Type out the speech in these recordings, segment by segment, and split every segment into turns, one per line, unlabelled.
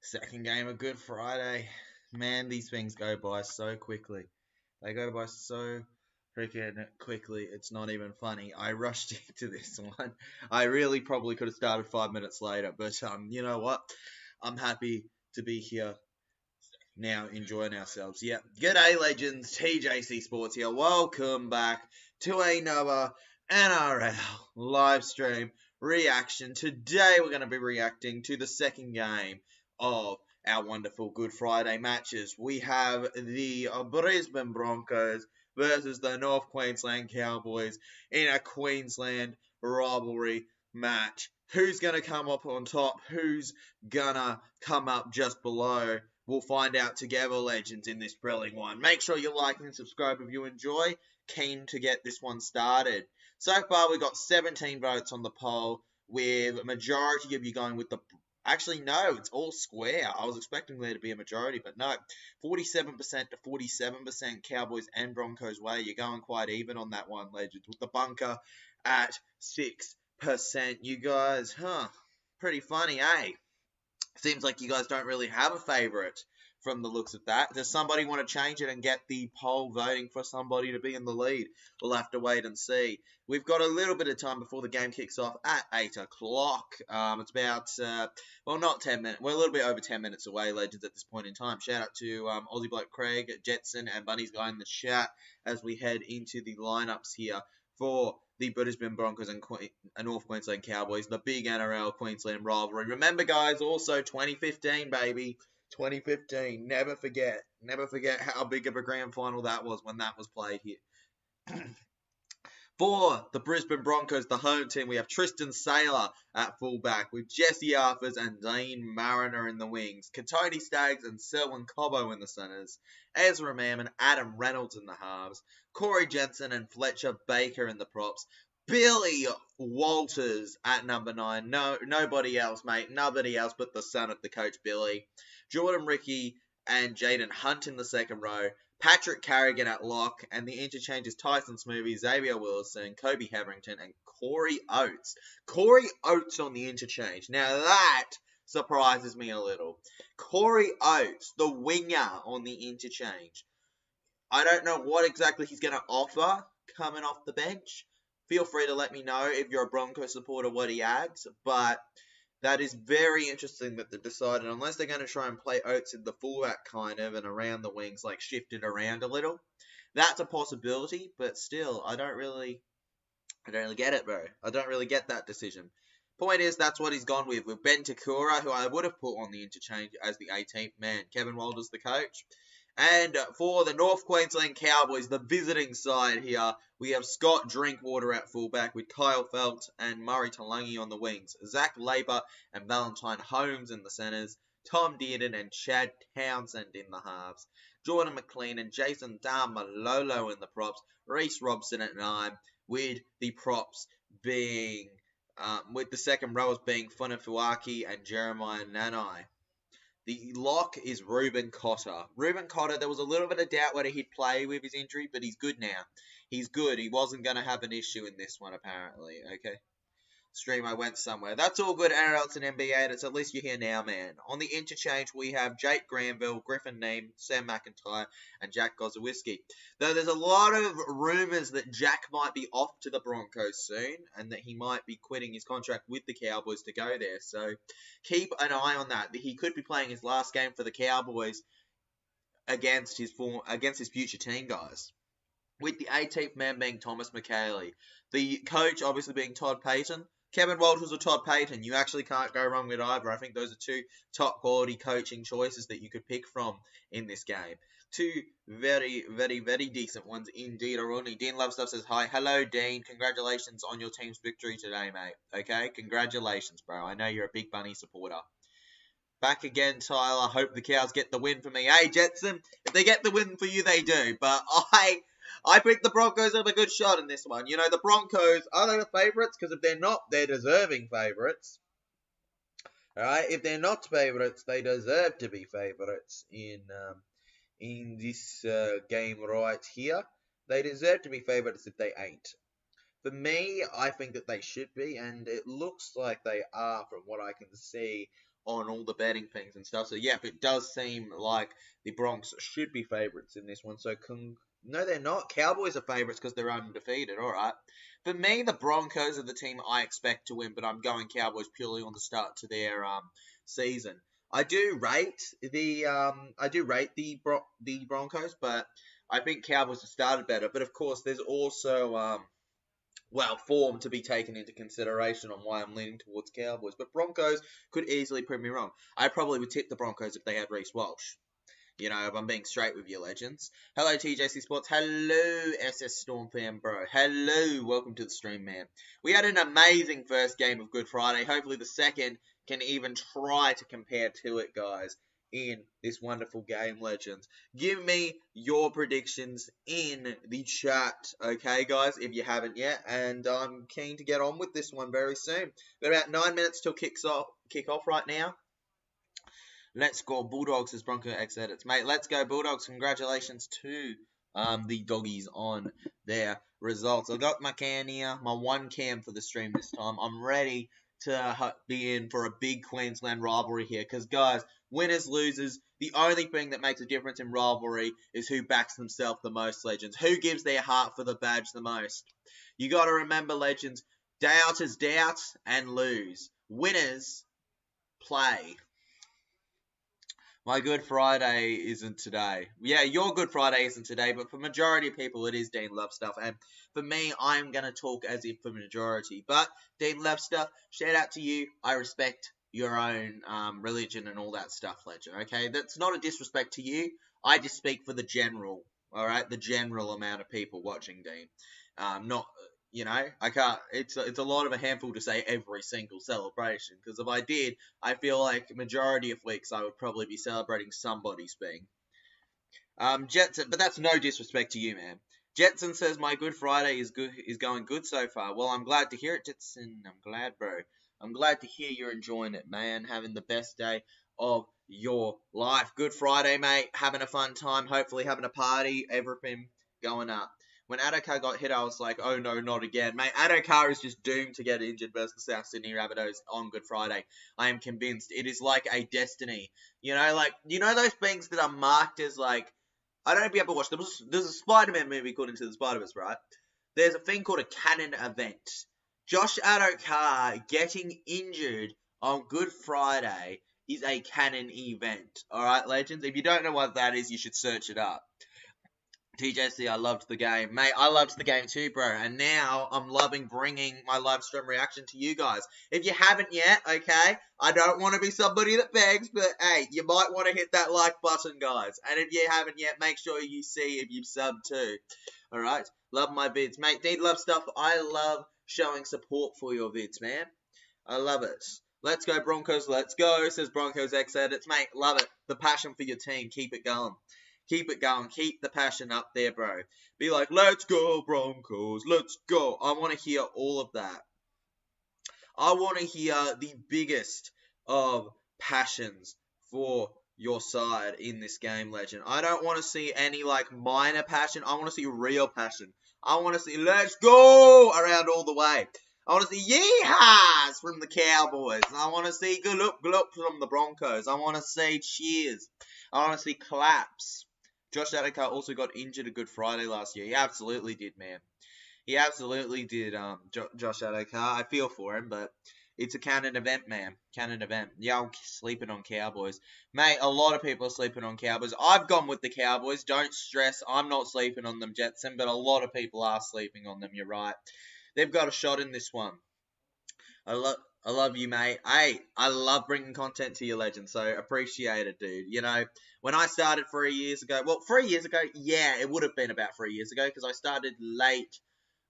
Second game of Good Friday. Man, these things go by so quickly. They go by so freaking quickly. It's not even funny. I rushed into this one. I really probably could have started 5 minutes later, but you know what? I'm happy to be here now, enjoying ourselves. Yeah. G'day, legends. TJC Sports here. Welcome back to another NRL live stream reaction. Today, we're going to be reacting to the second game of our wonderful Good Friday matches. We have the Brisbane Broncos versus the North Queensland Cowboys in a Queensland rivalry match. Who's going to come up on top? Who's going to come up just below? We'll find out together, legends, in this thrilling one. Make sure you like and subscribe if you enjoy. Keen to get this one started. So far, we got 17 votes on the poll, with a majority of you going with the... Actually, no, it's all square. I was expecting there to be a majority, but no. 47% to 47% Cowboys and Broncos way. You're going quite even on that one, legends, with the bunker at 6%. You guys, pretty funny, eh? Seems like you guys don't really have a favourite from the looks of that. Does somebody want to change it and get the poll voting for somebody to be in the lead? We'll have to wait and see. We've got a little bit of time before the game kicks off at 8 o'clock. It's about, well, not 10 minutes. We're a little bit over 10 minutes away, legends, at this point in time. Shout out to Aussie bloke Craig, Jetson, and Bunny's guy in the chat as we head into the lineups here for the Brisbane Broncos and North Queensland Cowboys, the big NRL Queensland rivalry. Remember, guys, also 2015, baby. 2015. Never forget how big of a grand final that was when that was played here. For the Brisbane Broncos, the home team, we have Tristan Saylor at fullback with Jesse Arthurs and Dean Mariner in the wings, Katoni Staggs and Selwyn Cobbo in the centres, Ezra Mam and Adam Reynolds in the halves, Corey Jensen and Fletcher Baker in the props, Billy Walters at number 9. No, nobody else, mate. Nobody else but the son of the coach, Billy. Jordan Ricky and Jaden Hunt in the second row. Patrick Carrigan at lock, and the interchanges Tyson Smoothie, Xavier Wilson, Kobe Hetherington, and Corey Oates. Corey Oates on the interchange. Now that surprises me a little. Corey Oates, the winger on the interchange. I don't know what exactly he's going to offer coming off the bench. Feel free to let me know if you're a Broncos supporter what he adds, but that is very interesting that they've decided, unless they're going to try and play Oates in the fullback kind of and around the wings, like shifted around a little. That's a possibility, but still, I don't really get it, bro. I don't really get that decision. Point is, that's what he's gone with Ben Takura, who I would have put on the interchange as the 18th man. Kevin Walters, the coach. And for the North Queensland Cowboys, the visiting side here, we have Scott Drinkwater at fullback with Kyle Felt and Murray Talangi on the wings, Zach Labour and Valentine Holmes in the centres, Tom Dearden and Chad Townsend in the halves, Jordan McLean and Jason Darmalolo in the props, Reece Robson at 9, with the props being, with the second rowers being Funafuaki and Jeremiah Nanai. The lock is Ruben Cotter. Ruben Cotter, there was a little bit of doubt whether he'd play with his injury, but he's good now. He's good. He wasn't going to have an issue in this one, apparently. Okay. Stream, I went somewhere. That's all good, NRL and NBA. It's at least you're here now, man. On the interchange, we have Jake Granville, Griffin Neame, Sam McIntyre, and Jack Gozawiski. Though there's a lot of rumours that Jack might be off to the Broncos soon, and that he might be quitting his contract with the Cowboys to go there. So keep an eye on that. He could be playing his last game for the Cowboys against his future team, guys. With the 18th man being Thomas McKaylee. The coach obviously being Todd Payton. Kevin Walters or Todd Payton, you actually can't go wrong with either. I think those are two top quality coaching choices that you could pick from in this game. Two very, very, very decent ones indeed. Aruni. Dean Lovestuff says hi. Hello, Dean. Congratulations on your team's victory today, mate. Okay? Congratulations, bro. I know you're a big Bunny supporter. Back again, Tyler. Hope the Cows get the win for me. Hey, Jetson, if they get the win for you, they do. But I think the Broncos have a good shot in this one. You know, the Broncos, are they the favourites? Because if they're not, they're deserving favourites. Alright, if they're not favourites, they deserve to be favourites in this game right here. They deserve to be favourites if they ain't. For me, I think that they should be, and it looks like they are from what I can see on all the betting things and stuff. So, yeah, it does seem like the Broncos should be favourites in this one. So, no, they're not. Cowboys are favourites because they're undefeated. All right. For me, the Broncos are the team I expect to win, but I'm going Cowboys purely on the start to their season. I do rate the Broncos, but I think Cowboys have started better. But of course, there's also form to be taken into consideration on why I'm leaning towards Cowboys. But Broncos could easily prove me wrong. I probably would tip the Broncos if they had Reece Walsh. You know, if I'm being straight with you, legends. Hello, TJC Sports. Hello, SS Storm fan, bro. Hello, welcome to the stream, man. We had an amazing first game of Good Friday. Hopefully the second can even try to compare to it, guys, in this wonderful game, legends. Give me your predictions in the chat, okay, guys, if you haven't yet. And I'm keen to get on with this one very soon. Got about 9 minutes till kick off right now. Let's go Bulldogs, as Bronco X edits. Mate, let's go Bulldogs. Congratulations to the doggies on their results. I've got my can here, my one cam for the stream this time. I'm ready to be in for a big Queensland rivalry here. Because, guys, winners, losers, the only thing that makes a difference in rivalry is who backs themselves the most, legends. Who gives their heart for the badge the most. You got to remember, legends, doubters doubt and lose. Winners play. My Good Friday isn't today. Yeah, your Good Friday isn't today, but for majority of people, it is Dean Love stuff. And for me, I'm going to talk as if for majority. But Dean Love stuff, shout out to you. I respect your own religion and all that stuff, Ledger, okay? That's not a disrespect to you. I just speak for the general, all right? The general amount of people watching, Dean. Not... You know, I can't, it's a lot of a handful to say every single celebration, because if I did, I feel like majority of weeks I would probably be celebrating somebody's being. Jetson, but that's no disrespect to you, man. Jetson says, my Good Friday is going good so far. Well, I'm glad to hear it, Jetson. I'm glad, bro. I'm glad to hear you're enjoying it, man. Having the best day of your life. Good Friday, mate. Having a fun time. Hopefully having a party. Everything going up. When Adokar got hit, I was like, oh no, not again. Mate, Adokar is just doomed to get injured versus the South Sydney Rabbitohs on Good Friday. I am convinced. It is like a destiny. You know, like, you know those things that are marked as like, I don't know if you ever watched, there's a Spider-Man movie called Into the Spider-Verse, right? There's a thing called a canon event. Josh Adokar getting injured on Good Friday is a canon event. Alright, legends? If you don't know what that is, you should search it up. TJC, I loved the game. Mate, I loved the game too, bro. And now I'm loving bringing my live stream reaction to you guys. If you haven't yet, okay, I don't want to be somebody that begs, but hey, you might want to hit that like button, guys. And if you haven't yet, make sure you see if you've subbed too. Alright? Love my vids. Mate, Dean Love stuff. I love showing support for your vids, man. I love it. Let's go Broncos, let's go, says Broncos X Edits. Mate, love it. The passion for your team. Keep it going. Keep it going. Keep the passion up there, bro. Be like, let's go, Broncos. Let's go. I want to hear all of that. I want to hear the biggest of passions for your side in this game, legend. I don't want to see any, like, minor passion. I want to see real passion. I want to see, let's go, around all the way. I want to see yeehaws from the Cowboys. I want to see good look from the Broncos. I want to see cheers. I want to see claps. Josh Adokar also got injured a Good Friday last year. He absolutely did, man. He absolutely did, Josh Adokar. I feel for him, but it's a canon event, man. Canon event. Yeah, I'm sleeping on Cowboys. Mate, a lot of people are sleeping on Cowboys. I've gone with the Cowboys. Don't stress. I'm not sleeping on them, Jetson, but a lot of people are sleeping on them. You're right. They've got a shot in this one. I love you, mate. Hey, I love bringing content to you, legend, so appreciate it, dude. You know, when I started 3 years ago, well, 3 years ago, yeah, it would have been about 3 years ago, because I started late.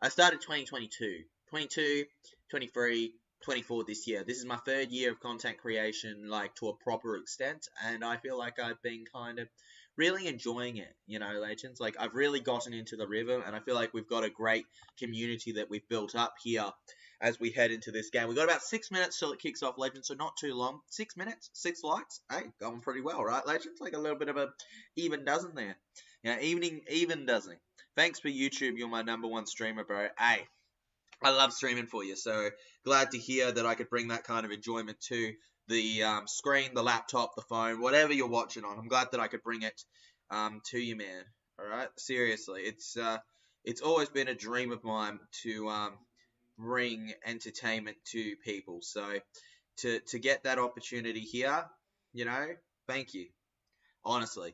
I started 2022. 22, 23, 24 this year. This is my third year of content creation, like, to a proper extent, and I feel like I've been kind of really enjoying it, you know, legends. Like, I've really gotten into the rhythm, and I feel like we've got a great community that we've built up here as we head into this game. We've got about 6 minutes till it kicks off, legends, so not too long. 6 minutes, 6 likes. Hey, going pretty well, right, legends? Like a little bit of a even dozen there. Yeah, even dozen. Thanks for YouTube. You're my #1 streamer, bro. Hey, I love streaming for you, so glad to hear that I could bring that kind of enjoyment to the screen, the laptop, the phone, whatever you're watching on. I'm glad that I could bring it to you, man. All right, seriously, it's always been a dream of mine to bring entertainment to people. So to get that opportunity here, thank you, honestly.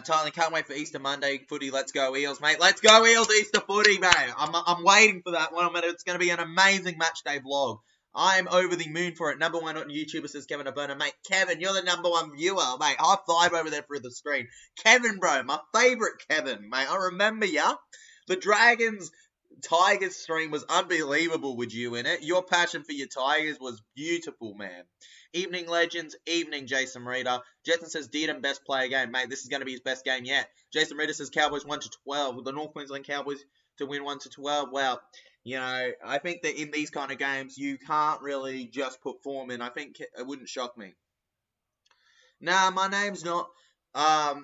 Tyler, can't wait for Easter Monday footy. Let's go Eels, mate. Let's go Eels Easter footy, mate. I'm waiting for that one. It's going to be an amazing match day vlog. I'm over the moon for it. Number one on YouTube, says Kevin Aberna. Mate, Kevin, you're the number one viewer, mate. High five over there through the screen. Kevin, bro, my favourite Kevin, mate. I remember ya. The Dragons Tigers stream was unbelievable with you in it. Your passion for your Tigers was beautiful, man. Evening Legends, evening Jason Reader. Jetson says Deedham best player game. Mate, this is going to be his best game yet. Jason Reader says Cowboys 1-12. With the North Queensland Cowboys to win 1-12. Well, I think that in these kind of games, you can't really just put form in. I think it wouldn't shock me. Nah, my name's not Tyler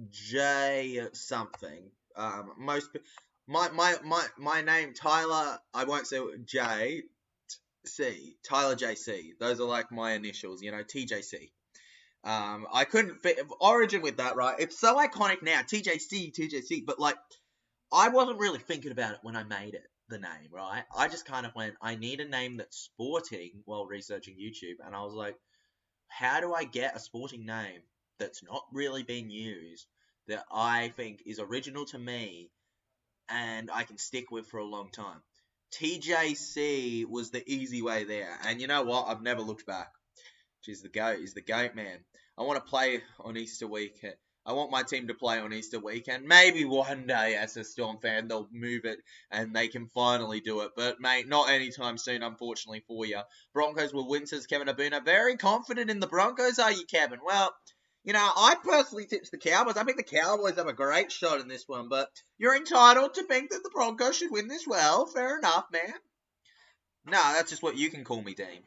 J something. My name Tyler. I won't say J. C. Tyler JC. Those are like my initials, TJC. I couldn't fit Origin with that, right? It's so iconic now, TJC, but like, I wasn't really thinking about it when I made it, the name, right? I just kind of went, I need a name that's sporting while researching YouTube, and I was like, how do I get a sporting name that's not really being used, that I think is original to me, and I can stick with for a long time? TJC was the easy way there. And you know what? I've never looked back. He's the GOAT. He's the GOAT, man. I want to play on Easter weekend. I want my team to play on Easter weekend. Maybe one day, as a Storm fan, they'll move it and they can finally do it. But, mate, not anytime soon, unfortunately, for you. Broncos will win, says Kevin Abuna. Very confident in the Broncos, are you, Kevin? Well, I personally tipped the Cowboys. I think the Cowboys have a great shot in this one, but you're entitled to think that the Broncos should win this well. Fair enough, man. No, that's just what you can call me, Dean.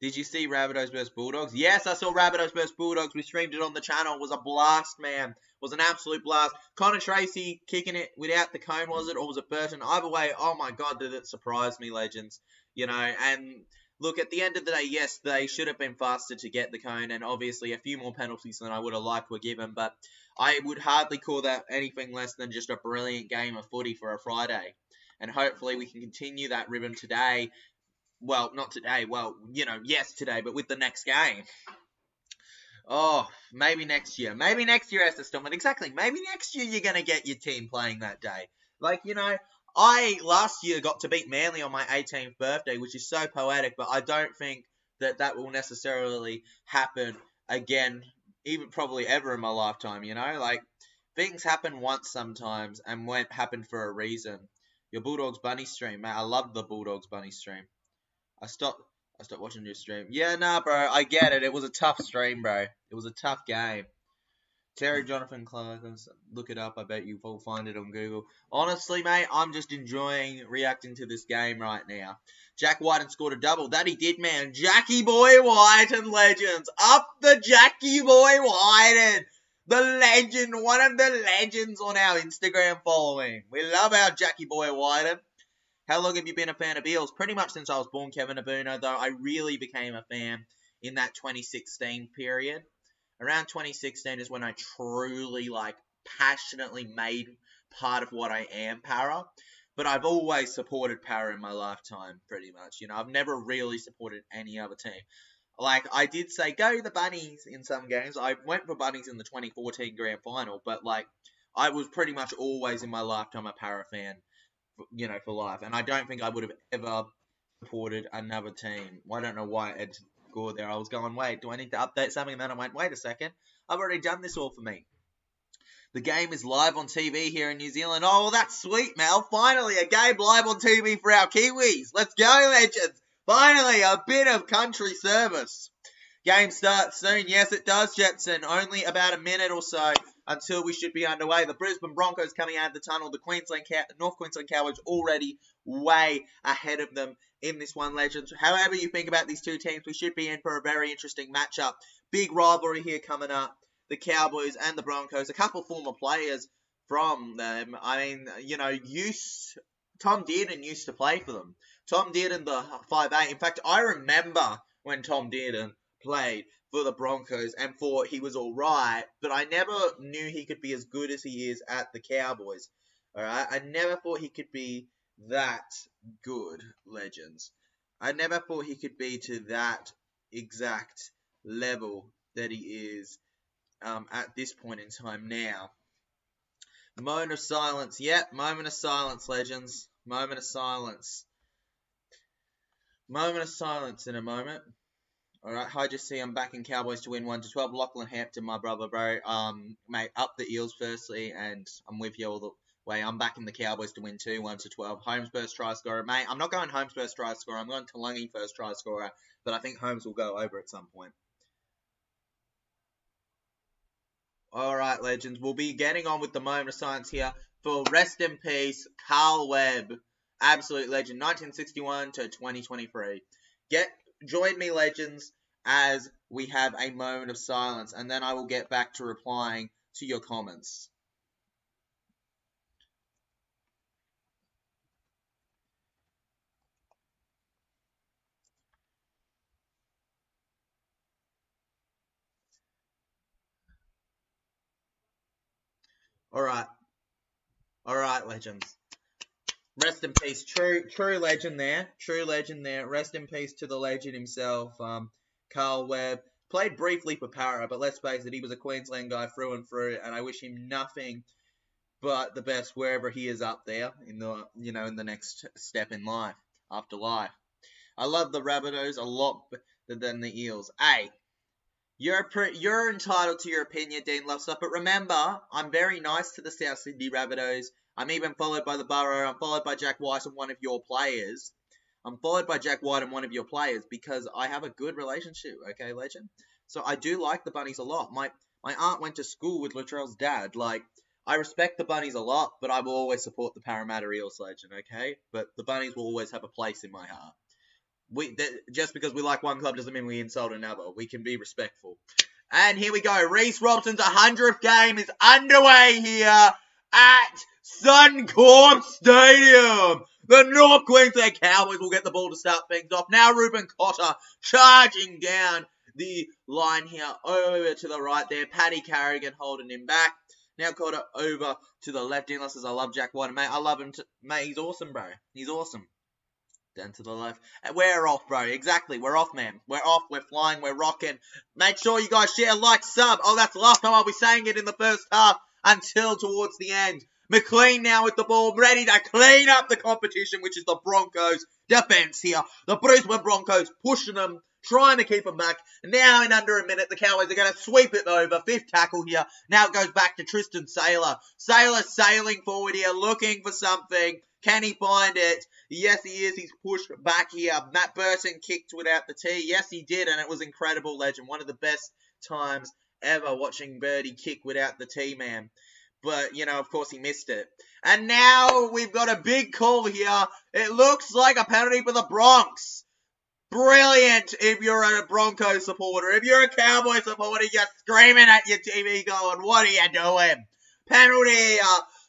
Did you see Rabbitohs vs Bulldogs? Yes, I saw Rabbitohs vs Bulldogs. We streamed it on the channel. It was a blast, man. It was an absolute blast. Connor Tracy kicking it without the cone, was it? Or was it Burton? Either way, oh my God, did it surprise me, legends. And look, at the end of the day, yes, they should have been faster to get the cone, and obviously a few more penalties than I would have liked were given, but I would hardly call that anything less than just a brilliant game of footy for a Friday. And hopefully we can continue that rhythm today. Well, not today. Well, yes, today, but with the next game. Oh, maybe next year. Maybe next year, Esther Storm. Exactly. Maybe next year you're going to get your team playing that day. Like, I last year got to beat Manly on my 18th birthday, which is so poetic, but I don't think that will necessarily happen again, even probably ever in my lifetime, Like, things happen once sometimes and won't happen for a reason. Your Bulldogs Bunny stream, mate. I love the Bulldogs Bunny stream. I stopped watching your stream. Yeah, nah, bro. I get it. It was a tough stream, bro. It was a tough game. Terry Jonathan Clark, look it up. I bet you will find it on Google. Honestly, mate, I'm just enjoying reacting to this game right now. Jack Whiten scored a double. That he did, man. Jackie Boy Whiten, legends. Up the Jackie Boy Whiten. The legend. One of the legends on our Instagram following. We love our Jackie Boy Whiten. How long have you been a fan of Eels? Pretty much since I was born, Kevin Abuno, though I really became a fan in that 2016 period. Around 2016 is when I truly, passionately made part of what I am Para. But I've always supported Para in my lifetime, pretty much. I've never really supported any other team. I did say, go the Bunnies in some games. I went for Bunnies in the 2014 Grand Final. But, I was pretty much always in my lifetime a Para fan, for life. And I don't think I would have ever supported another team. I don't know why Ed scored there. I was going, wait, do I need to update something? And then I went, wait a second. I've already done this all for me. The game is live on TV here in New Zealand. Oh, well, that's sweet, Mel. Finally, a game live on TV for our Kiwis. Let's go, legends. Finally, a bit of country service. Game starts soon. Yes, it does, Jetson. Only about a minute or so until we should be underway. The Brisbane Broncos coming out of the tunnel. The North Queensland Cowboys already way ahead of them in this one, legends. However you think about these two teams, we should be in for a very interesting matchup. Big rivalry here coming up. The Cowboys and the Broncos. A couple former players from them. I mean, Tom Dearden used to play for them. Tom Dearden, the 5'8". In fact, I remember when Tom Dearden played for the Broncos and thought he was all right, but I never knew he could be as good as he is at the Cowboys. All right, I never thought he could be that good, legends. I never thought he could be to that exact level that he is at this point in time now. Moment of silence. Yep, moment of silence, legends. Moment of silence. Moment of silence in a moment. Alright, hi Jesse, I'm backing Cowboys to win 1-12. Lachlan Hampton, my brother, bro. Mate, up the Eels firstly, and I'm with you all the way. I'm backing the Cowboys to win 1-12. Holmes first try scorer. Mate, I'm not going Holmes first try scorer. I'm going Talangi first try scorer, but I think Holmes will go over at some point. Alright, legends. We'll be getting on with the moment of silence here for rest in peace, Carl Webb. Absolute legend, 1961 to 2023. Join me, legends, as we have a moment of silence, and then I will get back to replying to your comments. Alright, legends. Rest in peace. True legend there. True legend there. Rest in peace to the legend himself, Carl Webb. Played briefly for Para, but let's face it, he was a Queensland guy through and through, and I wish him nothing but the best wherever he is up there in the in the next step in life, after life. I love the Rabbitohs a lot better than the Eels. Hey, you're entitled to your opinion, Dean Lovestuff, but remember, I'm very nice to the South Sydney Rabbitohs. I'm even followed by the Borough. I'm followed by Jack White and one of your players. I'm followed by Jack White and one of your players because I have a good relationship, okay, legend? So I do like the Bunnies a lot. My aunt went to school with Latrell's dad. Like, I respect the Bunnies a lot, but I will always support the Parramatta Eels, legend, okay? But the Bunnies will always have a place in my heart. Just because we like one club doesn't mean we insult another. We can be respectful. And here we go. Reece Robson's 100th game is underway here at Suncorp Stadium. The North Queensland Cowboys will get the ball to start things off. Now Ruben Cotter charging down the line here over to the right there. Paddy Carrigan holding him back. Now Cotter over to the left. Dean says, I love Jack White. Mate, I love him. Mate, he's awesome, bro. He's awesome. Down to the left. We're off, bro. Exactly. We're off, man. We're off. We're flying. We're rocking. Make sure you guys share, like, sub. Oh, that's the last time I'll be saying it in the first half until towards the end. McLean now with the ball, ready to clean up the competition, which is the Broncos defense here. The Brisbane Broncos pushing them, trying to keep them back. Now in under a minute, the Cowboys are going to sweep it over. 5th tackle here. Now it goes back to Tristan Sailor. Sailor sailing forward here, looking for something. Can he find it? Yes, he is. He's pushed back here. Matt Burton kicked without the tee. Yes, he did, and it was incredible, legend. One of the best times ever watching Birdie kick without the tee, man. But, of course, he missed it. And now we've got a big call here. It looks like a penalty for the Bronx. Brilliant if you're a Broncos supporter. If you're a Cowboy supporter, you're screaming at your TV going, what are you doing? Penalty.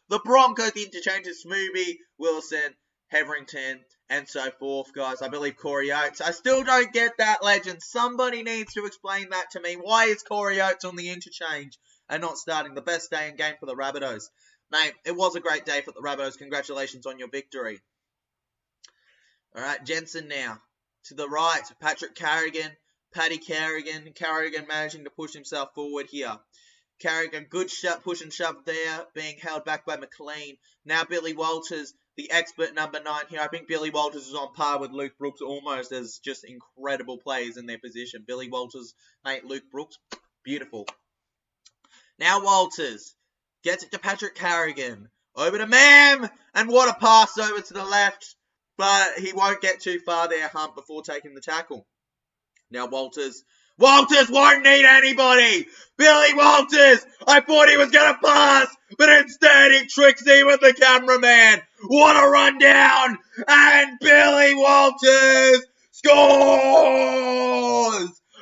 The Broncos interchanges Smoothie, Wilson, Heverington, and so forth, guys. I believe Corey Oates. I still don't get that, legend. Somebody needs to explain that to me. Why is Corey Oates on the interchange and not starting? The best day in game for the Rabbitohs. Mate, it was a great day for the Rabbitohs. Congratulations on your victory. All right, Jensen now. To the right, Patrick Carrigan, Paddy Carrigan. Carrigan managing to push himself forward here. Carrigan, good push and shove there, being held back by McLean. Now Billy Walters, the expert number 9 here. I think Billy Walters is on par with Luke Brooks almost as just incredible players in their position. Billy Walters, mate, Luke Brooks, beautiful. Now Walters gets it to Patrick Carrigan. Over to Mam, and what a pass over to the left. But he won't get too far there, Hunt, before taking the tackle. Now Walters won't need anybody! Billy Walters! I thought he was going to pass, but instead he tricks even the cameraman. What a rundown! And Billy Walters scores!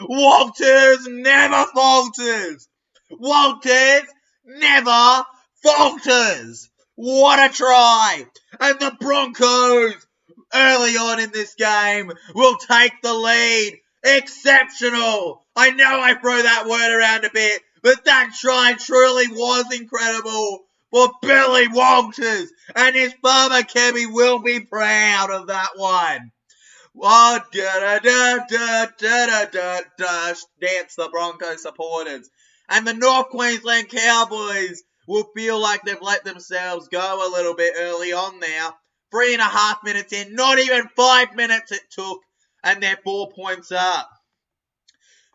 Walters never falters! Walters never falters! What a try! And the Broncos, early on in this game, will take the lead. Exceptional! I know I throw that word around a bit, but that try truly was incredible for Billy Walters, and his father Kebby will be proud of that one. Oh, dance the Broncos supporters. And the North Queensland Cowboys will feel like they've let themselves go a little bit early on now. 3.5 minutes in, not even 5 minutes it took, and they're 4 points up.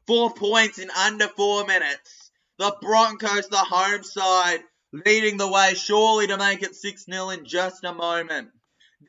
4 points in under 4 minutes. The Broncos, the home side, leading the way surely to make it 6-0 in just a moment.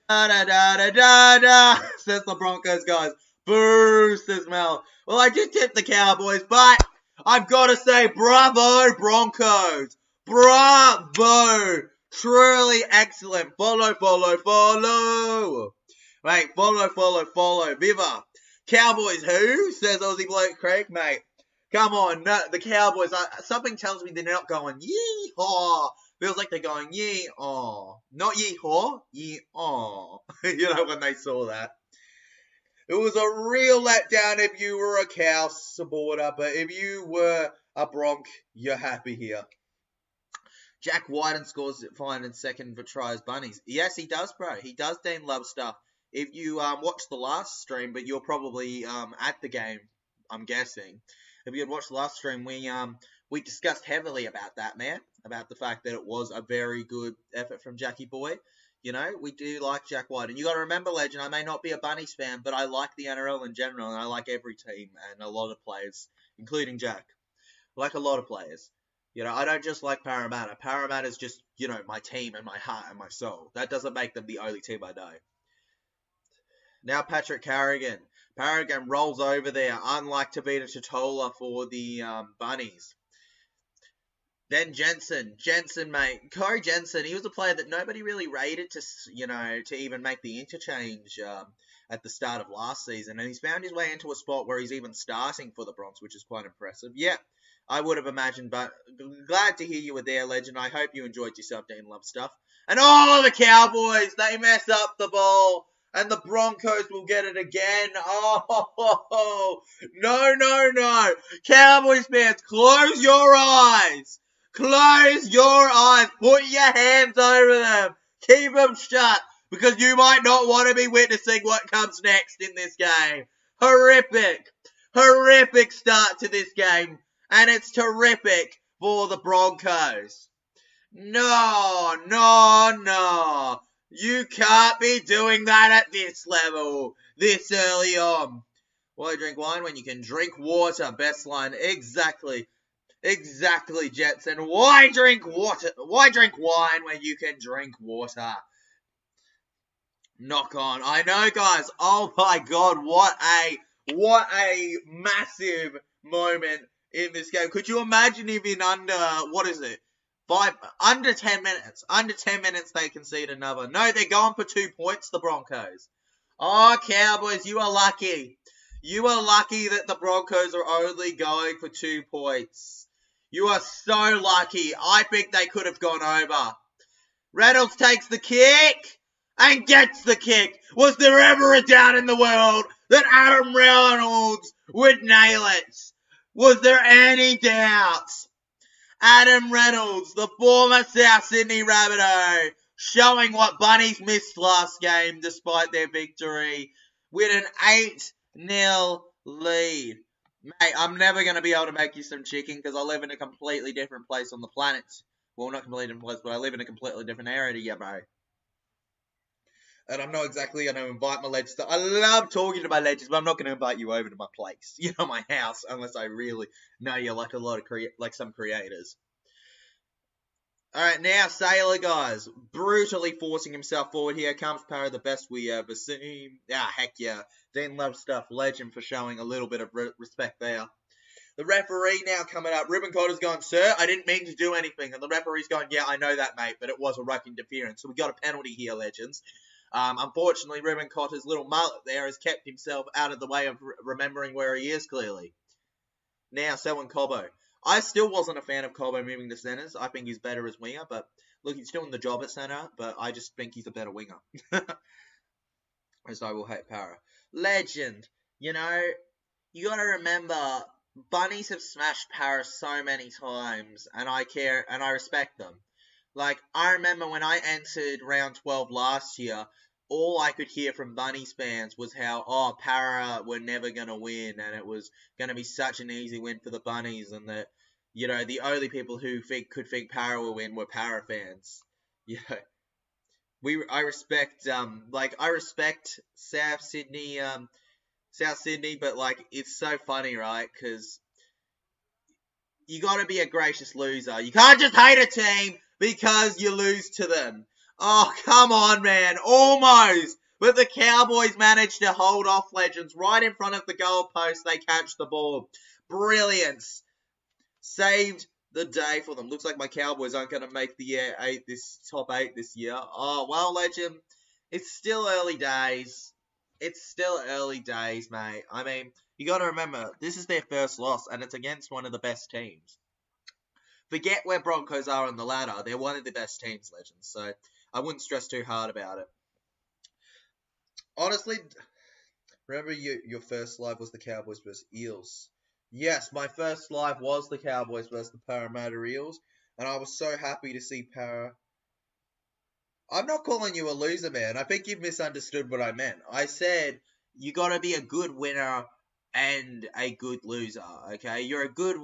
Da-da-da-da-da-da, says the Broncos guys. Boo, says Mel. Well, I did tip the Cowboys, but I've got to say, bravo, Broncos. Bravo. Truly excellent. Follow, follow, follow. Mate, follow, follow, follow. Viva. Cowboys who? Says Aussie Bloke Craig, mate. Come on, no, the Cowboys, something tells me they're not going yee-haw. Feels like they're going yee-haw. Not yee-haw, yee-haw. You know, when they saw that. It was a real letdown if you were a Cow supporter, but if you were a Bronc, you're happy here. Jack Whiten scores fine in second for tries bunnies. Yes, he does, bro. He does Dean Love stuff. If you watched the last stream, but you're probably at the game, I'm guessing. If you had watched the last stream, we discussed heavily about that, man. About the fact that it was a very good effort from Jackie Boy. You know, we do like Jack White. And you got to remember, Legend, I may not be a Bunnies fan, but I like the NRL in general, and I like every team and a lot of players, including Jack. I like a lot of players. You know, I don't just like Parramatta. Parramatta's just, you know, my team and my heart and my soul. That doesn't make them the only team I know. Now Patrick Carrigan. Carrigan rolls over there, unlike Tabita Totola for the Bunnies. Then Jensen, mate. Corey Jensen, he was a player that nobody really rated to even make the interchange at the start of last season. And he's found his way into a spot where he's even starting for the Bronx, which is quite impressive. Yeah, I would have imagined, but glad to hear you were there, Legend. I hope you enjoyed yourself doing love stuff. And the Cowboys, they mess up the ball. And the Broncos will get it again. Oh, no. Cowboys fans, close your eyes. Close your eyes. Put your hands over them. Keep them shut. Because you might not want to be witnessing what comes next in this game. Horrific start to this game. And it's terrific for the Broncos. No. You can't be doing that at this level, this early on. Why drink wine when you can drink water? Best line. Exactly, Jetson. Why drink water? Why drink wine when you can drink water? Knock on. I know, guys. Oh my God, what a massive moment in this game. Could you imagine if in under 10 minutes. Under 10 minutes, they concede another. No, they're going for 2 points, the Broncos. Oh, Cowboys, you are lucky. You are lucky that the Broncos are only going for 2 points. You are so lucky. I think they could have gone over. Reynolds takes the kick and gets the kick. Was there ever a doubt in the world that Adam Reynolds would nail it? Was there any doubt? Adam Reynolds, the former South Sydney Rabbitoh, showing what Bunnies missed last game despite their victory with an 8-0 lead. Mate, I'm never going to be able to make you some chicken because I live in a completely different place on the planet. Well, not completely different place, but I live in a completely different area to you, bro. And I'm not exactly going to invite my legends. I love talking to my legends, but I'm not going to invite you over to my place, my house, unless I really know you like some creators. All right, now Sailor, guys, brutally forcing himself forward here. Comes Parra, the best we ever seen. Heck yeah. Dean Love stuff, legend for showing a little bit of respect there. The referee now coming up. Ruben Cotter's going, sir, I didn't mean to do anything. And the referee's going, yeah, I know that, mate, but it was a ruck interference. So we got a penalty here, legends. Unfortunately, Ruben Cotter's little mullet there has kept himself out of the way of remembering where he is, clearly. Now, Selwyn Cobbo. I still wasn't a fan of Cobbo moving to centres. I think he's better as winger, but Look, he's doing the job at centre, but I just think he's a better winger. As I will hate Para. Legend. You know, you got to remember, Bunnies have smashed Para so many times, and I respect them. Like, I remember when I entered round 12 last year, all I could hear from Bunnies fans was how, Para were never going to win, and it was going to be such an easy win for the Bunnies, and that, you know, the only people who could think Para will win were Para fans. You know, I respect South Sydney, but like it's so funny, right? Because you got to be a gracious loser. You can't just hate a team because you lose to them. Oh, come on, man. Almost. But the Cowboys managed to hold off Legends right in front of the goalpost. They catch the ball. Brilliance. Saved the day for them. Looks like my Cowboys aren't going to make the top 8 this year. Oh, well, Legend, it's still early days. It's still early days, mate. I mean, you got to remember, this is their first loss, and it's against one of the best teams. Forget where Broncos are on the ladder. They're one of the best teams, Legends. So I wouldn't stress too hard about it. Honestly, remember your first live was the Cowboys versus Eels. Yes, my first live was the Cowboys versus the Parramatta Eels, and I was so happy to see Para. I'm not calling you a loser, man. I think you've misunderstood what I meant. I said you got to be a good winner and a good loser, okay? You're a good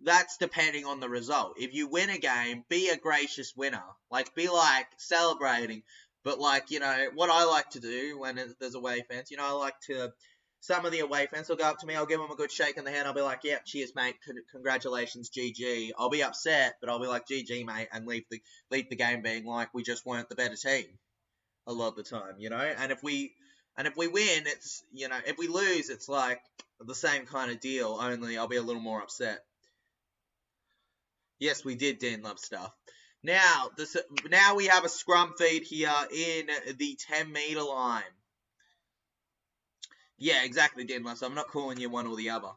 That's depending on the result. If you win a game, be a gracious winner. Like, be like celebrating. But like, you know, what I like to do when there's away fans, you know, I like to, some of the away fans will go up to me, I'll give them a good shake in the hand, I'll be like, yeah, cheers, mate, congratulations, GG. I'll be upset, but I'll be like, GG, mate, and leave the game being like, we just weren't the better team a lot of the time, you know? And if we win, it's, you know, if we lose, it's like the same kind of deal, only I'll be a little more upset. Yes, we did, Dan Love stuff. Now we have a scrum feed here in the 10-metre line. Yeah, exactly, Dan Love. So I'm not calling you one or the other.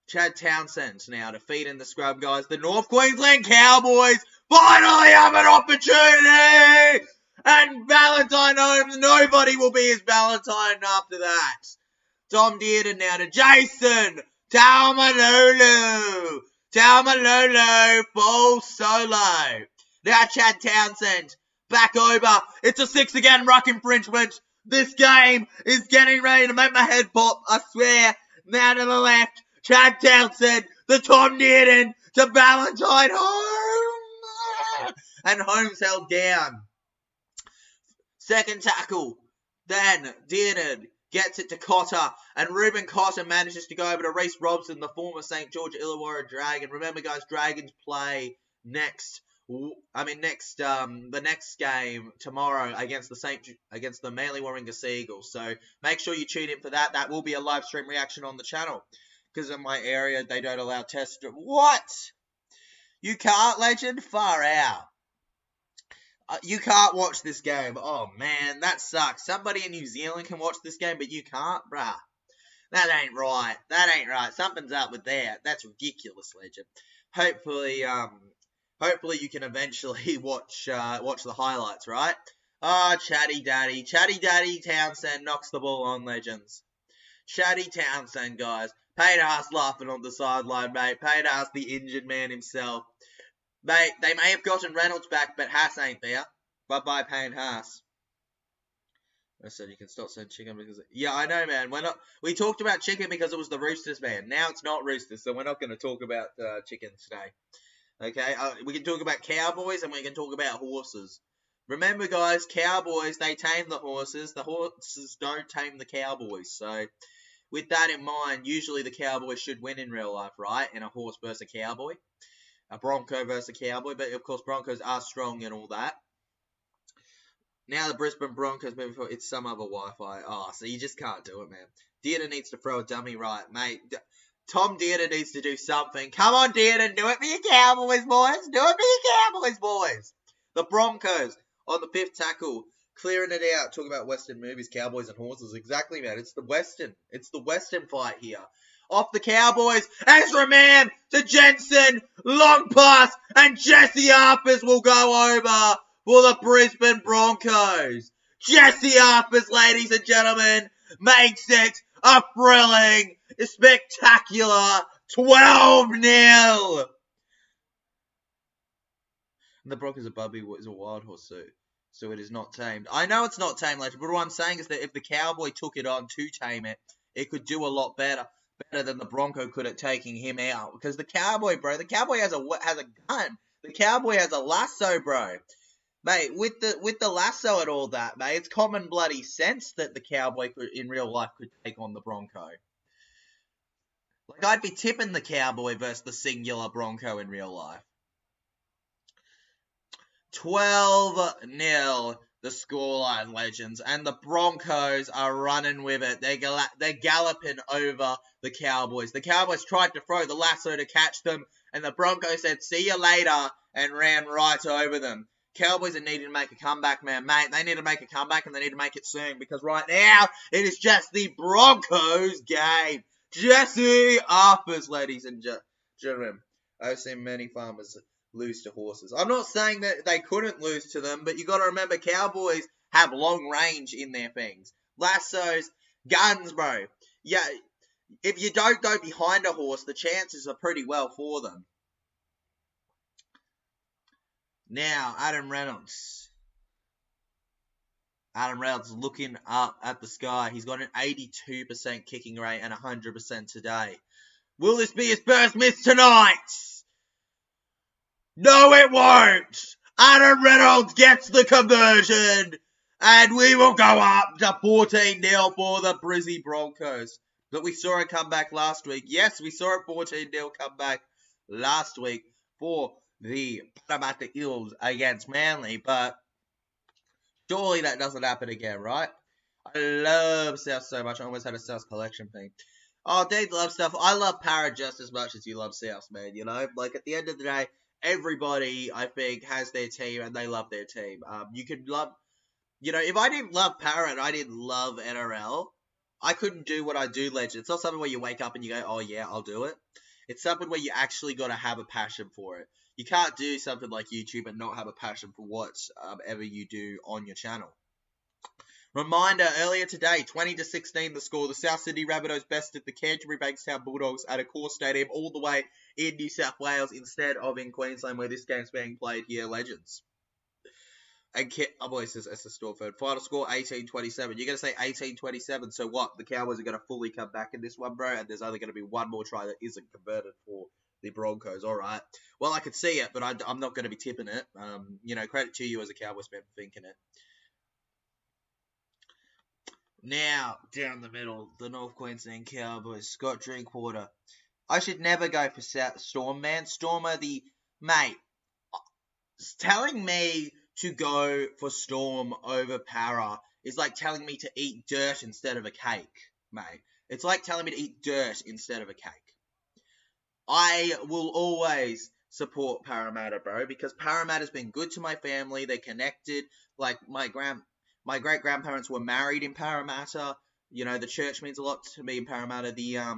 Chad Townsend now to feed in the scrum, guys. The North Queensland Cowboys finally have an opportunity! And Valentine Holmes, nobody will be his Valentine after that. Tom Dearden now to Jason Taumalolo. Taumalolo, full solo. Now Chad Townsend, back over. It's a 6 again, ruck infringement. This game is getting ready to make my head pop, I swear. Now to the left, Chad Townsend, the Tom Dearden to Valentine Holmes. And Holmes held down. Second tackle, then Dearden gets it to Cotter, and Ruben Cotter manages to go over to Reece Robson, the former St. George Illawarra Dragon. Remember, guys, Dragons play the next game tomorrow against the Manly Warringah Seagulls. So make sure you tune in for that. That will be a live stream reaction on the channel, because in my area they don't allow test. What? You can't, Legend? Far out. You can't watch this game. Oh, man, that sucks. Somebody in New Zealand can watch this game, but you can't? Bruh. That ain't right. That ain't right. Something's up with that. That's ridiculous, Legend. Hopefully you can eventually watch the highlights, right? Oh, Chatty Daddy Townsend knocks the ball on, Legends. Chatty Townsend, guys. Payne Haas laughing on the sideline, mate. Payne Haas, the injured man himself. Mate, they may have gotten Reynolds back, but Haas ain't there. Bye-bye, Payne Haas. I said you can stop saying chicken because... Yeah, I know, man. We talked about chicken because it was the Roosters, man. Now it's not Roosters, so we're not going to talk about chicken today. Okay? We can talk about Cowboys and we can talk about horses. Remember, guys, Cowboys, they tame the horses. The horses don't tame the Cowboys. So, with that in mind, usually the Cowboys should win in real life, right? In a horse versus a cowboy. A Bronco versus a Cowboy, but of course Broncos are strong and all that. Now the Brisbane Broncos moving forward, it's some other Wi-Fi. Oh, so you just can't do it, man. Dearden needs to throw a dummy right, mate. Tom Dearden needs to do something. Come on, Dearden, do it for your Cowboys, boys. Do it for your Cowboys, boys. The Broncos on the 5th tackle, clearing it out. Talking about Western movies, Cowboys and horses. Exactly, man. It's the Western. It's the Western fight here. off the Cowboys. Ezra Mann to Jensen, long pass, and Jesse Harpers will go over for the Brisbane Broncos. Jesse Harpers, ladies and gentlemen, makes it a thrilling, spectacular 12-0. The Broncos Bubby is a wild horse too, so it is not tamed. I know it's not tamed, legend, but what I'm saying is that if the Cowboy took it on to tame it, it could do a lot better than the Bronco could at taking him out. Because the Cowboy, bro, the Cowboy has a gun. The Cowboy has a lasso, bro. Mate, with the lasso and all that, mate, it's common bloody sense that the Cowboy in real life could take on the Bronco. Like, I'd be tipping the Cowboy versus the singular Bronco in real life. 12-0, the scoreline, legends, and the Broncos are running with it. They're galloping over the Cowboys. The Cowboys tried to throw the lasso to catch them, and the Broncos said, "See you later," and ran right over them. Cowboys are needing to make a comeback, man. Mate, they need to make a comeback, and they need to make it soon, because right now, it is just the Broncos game. Jesse Harpers, ladies and gentlemen. I've seen many farmers lose to horses. I'm not saying that they couldn't lose to them, but you got to remember, Cowboys have long range in their things. Lassos, guns, bro. Yeah, if you don't go behind a horse, the chances are pretty well for them. Now, Adam Reynolds. Adam Reynolds looking up at the sky. He's got an 82% kicking rate and 100% today. Will this be his first miss tonight? No, it won't. Adam Reynolds gets the conversion, and we will go up to 14-0 for the Brisbane Broncos. But we saw it come back last week. Yes, we saw it 14-0 come back last week for the Parramatta Eels against Manly, but surely that doesn't happen again, right? I love South so much. I almost had a South collection thing. Oh, Dave loves stuff. I love Para just as much as you love South, man, you know? Like, at the end of the day, everybody, I think, has their team and they love their team. You could love, you know, if I didn't love Para and I didn't love NRL, I couldn't do what I do, legend. It's not something where you wake up and you go, oh yeah, I'll do it. It's something where you actually got to have a passion for it. You can't do something like YouTube and not have a passion for whatever you do on your channel. Reminder, earlier today, 20-16 the score. The South Sydney Rabbitohs bested the Canterbury Bankstown Bulldogs at a core stadium all the way in New South Wales instead of in Queensland where this game's being played here, legends. And Cowboys says as the Stormford. Final score, 18-27. You're going to say 18-27, so what? The Cowboys are going to fully come back in this one, bro, and there's only going to be one more try that isn't converted for the Broncos. All right. Well, I could see it, but I'm not going to be tipping it. You know, credit to you as a Cowboys fan for thinking it. Now, down the middle, the North Queensland Cowboys, Scott Drinkwater. I should never go for Storm, man. Storm are the... Mate, telling me to go for Storm over Para is like telling me to eat dirt instead of a cake, mate. It's like telling me to eat dirt instead of a cake. I will always support Parramatta, bro, because Parramatta's been good to my family. They're connected. Like, my great-grandparents were married in Parramatta. You know, the church means a lot to me in Parramatta. The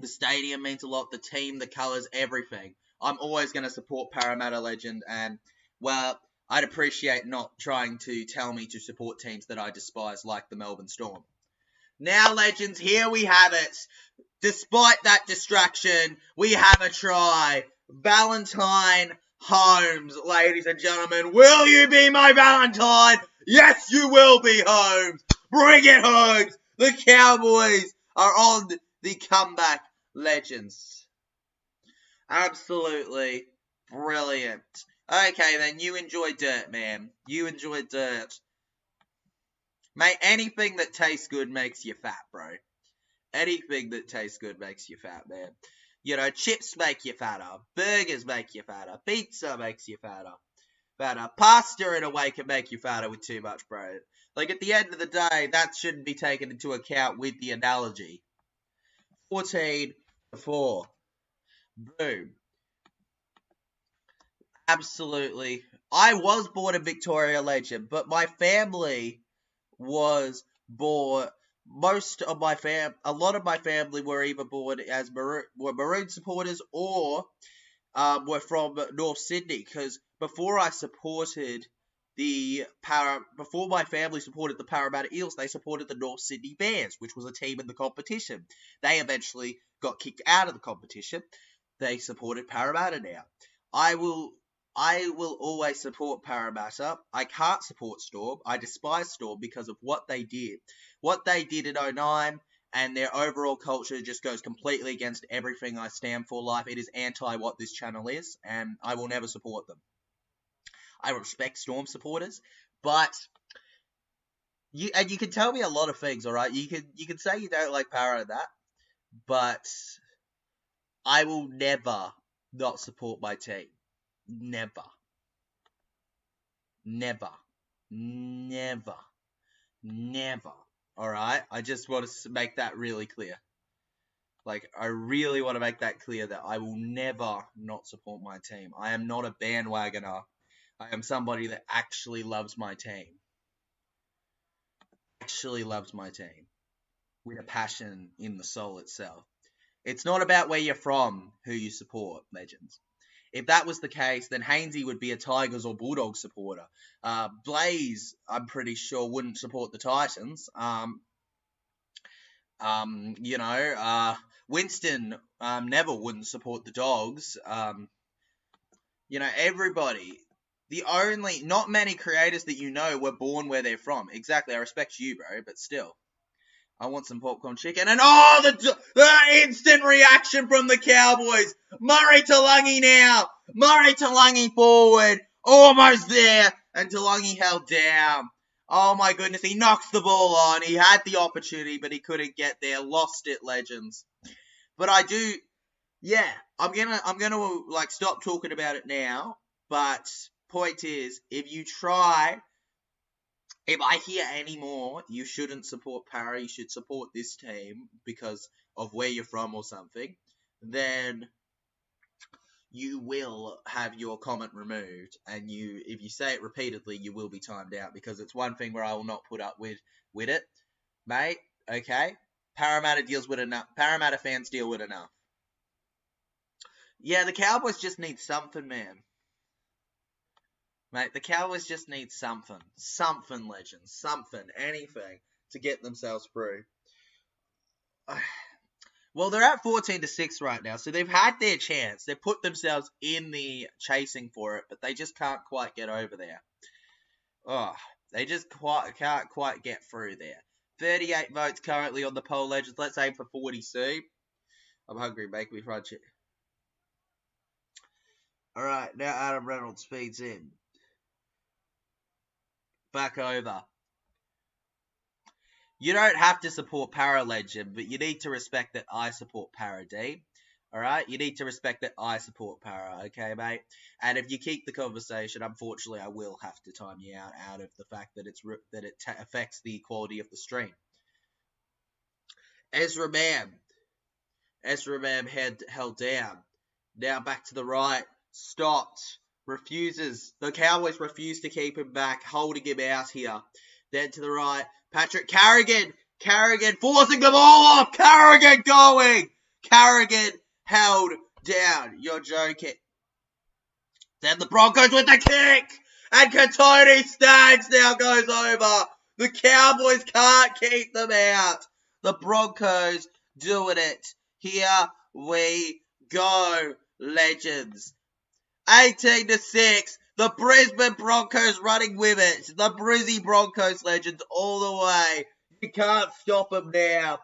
stadium means a lot. The team, the colours, everything. I'm always going to support Parramatta, legend. And, well, I'd appreciate not trying to tell me to support teams that I despise, like the Melbourne Storm. Now, legends, here we have it. Despite that distraction, we have a try. Valentine Holmes, ladies and gentlemen. Will you be my Valentine? Yes, you will be, Holmes. Bring it, Holmes. The Cowboys are on the comeback, legends. Absolutely brilliant. Okay, then, you enjoy dirt, man. You enjoy dirt. Mate, anything that tastes good makes you fat, bro. Anything that tastes good makes you fat, man. You know, chips make you fatter. Burgers make you fatter. Pizza makes you fatter. Pasta, in a way, can make you fatter with too much, bro. Like, at the end of the day, that shouldn't be taken into account with the analogy. 14-4. Boom. Absolutely. I was born in Victoria, legend, but my family was born a lot of my family were either born as Maroon supporters or were from North Sydney, because before my family supported the Parramatta Eels, they supported the North Sydney Bears, which was a team in the competition. They eventually got kicked out of the competition. They supported Parramatta now. I will always support Parramatta. I can't support Storm. I despise Storm because of what they did. What they did in 2009, and their overall culture just goes completely against everything I stand for life. It is anti what this channel is, and I will never support them. I respect Storm supporters, but you can tell me a lot of things, alright? You can say you don't like Para and that, but I will never not support my team. Never. Never. Never. Never. Alright? I just want to make that really clear. Like, I really want to make that clear that I will never not support my team. I am not a bandwagoner. I am somebody that actually loves my team. Actually loves my team. With a passion in the soul itself. It's not about where you're from who you support, legends. If that was the case, then Hainsey would be a Tigers or Bulldogs supporter. Blaze, I'm pretty sure, wouldn't support the Titans. Winston Neville wouldn't support the Dogs. Everybody. Not many creators that you know were born where they're from. Exactly, I respect you, bro, but still. I want some popcorn chicken. And the instant reaction from the Cowboys. Murray Taulagi now. Murray Taulagi forward. Almost there. And Taulagi held down. Oh my goodness, he knocks the ball on. He had the opportunity, but he couldn't get there. Lost it, legends. But I do, yeah, I'm gonna stop talking about it now. But point is, if I hear any more, you shouldn't support Para, you should support this team because of where you're from or something, then you will have your comment removed, and if you say it repeatedly, you will be timed out, because it's one thing where I will not put up with it, mate, okay? Parramatta fans deal with enough. Yeah, the Cowboys just need something, man. Mate, the Cowboys just need something. Something, legends. Something. Anything to get themselves through. Well, they're at 14-6 right now, so they've had their chance. They've put themselves in the chasing for it, but they just can't quite get over there. They just can't quite get through there. 38 votes currently on the poll, legends. Let's aim for 40C. I'm hungry. Make me fried chicken. Alright, now Adam Reynolds feeds in. Back over. You don't have to support Para, legend, but you need to respect that I support Para, D. Alright? You need to respect that I support Para, okay, mate? And if you keep the conversation, unfortunately, I will have to time you out of the fact that it affects the quality of the stream. Ezra Mam held down. Now back to the right. Stopped. Refuses. The Cowboys refuse to keep him back, holding him out here. Then to the right. Patrick Carrigan forcing the ball off. Carrigan going. Carrigan held down. You're joking. Then the Broncos with the kick. And Katoni Staggs now goes over. The Cowboys can't keep them out. The Broncos doing it. Here we go, legends. 18-6. The Brisbane Broncos running with it. The Brizzy Broncos, legends, all the way. You can't stop them now.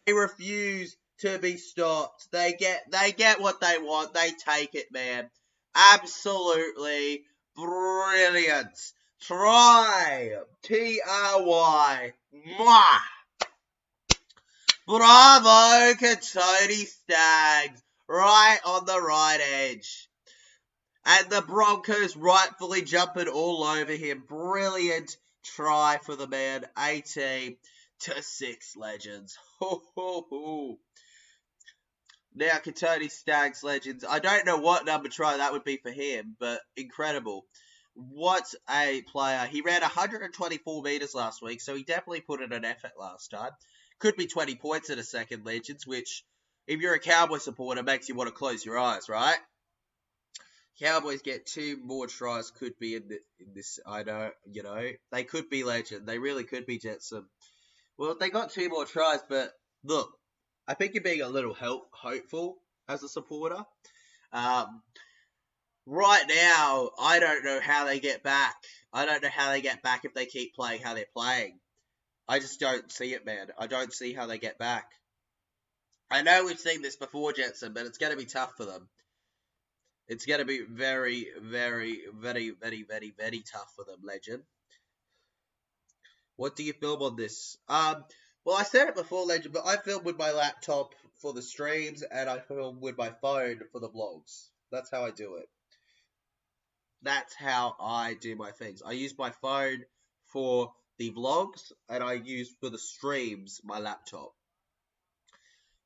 They refuse to be stopped. They get what they want. They take it, man. Absolutely brilliant. Try. T-R-Y. Mwah. Bravo, Katoni Staggs. Right on the right edge. And the Broncos rightfully jumping all over him. Brilliant try for the man. 18-6, legends. Ho, ho, ho. Now, Katoni Staggs, legends. I don't know what number try that would be for him, but incredible. What a player. He ran 124 metres last week, so he definitely put in an effort last time. Could be 20 points in a second, Legends, which, if you're a Cowboy supporter, makes you want to close your eyes, right? Cowboys get 2 more tries, could be in this, I know, you know. They could be Legend. They really could be Jetsam. Well, they got 2 more tries, but look, I think you're being a little hopeful as a supporter. Right now, I don't know how they get back. I don't know how they get back if they keep playing how they're playing. I just don't see it, man. I don't see how they get back. I know we've seen this before, Jetson, but it's going to be tough for them. It's going to be very, very, very, very, very, very tough for them, Legend. What do you film on this? Well, I said it before, Legend, but I film with my laptop for the streams, and I film with my phone for the vlogs. That's how I do it. That's how I do my things. I use my phone for the vlogs, and I use for the streams my laptop.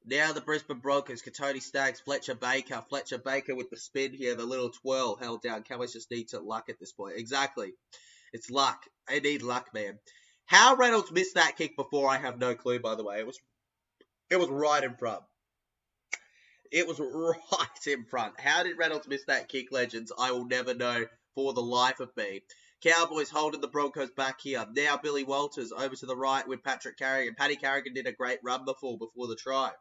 Now the Brisbane Broncos, Katoni Staggs, Fletcher Baker with the spin here, the little twirl held down. Cowboys just need to luck at this point. Exactly. It's luck. They need luck, man. How Reynolds missed that kick before, I have no clue, by the way. It was right in front. It was right in front. How did Reynolds miss that kick, Legends? I will never know for the life of me. Cowboys holding the Broncos back here. Now Billy Walters over to the right with Patrick Carrigan. Paddy Carrigan did a great run before the try.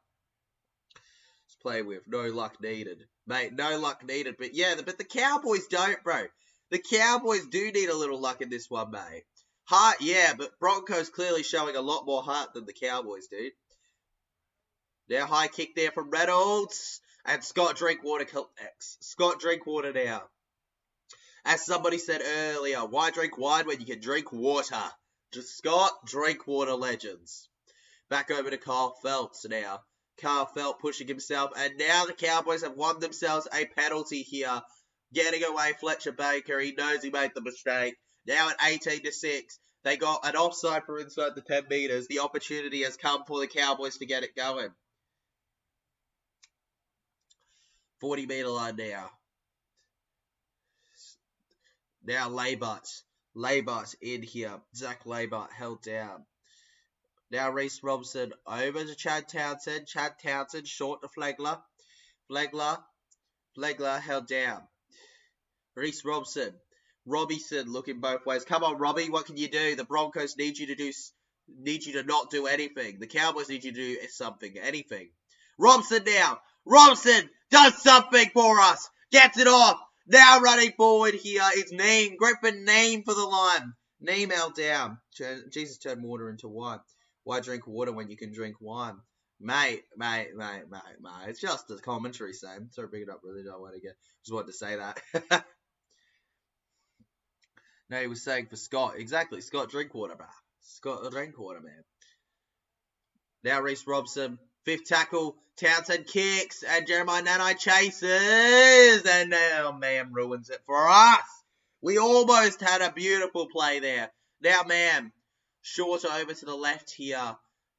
Let's play with. No luck needed. Mate, no luck needed. But yeah, but the Cowboys don't, bro. The Cowboys do need a little luck in this one, mate. Heart, yeah, but Broncos clearly showing a lot more heart than the Cowboys, dude. Now high kick there from Reynolds. And Scott Drinkwater collects. Scott Drinkwater now. As somebody said earlier, why drink wine when you can drink water? Just Scott Drinkwater, Legends. Back over to Kyle Phelps now. Kyle Phelps pushing himself. And now the Cowboys have won themselves a penalty here. Getting away Fletcher Baker. He knows he made the mistake. Now at 18-6. They got an offside for inside the 10 metres. The opportunity has come for the Cowboys to get it going. 40-metre line now. Now Labart in here. Zach Labart held down. Now Reece Robson over to Chad Townsend. Chad Townsend short to Flegler. Flegler held down. Reece Robinson looking both ways. Come on, Robbie, what can you do? The Broncos need you to not do anything. The Cowboys need you to do something, anything. Robson now. Robson does something for us. Gets it off. Now running forward here is Neem. Griffin Neem for the line. Neem held down. Jesus turned water into wine. Why drink water when you can drink wine? Mate. It's just a commentary, Sam. Sorry, bring it up. Really don't want to get. Just wanted to say that. No, he was saying for Scott. Exactly. Scott Drinkwater, bro. Scott Drinkwater, man. Now Reece Robson. 5th tackle. Townsend kicks. And Jeremiah Nanai chases. And now Mam ruins it for us. We almost had a beautiful play there. Now Mam. Short over to the left here.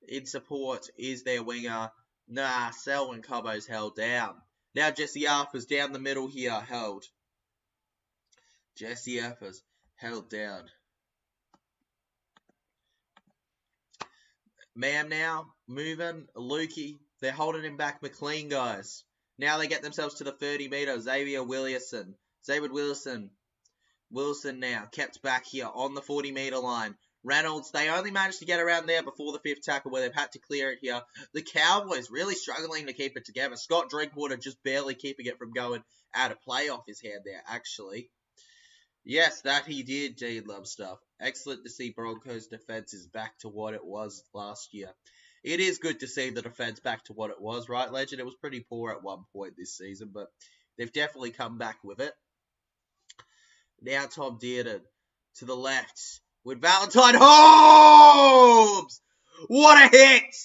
In support is their winger. Nah, Selwyn Cobbo's held down. Now Jesse Arthur's down the middle here. Held. Jesse Arthur's held down. Mam now. Moving. Lukey. They're holding him back. McLean, guys. Now they get themselves to the 30 metre. Xavier Wilson. Wilson now. Kept back here on the 40 metre line. Reynolds, they only managed to get around there before the 5th tackle where they've had to clear it here. The Cowboys really struggling to keep it together. Scott Drinkwater just barely keeping it from going out of play off his hand there, actually. Yes, that he did, Dean Love stuff. Excellent to see Broncos defense is back to what it was last year. It is good to see the defense back to what it was, right, Legend? It was pretty poor at one point this season, but they've definitely come back with it. Now Tom Dearden to the left. With Valentine Holmes! What a hit!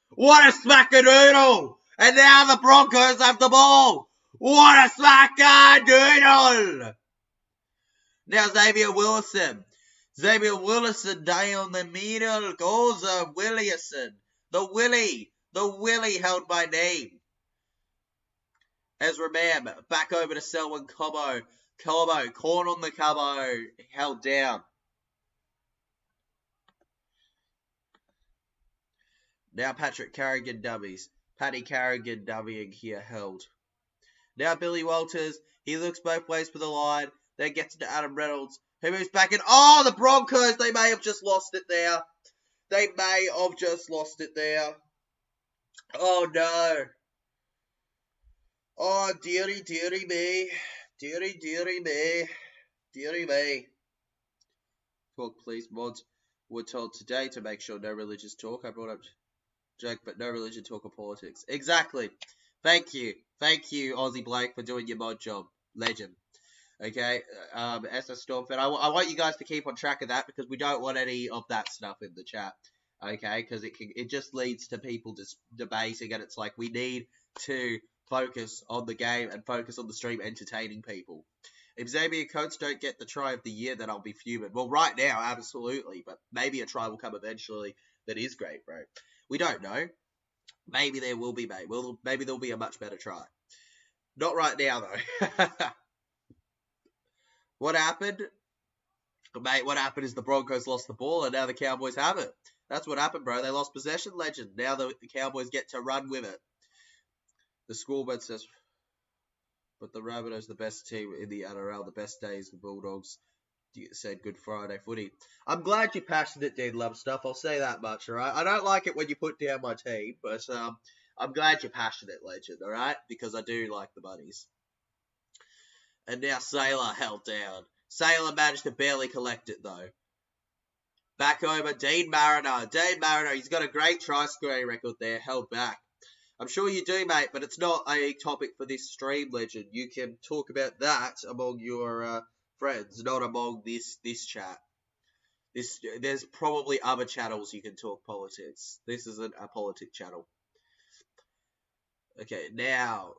What a smack-a-doodle! And now the Broncos have the ball! What a smack-a-doodle! Now Xavier Wilson down the middle goes Williamson. The Willie held by name. Ezra Mam back over to Selwyn Cobbo. Corn on the Cobbo, held down. Now Patrick Carrigan dummies. Paddy Carrigan dummying here held. Now Billy Walters, he looks both ways for the line, then gets into Adam Reynolds, who moves back in. Oh, the Broncos, they may have just lost it there. They may have just lost it there. Oh, no. Oh, dearie, dearie me. Dearie, dearie me. Dearie me. Talk, please, mods. We're told today to make sure no religious talk. I brought up joke, but no religion talk or politics. Exactly. Thank you, Aussie Blake, for doing your mod job. Legend. Okay, SS Stormfed. I want you guys to keep on track of that because we don't want any of that stuff in the chat. Okay, because it just leads to people just debating, and it's like we need to focus on the game and focus on the stream entertaining people. If Xavier Coates don't get the try of the year, then I'll be fuming. Well, right now, absolutely, but maybe a try will come eventually that is great, bro. We don't know. Maybe there will be, mate. Maybe there'll be a much better try. Not right now, though. What happened? Mate, what happened is the Broncos lost the ball, and now the Cowboys have it. That's what happened, bro. They lost possession, legend. Now the Cowboys get to run with it. The scoreboard says, but the Rabbitohs the best team in the NRL. The best days, the Bulldogs said Good Friday footy. I'm glad you're passionate, Dean Love stuff. I'll say that much, all right? I don't like it when you put down my team, but I'm glad you're passionate, legend, all right? Because I do like the Bunnies. And now Sailor held down. Sailor managed to barely collect it, though. Back over, Dean Mariner. Dean Mariner, he's got a great try-scoring record there, held back. I'm sure you do, mate, but it's not a topic for this stream, legend. You can talk about that among your friends, not among this chat. There's probably other channels you can talk politics. This isn't a politic channel. Okay, now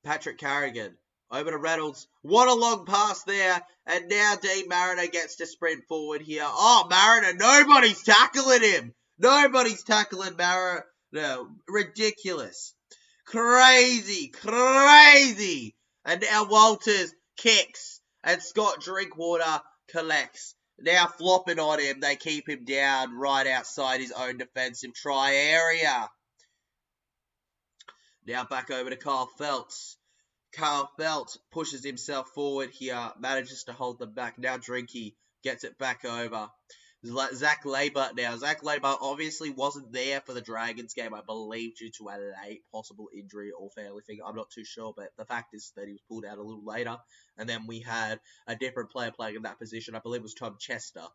Patrick Carrigan over to Reynolds. What a long pass there, and now Dean Mariner gets to sprint forward here. Oh, Mariner, nobody's tackling him. Nobody's tackling Mariner. No, ridiculous. Crazy. And now Walters kicks, and Scott Drinkwater collects. Now flopping on him, they keep him down right outside his own defensive try area. Now back over to Kyle Felts. Kyle Felts pushes himself forward here, manages to hold them back. Now Drinky gets it back over. Zach Labert now. Zach Labert obviously wasn't there for the Dragons game, I believe, due to a late possible injury or family thing. I'm not too sure, but the fact is that he was pulled out a little later. And then we had a different player playing in that position. I believe it was Tom Chester.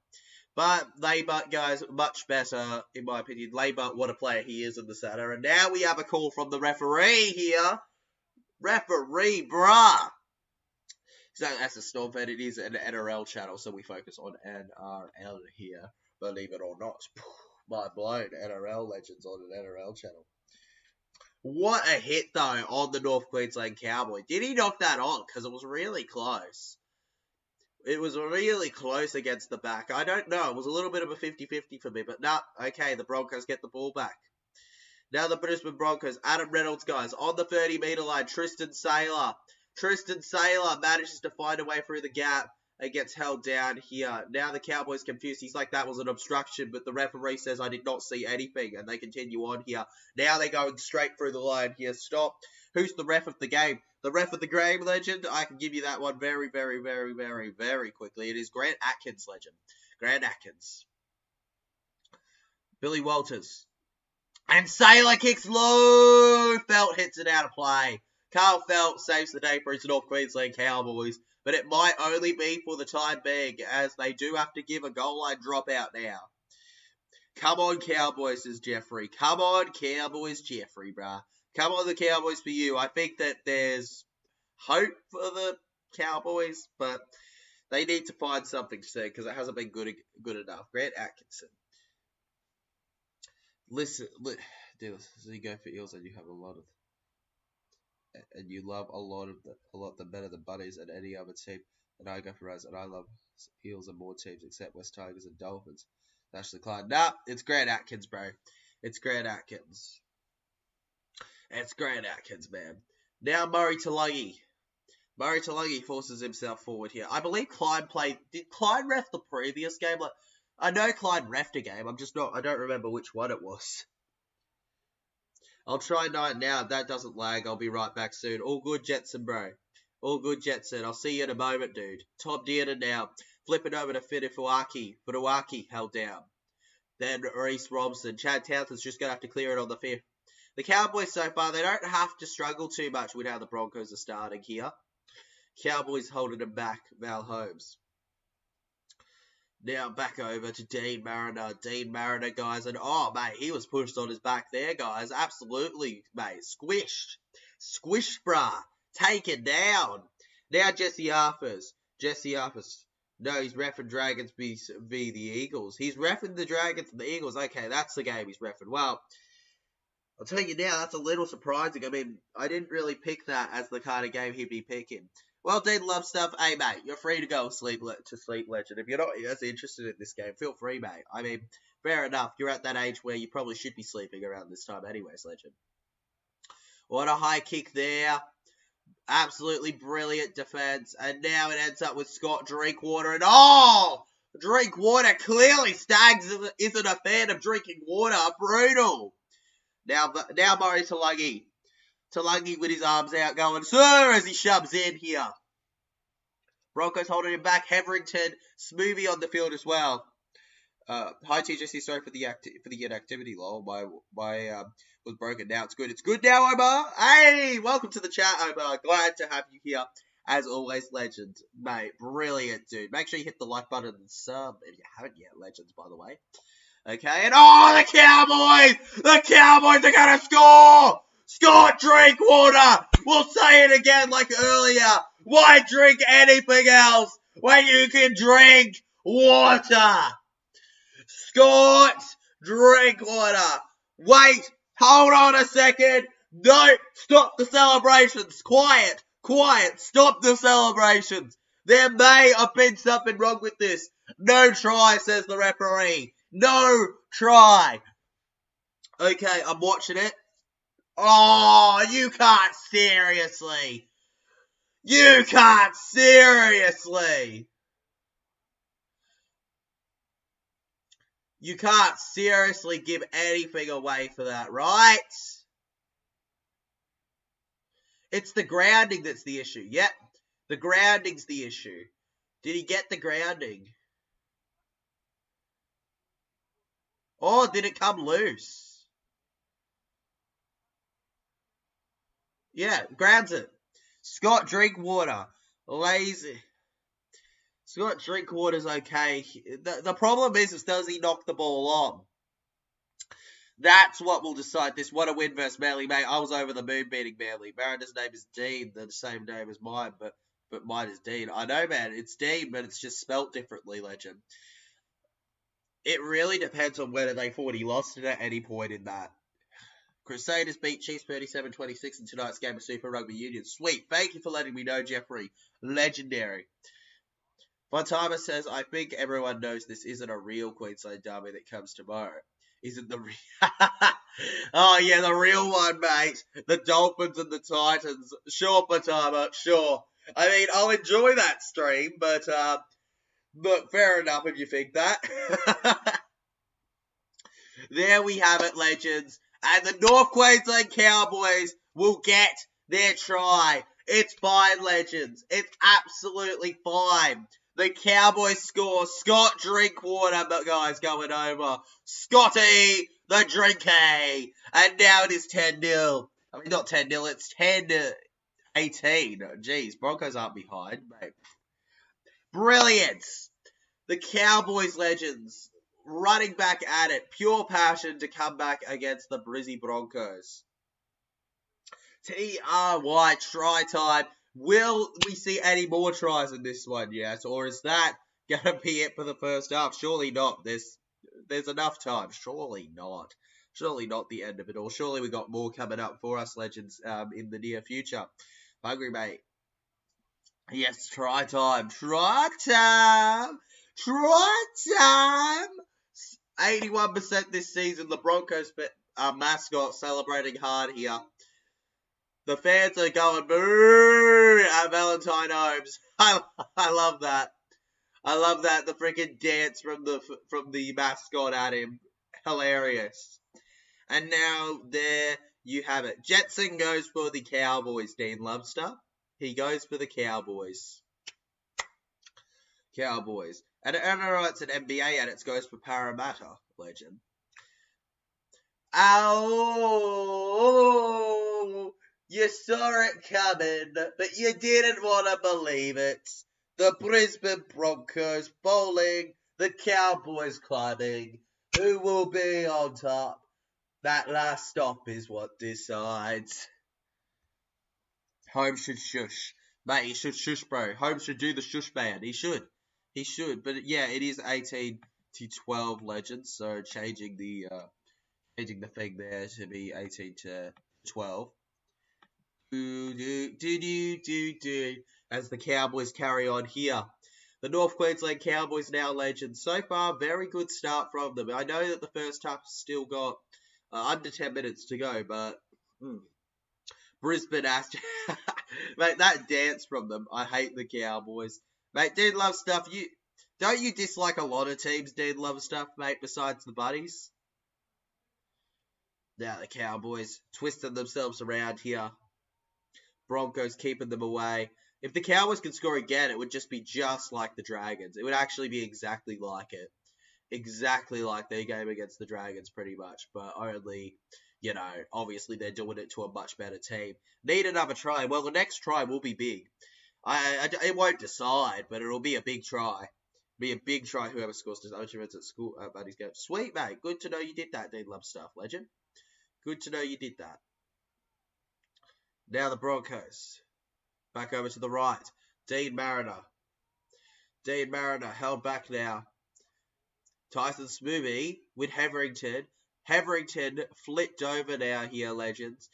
But Labert, guys, much better, in my opinion. Labert, what a player he is in the center. And now we have a call from the referee here. Referee, bruh. So that's a Stormfed. It is an NRL channel, so we focus on NRL here. Believe it or not. Mind blown. NRL legends on an NRL channel. What a hit, though, on the North Queensland Cowboy. Did he knock that on? Because it was really close. It was really close against the back. I don't know. It was a little bit of a 50-50 for me. But nah, okay, the Broncos get the ball back. Now the Brisbane Broncos. Adam Reynolds, guys, on the 30-metre line. Tristan Sailor manages to find a way through the gap and gets held down here. Now the Cowboys confused. He's like, that was an obstruction, but the referee says, I did not see anything, and they continue on here. Now they're going straight through the line here. Stop. Who's the ref of the game? The ref of the game, legend? I can give you that one very, very, very, very, very quickly. It is Grant Atkins, legend. Grant Atkins. Billy Walters. And Sailor kicks low. Felt hits it out of play. Carl Felt saves the day for his North Queensland Cowboys, but it might only be for the time being, as they do have to give a goal line dropout now. Come on, Cowboys, says Jeffrey. Come on, Cowboys, Jeffrey, bruh. Come on, the Cowboys for you. I think that there's hope for the Cowboys, but they need to find something soon, because it hasn't been good enough. Grant Atkinson. Listen, so you go for Eels and you have a lot of... And you love a lot them better than Bunnies and any other team. And I go for Rose, and I love Eels and more teams except West Tigers and Dolphins. Ashley Klein. Nah, it's Grant Atkins, bro. It's Grant Atkins. It's Grant Atkins, man. Now Murray Taulagi. Murray Taulagi forces himself forward here. I believe Klein played... Did Klein ref the previous game? Like, I know Clyde reffed a game. I don't remember which one it was. I'll try 9 now. If that doesn't lag, I'll be right back soon. All good, Jetson, bro. All good, Jetson. I'll see you in a moment, dude. Tom Dearden now. Flipping over to Finuaki. Finuaki held down. Then Reese Robson. Chad Townsend's just going to have to clear it on the 5th. The Cowboys so far, they don't have to struggle too much with how the Broncos are starting here. Cowboys holding them back. Val Holmes. Now back over to Dean Mariner. Dean Mariner, guys. And, oh, mate, he was pushed on his back there, guys. Absolutely, mate. Squished. Squish, brah. Taken down. Now Jesse Harper's. Jesse Harper's. No, he's reffing Dragons v the Eagles. He's reffing the Dragons and the Eagles. Okay, that's the game he's reffing. Well, I'll tell you now, that's a little surprising. I mean, I didn't really pick that as the kind of game he'd be picking. Well, Dean Love stuff. Hey, mate, you're free to go to sleep, Legend. If you're not as interested in this game, feel free, mate. I mean, fair enough. You're at that age where you probably should be sleeping around this time anyways, Legend. What a high kick there. Absolutely brilliant defense. And now it ends up with Scott Drinkwater. And, oh! Drinkwater clearly Stags isn't a fan of drinking water. Brutal. Now Murray Talangi. Talangi with his arms out going, sir, as he shoves in here. Broncos holding him back. Heverington, Smoothie on the field as well. Hi TJC, sorry for the inactivity, lol. My was broken. Now it's good. It's good now, Omar. Hey, welcome to the chat, Omar. Glad to have you here. As always, Legend. Mate, brilliant, dude. Make sure you hit the like button and sub if you haven't yet, Legends, by the way. Okay, and oh, the Cowboys! The Cowboys are going to score! Scott Drinkwater! We'll say it again like earlier. Why drink anything else when you can drink water? Scott Drinkwater. Wait, hold on a second. No, stop the celebrations. Quiet, stop the celebrations. There may have been something wrong with this. No try, says the referee. No try. Okay, I'm watching it. Oh, you can't seriously. You can't seriously. You can't seriously give anything away for that, right? It's the grounding that's the issue. Yep, the grounding's the issue. Did he get the grounding? Or did it come loose? Yeah, grounds it. Scott Drinkwater. Lazy. Scott Drinkwater's okay. The problem is does he knock the ball on? That's what will decide this. What a win versus Manly, mate. I was over the moon beating Manly. Mariner's name is Dean. They're the same name as mine, but mine is Dean. I know, man. It's Dean, but it's just spelt differently, Legend. It really depends on whether they thought he lost it at any point in that. Crusaders beat Chiefs 37-26 in tonight's game of Super Rugby Union. Sweet. Thank you for letting me know, Jeffrey. Legendary. Von Timer says, I think everyone knows this isn't a real Queensland derby that comes tomorrow. Isn't the real... Oh, yeah, the real one, mate. The Dolphins and the Titans. Sure, Von Timer, sure. I mean, I'll enjoy that stream, but fair enough if you think that. There we have it, Legends. And the North Queensland Cowboys will get their try. It's fine, Legends. It's absolutely fine. The Cowboys score. Scott Drinkwater, guys, going over. Scotty the Drinky. And now it is 10-0. I mean, not 10-0. It's 10-18. Jeez, Broncos aren't behind, mate. Brilliance. The Cowboys, Legends. Running back at it. Pure passion to come back against the Brisbane Broncos. TRY, try time. Will we see any more tries in this one, yes? Or is that going to be it for the first half? Surely not. There's enough time. Surely not. Surely not the end of it all. Surely we got more coming up for us, Legends, in the near future. Hungry, mate. Yes, try time. Try time. Try time. 81% this season. The Broncos mascot celebrating hard here. The fans are going boo at Valentine Holmes. I love that. I love that, the freaking dance from the mascot at him. Hilarious. And now there you have it. Jetson goes for the Cowboys, Dean Lobster. He goes for the Cowboys. Cowboys. And I know it's an NBA and it goes for Parramatta, legend. Oh, you saw it coming, but you didn't want to believe it. The Brisbane Broncos bowling, the Cowboys climbing. Who will be on top? That last stop is what decides. Holmes should shush. Mate, he should shush, bro. Holmes should do the shush band. He should. He should. But yeah, it is 18 to 12 legends, so changing the thing there to be 18 to 12. As the Cowboys carry on here. The North Queensland Cowboys now legends. So far, very good start from them. I know that the first half still got under 10 minutes to go, but Brisbane mate, that dance from them. I hate the Cowboys. Mate, Dean loves stuff. Don't you dislike a lot of teams, Dean loves stuff, mate, besides the Buddies? Now the Cowboys twisting themselves around here. Broncos keeping them away. If the Cowboys could score again, it would just be just like the Dragons. It would actually be exactly like it. Exactly like their game against the Dragons, pretty much. But only, obviously they're doing it to a much better team. Need another try. Well, the next try will be big. It won't decide, but it'll be a big try. Be a big try, whoever scores this arguments at school at Buddy's game. Sweet, mate. Good to know you did that, Dean Love Stuff, legend. Good to know you did that. Now the Broncos. Back over to the right. Dean Mariner. Dean Mariner held back now. Tyson Smoothie with Heverington. Heverington flipped over now here, legends.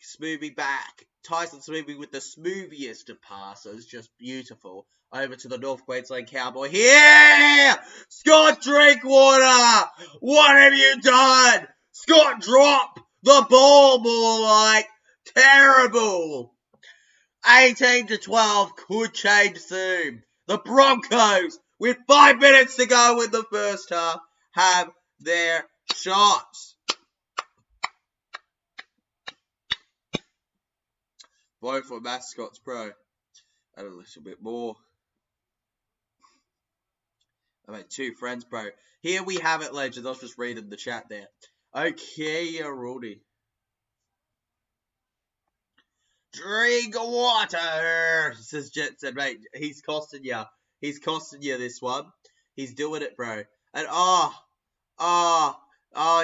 Smoothie back. Tyson Smoothie with the smoothiest of passes. Just beautiful. Over to the North Queensland Cowboy. Here! Scott Drinkwater! What have you done? Scott, drop the ball more like. Terrible. 18 to 12 could change soon. The Broncos, with 5 minutes to go in the first half, have their shots. Vote for mascots, bro. Add a little bit more. I made 2 friends, bro. Here we have it, legends. I was just reading the chat there. Okay, Rudy. Drink water, says Jetson, mate. He's costing you. He's costing you this one. He's doing it, bro. And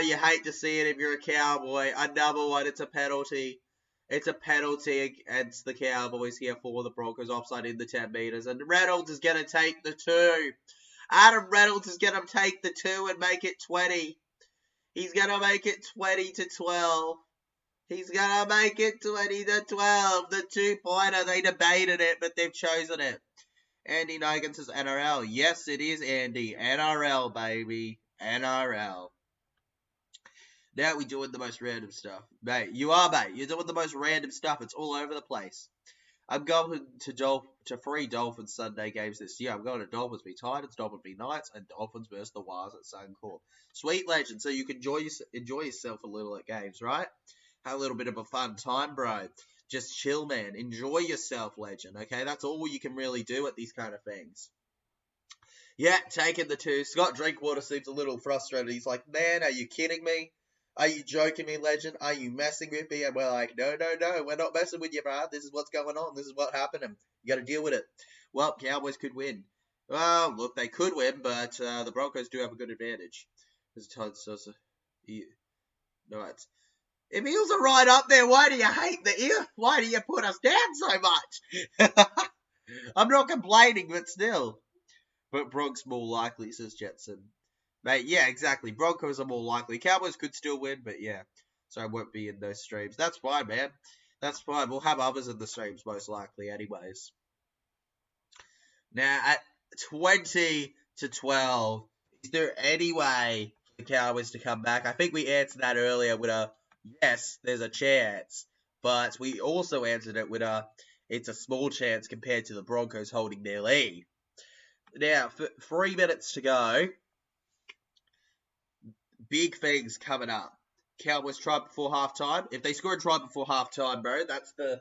you hate to see it if you're a Cowboy. Another one. It's a penalty. It's a penalty against the Cowboys here for the Broncos. Offside in the 10 meters. And Reynolds is going to take the 2. Adam Reynolds is going to take the 2 and make it 20. He's going to make it 20 to 12. He's going to make it 20 to 12. The 2-pointer, they debated it, but they've chosen it. Andy Nogan says NRL. Yes, it is, Andy. NRL, baby. NRL. Now we're doing the most random stuff. Mate, you are, mate. You're doing the most random stuff. It's all over the place. I'm going to 3 Dolphins Sunday games this year. I'm going to Dolphins v Titans, Dolphins v Knights, and Dolphins versus the Wires at Suncorp. Sweet legend. So you can enjoy yourself a little at games, right? Have a little bit of a fun time, bro. Just chill, man. Enjoy yourself, legend, okay? That's all you can really do at these kind of things. Yeah, taking the 2. Scott Drinkwater seems a little frustrated. He's like, man, are you kidding me? Are you joking me, legend? Are you messing with me? And we're like, no, we're not messing with you, bro. This is what's going on. This is what happened. And you got to deal with it. Well, Cowboys could win. Well, look, they could win, but the Broncos do have a good advantage. If Eels are right up there, why do you hate the Eels? Why do you put us down so much? I'm not complaining, but still. But Broncos more likely, says Jetson. Mate, yeah, exactly. Broncos are more likely. Cowboys could still win, but yeah. So I won't be in those streams. That's fine, man. That's fine. We'll have others in the streams, most likely, anyways. Now, at 20 to 12, is there any way for the Cowboys to come back? I think we answered that earlier with a yes, there's a chance. But we also answered it with a it's a small chance compared to the Broncos holding their lead. Now, 3 minutes to go. Big things coming up. Cowboys try before halftime. If they score a try before halftime, bro, that's the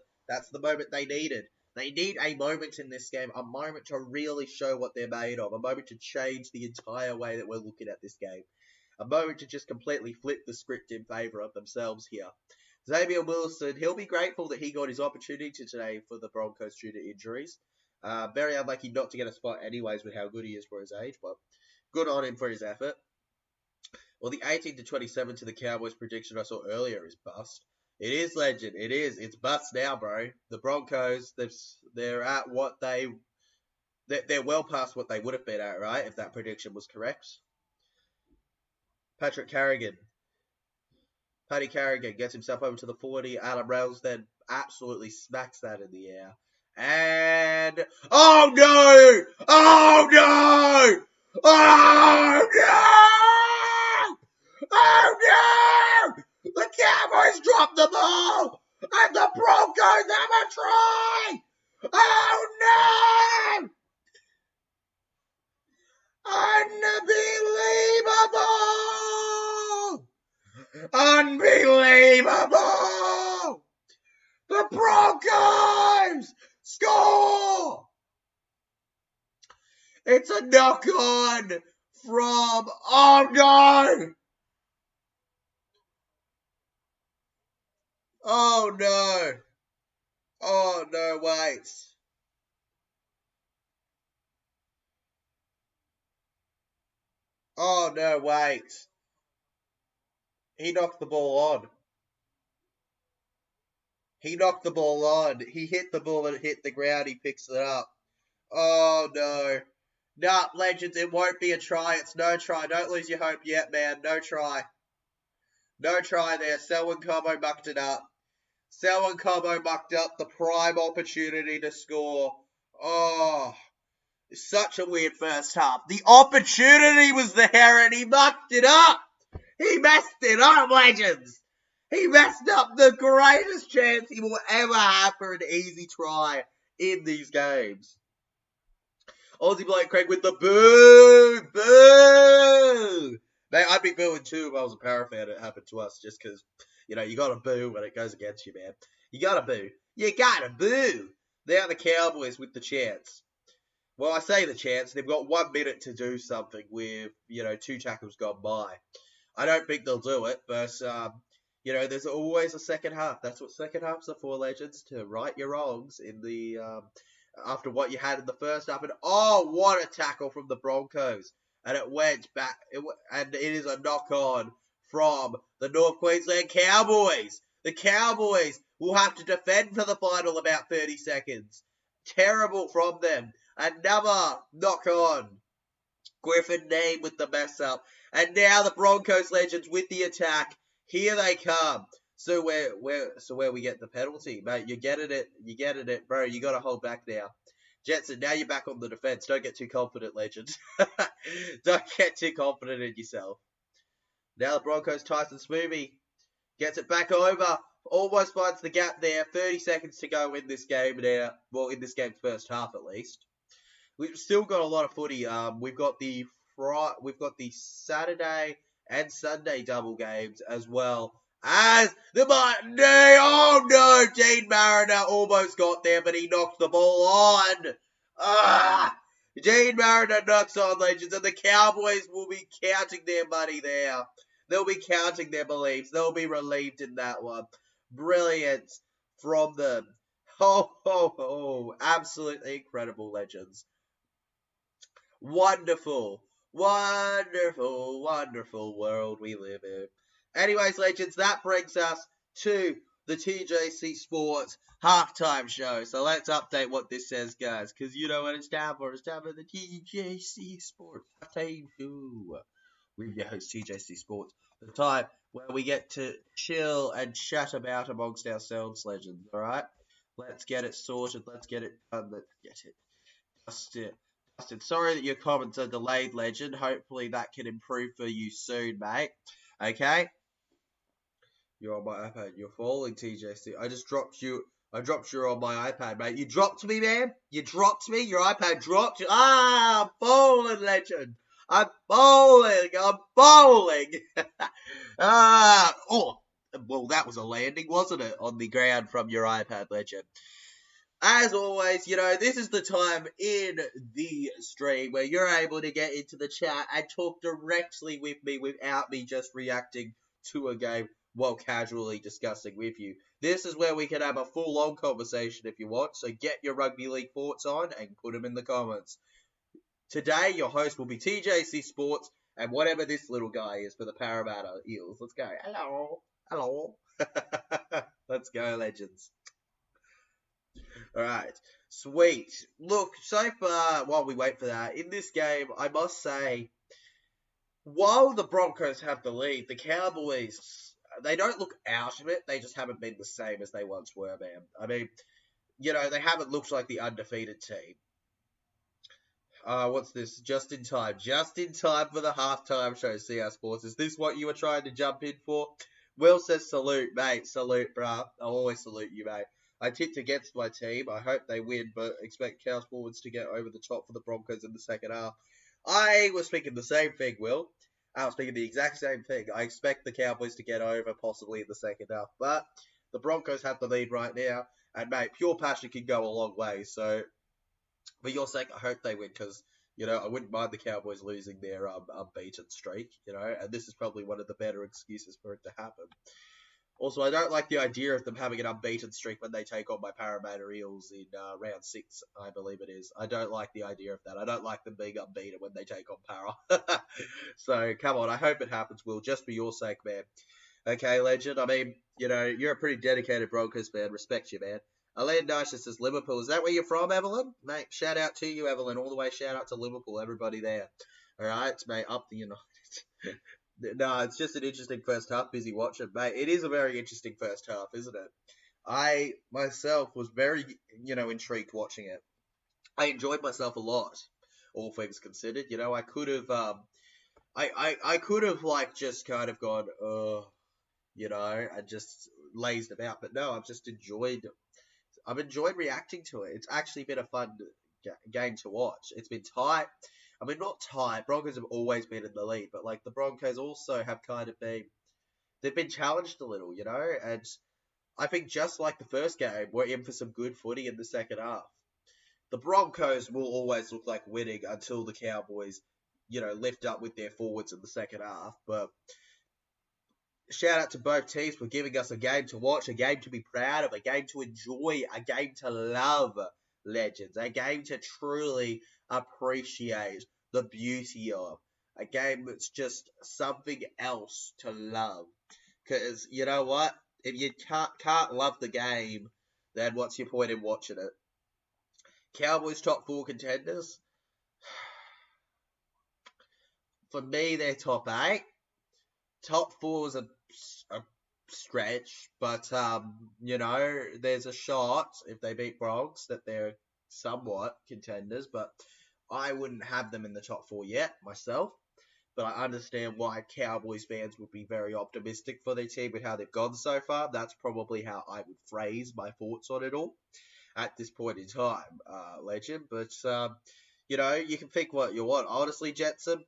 moment they needed. They need a moment in this game, a moment to really show what they're made of, a moment to change the entire way that we're looking at this game, a moment to just completely flip the script in favour of themselves here. Xavier Wilson, he'll be grateful that he got his opportunity today for the Broncos due to injuries. Very unlucky not to get a spot anyways with how good he is for his age, but good on him for his effort. Well, the 18-27 to the Cowboys prediction I saw earlier is bust. It is, legend. It is. It's bust now, bro. The Broncos, they're at what they're well past what they would have been at, right? If that prediction was correct. Paddy Carrigan gets himself over to the 40. Adam Reynolds then absolutely smacks that in the air. And oh no! Oh no! Oh no! Oh no! The Cowboys dropped the ball! And the Broncos have a try! Oh no! Unbelievable! Unbelievable! The Broncos score! It's a knock-on from... Oh no! Oh no! Oh no, wait. Oh no, wait. He knocked the ball on. He knocked the ball on. He hit the ball and it hit the ground. He picks it up. Oh no. Nah, legends, it won't be a try. It's no try. Don't lose your hope yet, man. No try. No try there. Selwyn Cobo mucked it up. Selwyn Cobo mucked up the prime opportunity to score. Oh, such a weird first half. The opportunity was there and he mucked it up. He messed it up, legends. He messed up the greatest chance he will ever have for an easy try in these games. Aussie Blake Craig with the boo! Boo! Mate, I'd be booing too if I was a Para fan. It happened to us just because, you got to boo when it goes against you, man. You got to boo. You got to boo. Now the Cowboys with the chance. Well, I say the chance. They've got 1 minute to do something with, 2 tackles gone by. I don't think they'll do it, but, there's always a second half. That's what second halves are for, legends, to right your wrongs in the after what you had in the first half. And oh, what a tackle from the Broncos. And it went back, and it is a knock-on from the North Queensland Cowboys. The Cowboys will have to defend for the final about 30 seconds. Terrible from them. Another knock-on. Griffin Name with the mess up. And now the Broncos legends with the attack. Here they come. So where we get the penalty, mate? You're getting it, bro. You got to hold back now. Jetson, now you're back on the defense. Don't get too confident, legends. Don't get too confident in yourself. Now the Broncos, Tyson Smoothie gets it back over. Almost finds the gap there. 30 seconds to go in this game now. Well, in this game's first half at least. We've still got a lot of footy. We've got the Saturday and Sunday double games as well as the Monday. Oh no, Dean Mariner almost got there, but he knocked the ball on. Dean Mariner knocks on, legends, and the Cowboys will be counting their money there. They'll be counting their beliefs. They'll be relieved in that one. Brilliant from them. Oh, absolutely incredible, legends. Wonderful, wonderful, wonderful world we live in. Anyways, legends, that brings us to the TJC Sports halftime show. So let's update what this says, guys, because you know what it's time for. It's time for the TJC Sports halftime show. With your host, TJC Sports. The time where we get to chill and chat about amongst ourselves, legends, alright? Let's get it sorted. Let's get it done. Let's get it dusted. Sorry that your comments are delayed, legend. Hopefully that can improve for you soon, mate. Okay? You're on my iPad. You're falling, TJC. I just dropped you I dropped you on my iPad, mate. You dropped me, man. You dropped me. Your iPad dropped you. Ah, I'm bowling, legend. I'm bowling. I'm bowling. Well, that was a landing, wasn't it, on the ground from your iPad, legend. As always, this is the time in the stream where you're able to get into the chat and talk directly with me without me just reacting to a game while casually discussing with you. This is where we can have a full-on conversation if you want, so get your rugby league thoughts on and put them in the comments. Today, your host will be TJC Sports and whatever this little guy is for the Parramatta Eels. Let's go. Hello. Hello. Let's go, legends. All right, sweet. Look, so far, while we wait for that, in this game, I must say, while the Broncos have the lead, the Cowboys, they don't look out of it. They just haven't been the same as they once were, man. I mean, they haven't looked like the undefeated team. What's this? Just in time. Just in time for the halftime show, CR Sports. Is this what you were trying to jump in for? Will says salute, mate. Salute, bruh. I'll always salute you, mate. I tipped against my team. I hope they win, but expect Cows forwards to get over the top for the Broncos in the second half. I was thinking the same thing, Will. I was thinking the exact same thing. I expect the Cowboys to get over possibly in the second half, but the Broncos have the lead right now, and mate, pure passion can go a long way. So, for your sake, I hope they win because I wouldn't mind the Cowboys losing their unbeaten streak. And this is probably one of the better excuses for it to happen. Also, I don't like the idea of them having an unbeaten streak when they take on my Parramatta Eels in round 6, I believe it is. I don't like the idea of that. I don't like them being unbeaten when they take on Para. So, come on, I hope it happens, Will, just for your sake, man. Okay, legend, I mean, you're a pretty dedicated Broncos fan. Respect you, man. Elaine Dyson says Liverpool. Is that where you're from, Evelyn? Mate, shout out to you, Evelyn. All the way shout out to Liverpool, everybody there. All right, mate, up the United. No, it's just an interesting first half. Busy watching, mate. It is a very interesting first half, isn't it? I myself was very, intrigued watching it. I enjoyed myself a lot, all things considered. I could have, I could have just kind of gone, and just lazed about. But no, I've enjoyed reacting to it. It's actually been a fun game to watch. It's been tight. I mean, not tight. Broncos have always been in the lead, but the Broncos also have kind of they've been challenged a little, and I think just like the first game, we're in for some good footy in the second half. The Broncos will always look like winning until the Cowboys, lift up with their forwards in the second half, but shout out to both teams for giving us a game to watch, a game to be proud of, a game to enjoy, a game to love, legends, a game to truly appreciate the beauty of, a game that's just something else to love. Because you know what? If you can't love the game, then what's your point in watching it? Cowboys top 4 contenders? For me, they're top 8. Top 4 is a stretch, but there's a shot if they beat Bronx that they're somewhat contenders, but I wouldn't have them in the top 4 yet myself. But I understand why Cowboys fans would be very optimistic for their team with how they've gone so far. That's probably how I would phrase my thoughts on it all at this point in time, legend. But you can think what you want. Honestly, Jetson,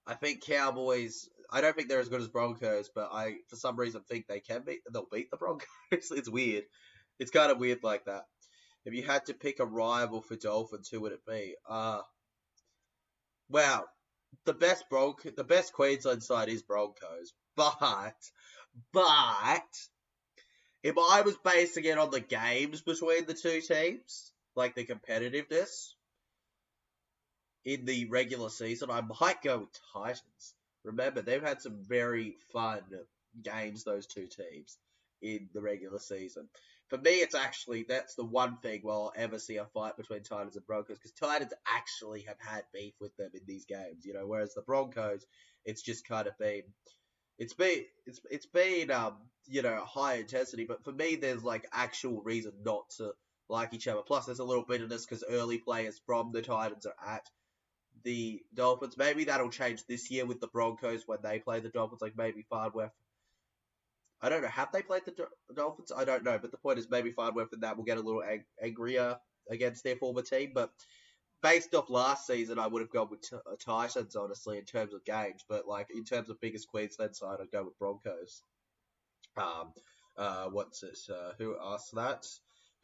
I think Cowboys, I don't think they're as good as Broncos, but I, for some reason, think they'll beat the Broncos. It's weird. It's kind of weird like that. If you had to pick a rival for Dolphins, who would it be? Well, the best Queensland side is Broncos, but if I was basing it on the games between the two teams, like the competitiveness in the regular season, I might go with Titans. Remember, they've had some very fun games, those two teams, in the regular season. For me, it's actually, that's the one thing where I'll ever see a fight between Titans and Broncos, because Titans actually have had beef with them in these games, whereas the Broncos, it's just kind of been, it's been high intensity, but for me, there's actual reason not to like each other. Plus, there's a little bitterness because early players from the Titans are at the Dolphins. Maybe that'll change this year with the Broncos when they play the Dolphins, maybe Farnworth. I don't know. Have they played the Dolphins? I don't know. But the point is, maybe far away from that, we'll get a little angrier against their former team. But based off last season, I would have gone with Titans, honestly, in terms of games. But like in terms of biggest Queensland side, I'd go with Broncos. Um, what's it? Who asked that?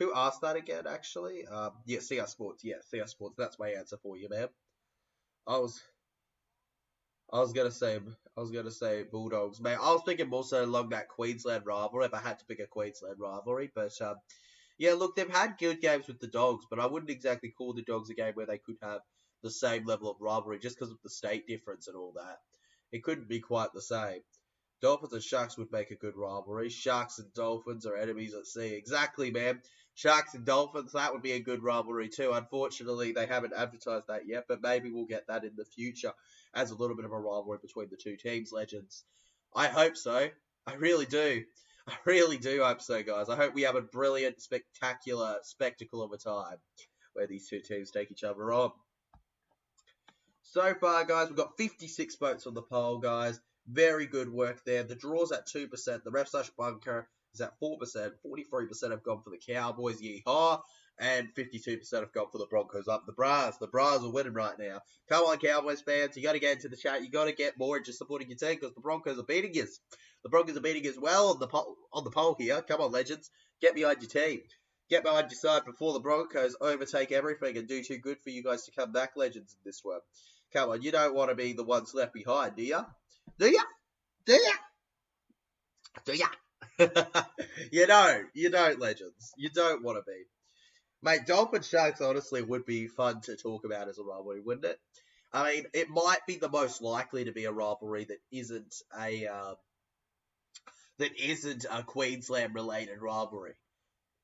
Who asked that again? Actually, yeah, CR Sports. Yeah, CR Sports. That's my answer for you, man. I was, I was gonna say, Bulldogs, mate. I was thinking more so along that Queensland rivalry. If I had to pick a Queensland rivalry, but yeah, look, they've had good games with the Dogs, but I wouldn't exactly call the Dogs a game where they could have the same level of rivalry just because of the state difference and all that. It couldn't be quite the same. Dolphins and Sharks would make a good rivalry. Sharks and Dolphins are enemies at sea. Exactly, man. Sharks and Dolphins, that would be a good rivalry too. Unfortunately, they haven't advertised that yet, but maybe we'll get that in the future as a little bit of a rivalry between the two teams, legends. I hope so. I really do. I really do hope so, guys. I hope we have a brilliant, spectacular spectacle of a time where these two teams take each other on. So far, guys, we've got 56 votes on the poll, guys. Very good work there. The draw's at 2%. The ref / bunker is at 4%. 43% have gone for the Cowboys, yeehaw. And 52% have gone for the Broncos up the Bras. The Bras are winning right now. Come on, Cowboys fans. You got to get into the chat. You got to get more into supporting your team because the Broncos are beating us. The Broncos are beating us well on the poll here. Come on, legends. Get behind your team. Get behind your side before the Broncos overtake everything and do too good for you guys to come back, legends, in this one. Come on, you don't want to be the ones left behind, do ya? Do ya? Do ya? Do ya? You don't, legends. You don't want to be. Mate, Dolphin Sharks honestly would be fun to talk about as a rivalry, wouldn't it? I mean, it might be the most likely to be a rivalry that isn't a Queensland related rivalry.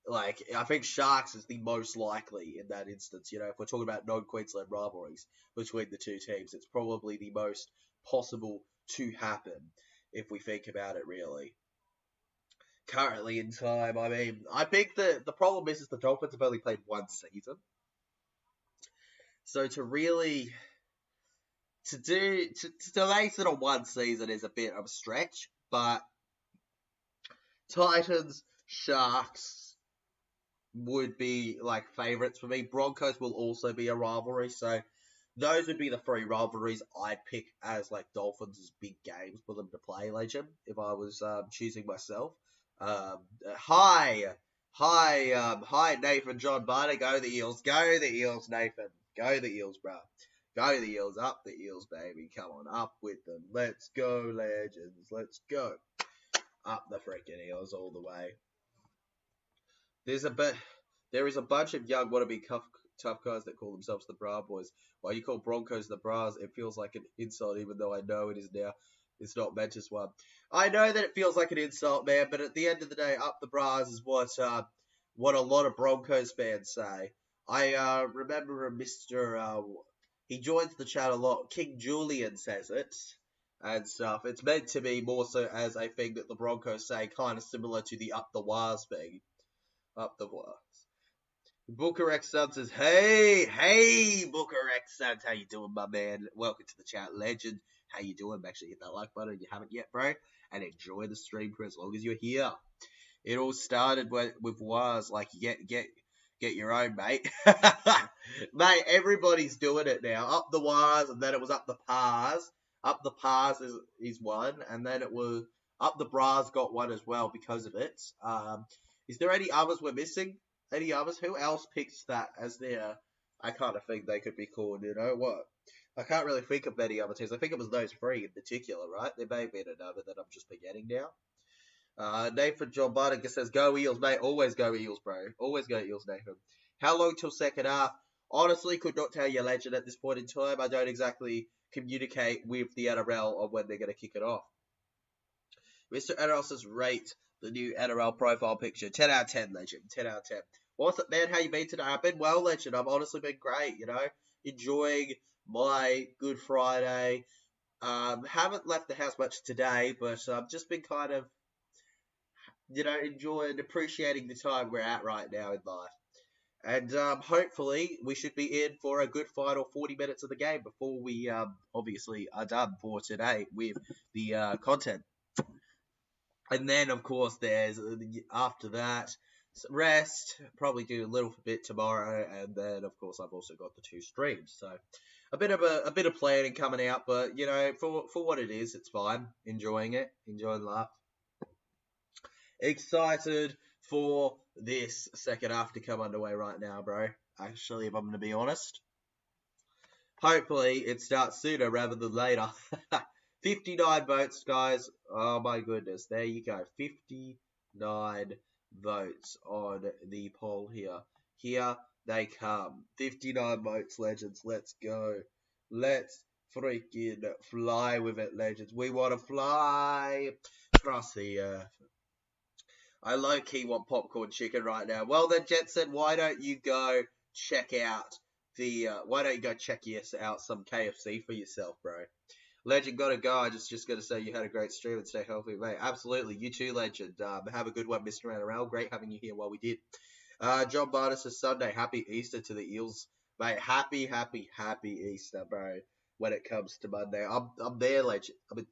Like, I think Sharks is the most likely in that instance. You know, if we're talking about non-Queensland rivalries between the two teams, it's probably the most possible to happen if we think about it, really. Currently in time, I mean, I think the problem is the Dolphins have only played one season. So to base it on one season is a bit of a stretch, but Titans, Sharks would be like favourites for me. Broncos will also be a rivalry, so those would be the three rivalries I'd pick as like Dolphins' big games for them to play, legend, if I was choosing myself. Hi, Nathan John Barter. Go the Eels, Nathan. Go the Eels, bro. Go the Eels, up the Eels, baby. Come on, up with them. Let's go, legends. Let's go. Up the freaking Eels all the way. There is a bunch of young wannabe tough guys that call themselves the Bra Boys. While you call Broncos the Bras, it feels like an insult, even though I know it is now. It's not meant as one. I know that it feels like an insult, man, but at the end of the day, up the Bras is what a lot of Broncos fans say. I remember Mr. He joins the chat a lot. King Julian says it and stuff. It's meant to be more so as a thing that the Broncos say, kind of similar to the up the Wars thing. Up the Wars. Booker X Sun says, hey, Booker X Sun, how you doing, my man? Welcome to the chat, legend. How you doing? Make sure you hit that like button if you haven't yet, bro. And enjoy the stream for as long as you're here. It all started with Wars, like, get your own, mate. Mate, everybody's doing it now. Up the Wars, and then it was up the Pars. Up the Pars is one, and then it was up the Bras got one as well because of it. Is there any others we're missing? Any others? Who else picks that as their... I kind of think they could be called, you know what? I can't really think of many other teams. I think it was those three in particular, right? There may have been another that I'm just forgetting now. Nathan John Barton says, go Eels, mate. Always go Eels, bro. Always go Eels, Nathan. How long till second half? Honestly, could not tell you, legend, at this point in time. I don't exactly communicate with the NRL on when they're going to kick it off. Mr. NRL says, rate the new NRL profile picture. 10 out of 10, legend. 10 out of 10. What's up, man? How you been today? I've been well, legend. I've honestly been great, you know. Enjoying my Good Friday. Haven't left the house much today, but I've just been kind of, you know, enjoying, appreciating the time we're at right now in life. And hopefully we should be in for a good final 40 minutes of the game before we obviously are done for today with the content. And then, of course, there's after that rest. Probably do a little bit tomorrow, and then, of course, I've also got the 2 streams. So a bit of planning coming out, but you know, for what it is, it's fine. Enjoying life. Excited for this second half to come underway right now, bro. Actually, if I'm gonna be honest, hopefully it starts sooner rather than later. 59 votes, guys. Oh my goodness. There you go. 59 votes on the poll here. Here they come. 59 votes, legends. Let's go. Let's freaking fly with it, legends. We want to fly across the earth. I low-key want popcorn chicken right now. Well then, Jetson, why don't you go check out out some KFC for yourself, bro? Legend, gotta go. I just gotta say you had a great stream and stay healthy, mate. Absolutely, you too, Legend. Have a good one, Mr. Nrl. Great having you here while we did. John Barnes says Sunday. Happy Easter to the Eels, mate. Happy Easter, bro. When it comes to Monday, I'm there, Legend. I mean,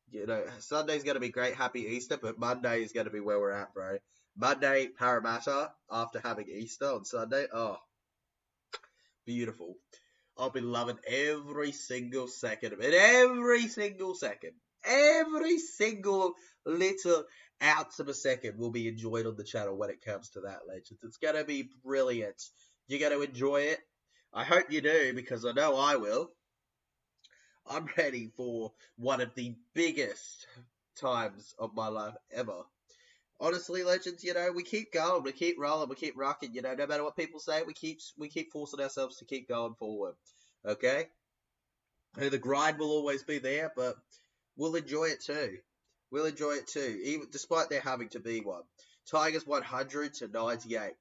you know, Sunday's gonna be great. Happy Easter, but Monday is gonna be where we're at, bro. Monday, Parramatta after having Easter on Sunday. Oh, beautiful. I'll be loving every single second of it. Every single second. Every single little ounce of a second will be enjoyed on the channel when it comes to that, legends. It's going to be brilliant. You're going to enjoy it. I hope you do, because I know I will. I'm ready for one of the biggest times of my life ever. Honestly, legends, you know, we keep going, we keep rolling, we keep rocking, you know, no matter what people say, we keep forcing ourselves to keep going forward, okay? And the grind will always be there, but we'll enjoy it too. We'll enjoy it too, even despite there having to be one. Tigers 100 to 98.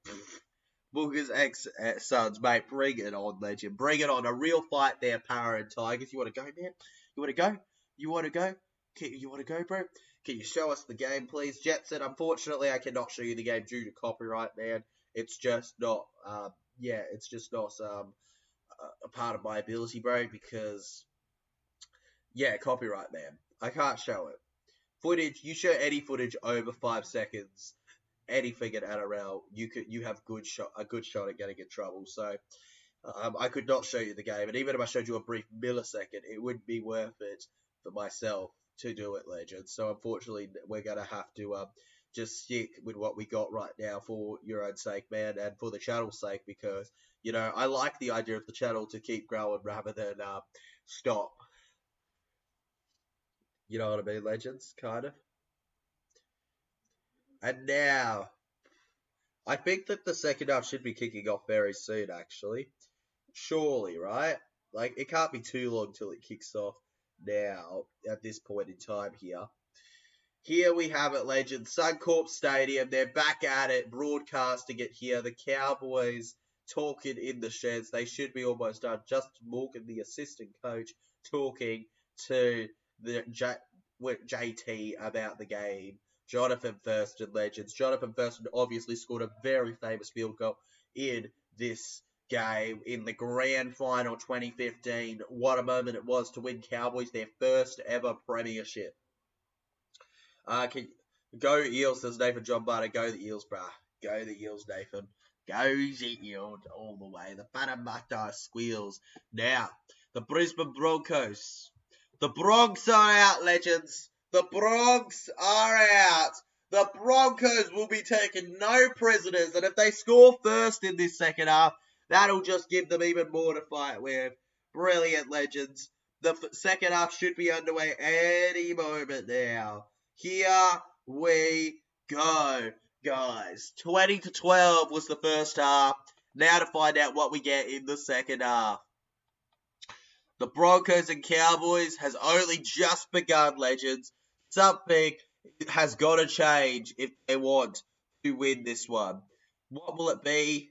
Boogers X Suns, mate, bring it on, legend. Bring it on. A real fight there, Para and Tigers. You want to go, man? You want to go? You want to go? You want to go, bro? Can you show us the game, please? Jetson, unfortunately, I cannot show you the game due to copyright, man. It's just not, it's just not a part of my ability, bro, because, copyright, man. I can't show it. Footage, you show any footage over 5 seconds, anything in NRL, you have a good shot at getting in trouble. So, I could not show you the game, and even if I showed you a brief millisecond, it wouldn't be worth it for myself to do it, legend. So unfortunately, we're gonna have to just stick with what we got right now for your own sake, man, and for the channel's sake, because you know I like the idea of the channel to keep growing rather than stop. You know what I mean, legends, kind of. And now, I think that the second half should be kicking off very soon, actually. Surely, right? Like, it can't be too long till it kicks off now, at this point in time here. Here we have it, legend. Suncorp Stadium, they're back at it, broadcasting it here. The Cowboys talking in the sheds. They should be almost done. Justin Morgan, the assistant coach, talking to the JT about the game. Jonathan Thurston, legends. Jonathan Thurston obviously scored a very famous field goal in this game in the grand final 2015. What a moment it was to win Cowboys their first ever premiership. Go Eels, says Nathan John Barter. Go the Eels, bruh. Go the Eels, Nathan. Go the Eels all the way. The Parramatta squeals. Now, the Brisbane Broncos. The Bronx are out, legends. The Bronx are out. The Broncos will be taking no prisoners, and if they score first in this second half, that'll just give them even more to fight with. Brilliant, legends. The second half should be underway any moment now. Here we go, guys. 20-12 was the first half. Now to find out what we get in the second half. The Broncos and Cowboys has only just begun, legends. Something has got to change if they want to win this one. What will it be?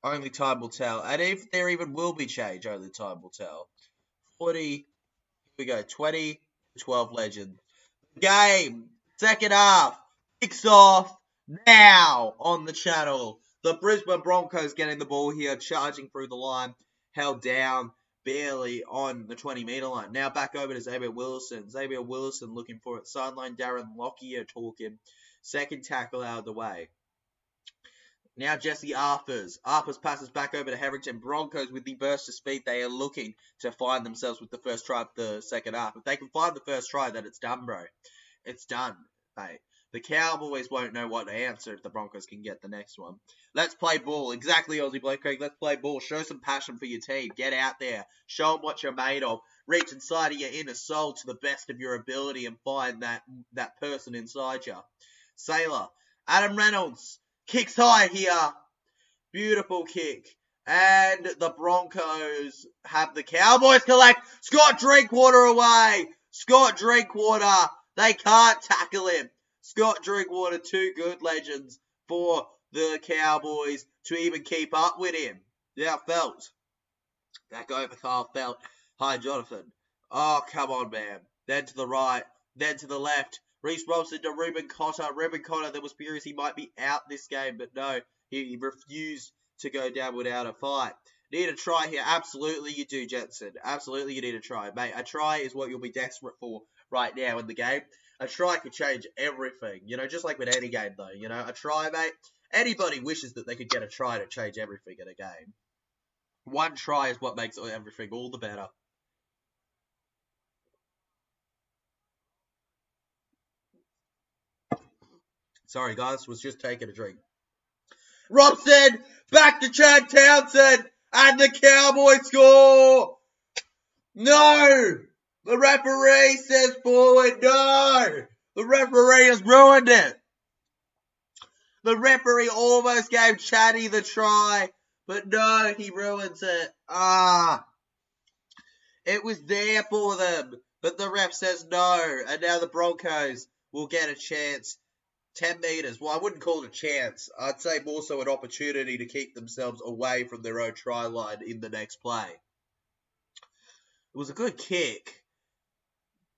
Only time will tell. And if there even will be change, only time will tell. 20-12 legend. Game, second half, kicks off now on the channel. The Brisbane Broncos getting the ball here, charging through the line, held down barely on the 20-metre line. Now back over to Xavier Wilson. Xavier Wilson looking for it. Sideline Darren Lockyer talking. Second tackle out of the way. Now Jesse Arthurs. Arthurs passes back over to Harrington. Broncos with the burst of speed. They are looking to find themselves with the first try of the second half. If they can find the first try, then it's done, bro. It's done, mate. The Cowboys won't know what to answer if the Broncos can get the next one. Let's play ball. Exactly, Aussie Blake Craig. Let's play ball. Show some passion for your team. Get out there. Show them what you're made of. Reach inside of your inner soul to the best of your ability and find that person inside you. Sailor. Adam Reynolds. Kicks high here. Beautiful kick. And the Broncos have the Cowboys collect. Scott Drinkwater away. Scott Drinkwater. They can't tackle him. Scott Drinkwater, too good, legends, for the Cowboys to even keep up with him. Now Felt. Back over Kyle Felt. Hi, Jonathan. Oh, come on, man. Then to the right. Then to the left. Reece Robson to Ruben Cotter. Ruben Cotter, there was fears he might be out this game, but no. He refused to go down without a fight. Need a try here? Absolutely you do, Jetson. Absolutely you need a try. Mate, a try is what you'll be desperate for right now in the game. A try could change everything, you know, just like with any game, though. You know, a try, mate, anybody wishes that they could get a try to change everything in a game. One try is what makes everything all the better. Sorry, guys, was just taking a drink. Robson, back to Chad Townsend, and the Cowboys score! No! The referee says forward, no! The referee has ruined it! The referee almost gave Chatty the try, but no, he ruins it. It was there for them, but the ref says no, and now the Broncos will get a chance. 10 metres. Well, I wouldn't call it a chance. I'd say more so an opportunity to keep themselves away from their own try line in the next play. It was a good kick,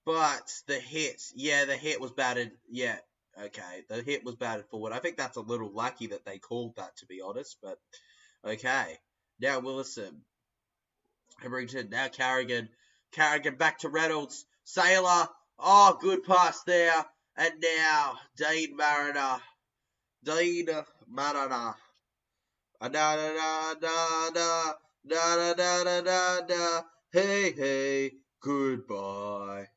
but the hit was batted. Yeah, okay, the hit was batted forward. I think that's a little lucky that they called that, to be honest, but okay. Now Willison. Harrington, now Carrigan. Carrigan back to Reynolds. Sailor. Oh, good pass there. And now, Dean Mariner. Dean Mariner. Hey, hey, goodbye.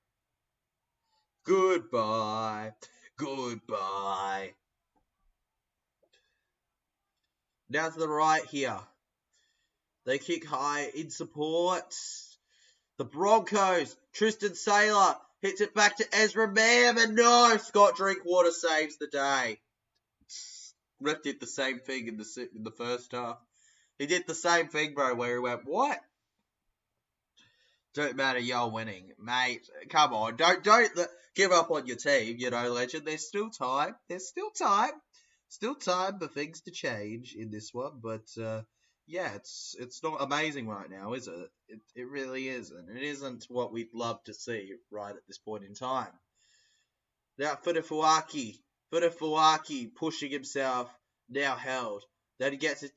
Goodbye. Goodbye. Now to the right here. They kick high in support. The Broncos. Tristan Sailor. Hits it back to Ezra Mam, and no, Scott Drinkwater saves the day. Ref did the same thing in the first half. He did the same thing, bro, where he went, what? Don't matter, you're winning. Mate, come on. Don't give up on your team, you know, legend. There's still time. There's still time. Still time for things to change in this one, but yeah, it's not amazing right now, is it? It really isn't. It isn't what we'd love to see right at this point in time. Now, Fudafuaki pushing himself, now held. Then he gets it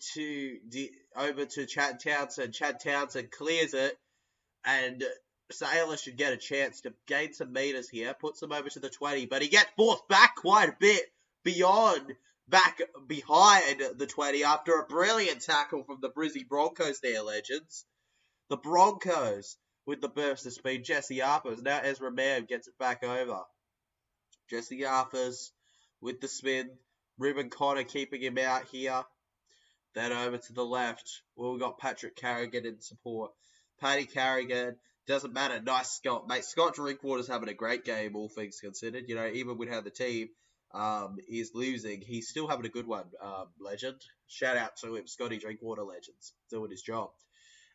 over to Chad Townsend. Chad Townsend clears it, and Sailor should get a chance to gain some meters here, puts him over to the 20, but he gets forced back quite a bit back behind the 20 after a brilliant tackle from the Brisbane Broncos there, legends. The Broncos with the burst of speed. Jesse Arthurs. Now Ezra Mam gets it back over. Jesse Arthurs with the spin. Ruben Cotter keeping him out here. Then over to the left. Well, we've got Patrick Carrigan in support. Paddy Carrigan. Doesn't matter. Nice Scott. Mate, Scott Drinkwater's having a great game, all things considered. You know, even with how the team is losing, he's still having a good one, legend. Shout out to him, Scotty Drinkwater, legends, doing his job.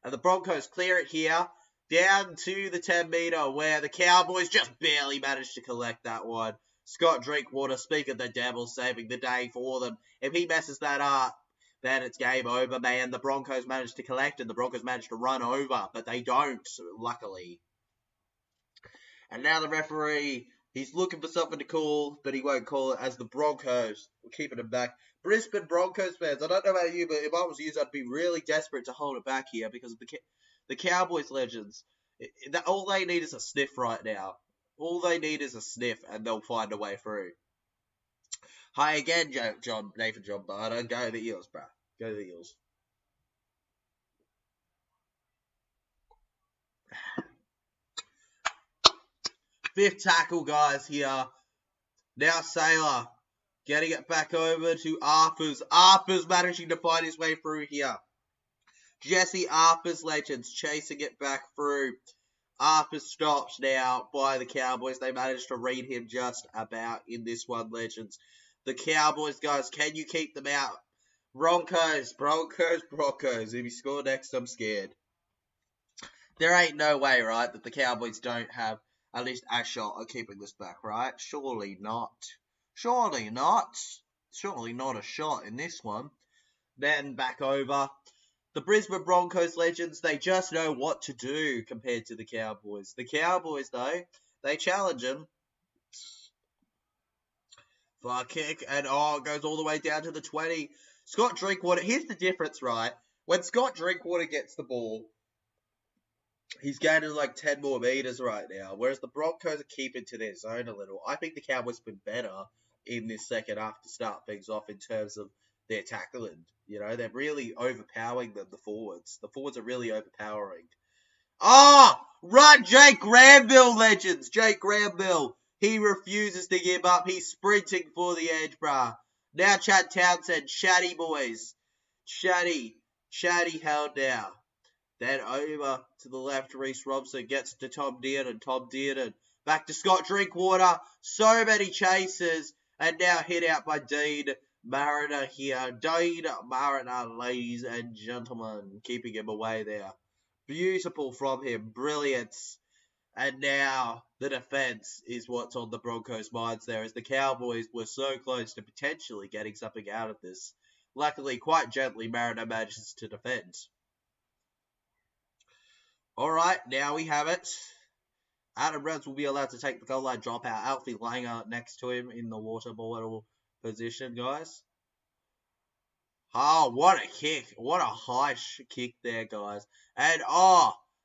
And the Broncos clear it here, down to the 10 metre, where the Cowboys just barely managed to collect that one. Scott Drinkwater, speak of the devil, saving the day for them. If he messes that up, then it's game over, man. The Broncos managed to collect, and the Broncos managed to run over, but they don't, luckily. And now the referee, he's looking for something to call, but he won't call it, as the Broncos will keeping him back. Brisbane Broncos fans, I don't know about you, but if I was you, I'd be really desperate to hold it back here, because The Cowboys legends, all they need is a sniff right now. All they need is a sniff, and they'll find a way through. Hi again, Nathan John Barter. Go the Eels, bruh. Go the Eels. Fifth tackle, guys, here. Now Sailor getting it back over to Arpers. Arpers managing to find his way through here. Jesse Arpers legends chasing it back through. Arpers stopped now by the Cowboys. They managed to read him just about in this one, legends. The Cowboys, guys, can you keep them out? Broncos. If you score next, I'm scared. There ain't no way, right, that the Cowboys don't have at least a shot at keeping this back, right? Surely not. Surely not a shot in this one. Then back over. The Brisbane Broncos legends, they just know what to do compared to the Cowboys. The Cowboys, though, they challenge them. Far kick, and it goes all the way down to the 20. Scott Drinkwater, here's the difference, right? When Scott Drinkwater gets the ball, he's gaining like 10 more meters right now, whereas the Broncos are keeping to their zone a little. I think the Cowboys have been better in this second half to start things off in terms of their tackling. You know, they're really overpowering them, the forwards. The forwards are really overpowering. Run, Jake Granville, legends. Jake Granville. He refuses to give up. He's sprinting for the edge, bruh. Now Chad Townsend. Chatty, boys. Chatty held down. Then over to the left, Reece Robson gets to Tom Dearden. Tom Dearden back to Scott Drinkwater. So many chases. And now hit out by Dean Mariner here. Dean Mariner, ladies and gentlemen. Keeping him away there. Beautiful from him. Brilliance. And now the defense is what's on the Broncos' minds there, as the Cowboys were so close to potentially getting something out of this. Luckily, quite gently, Mariner manages to defend. Alright, now we have it. Adam Reynolds will be allowed to take the goal line dropout. Alfie Langer next to him in the water bottle position, guys. Oh, what a kick. What a high kick there, guys. And,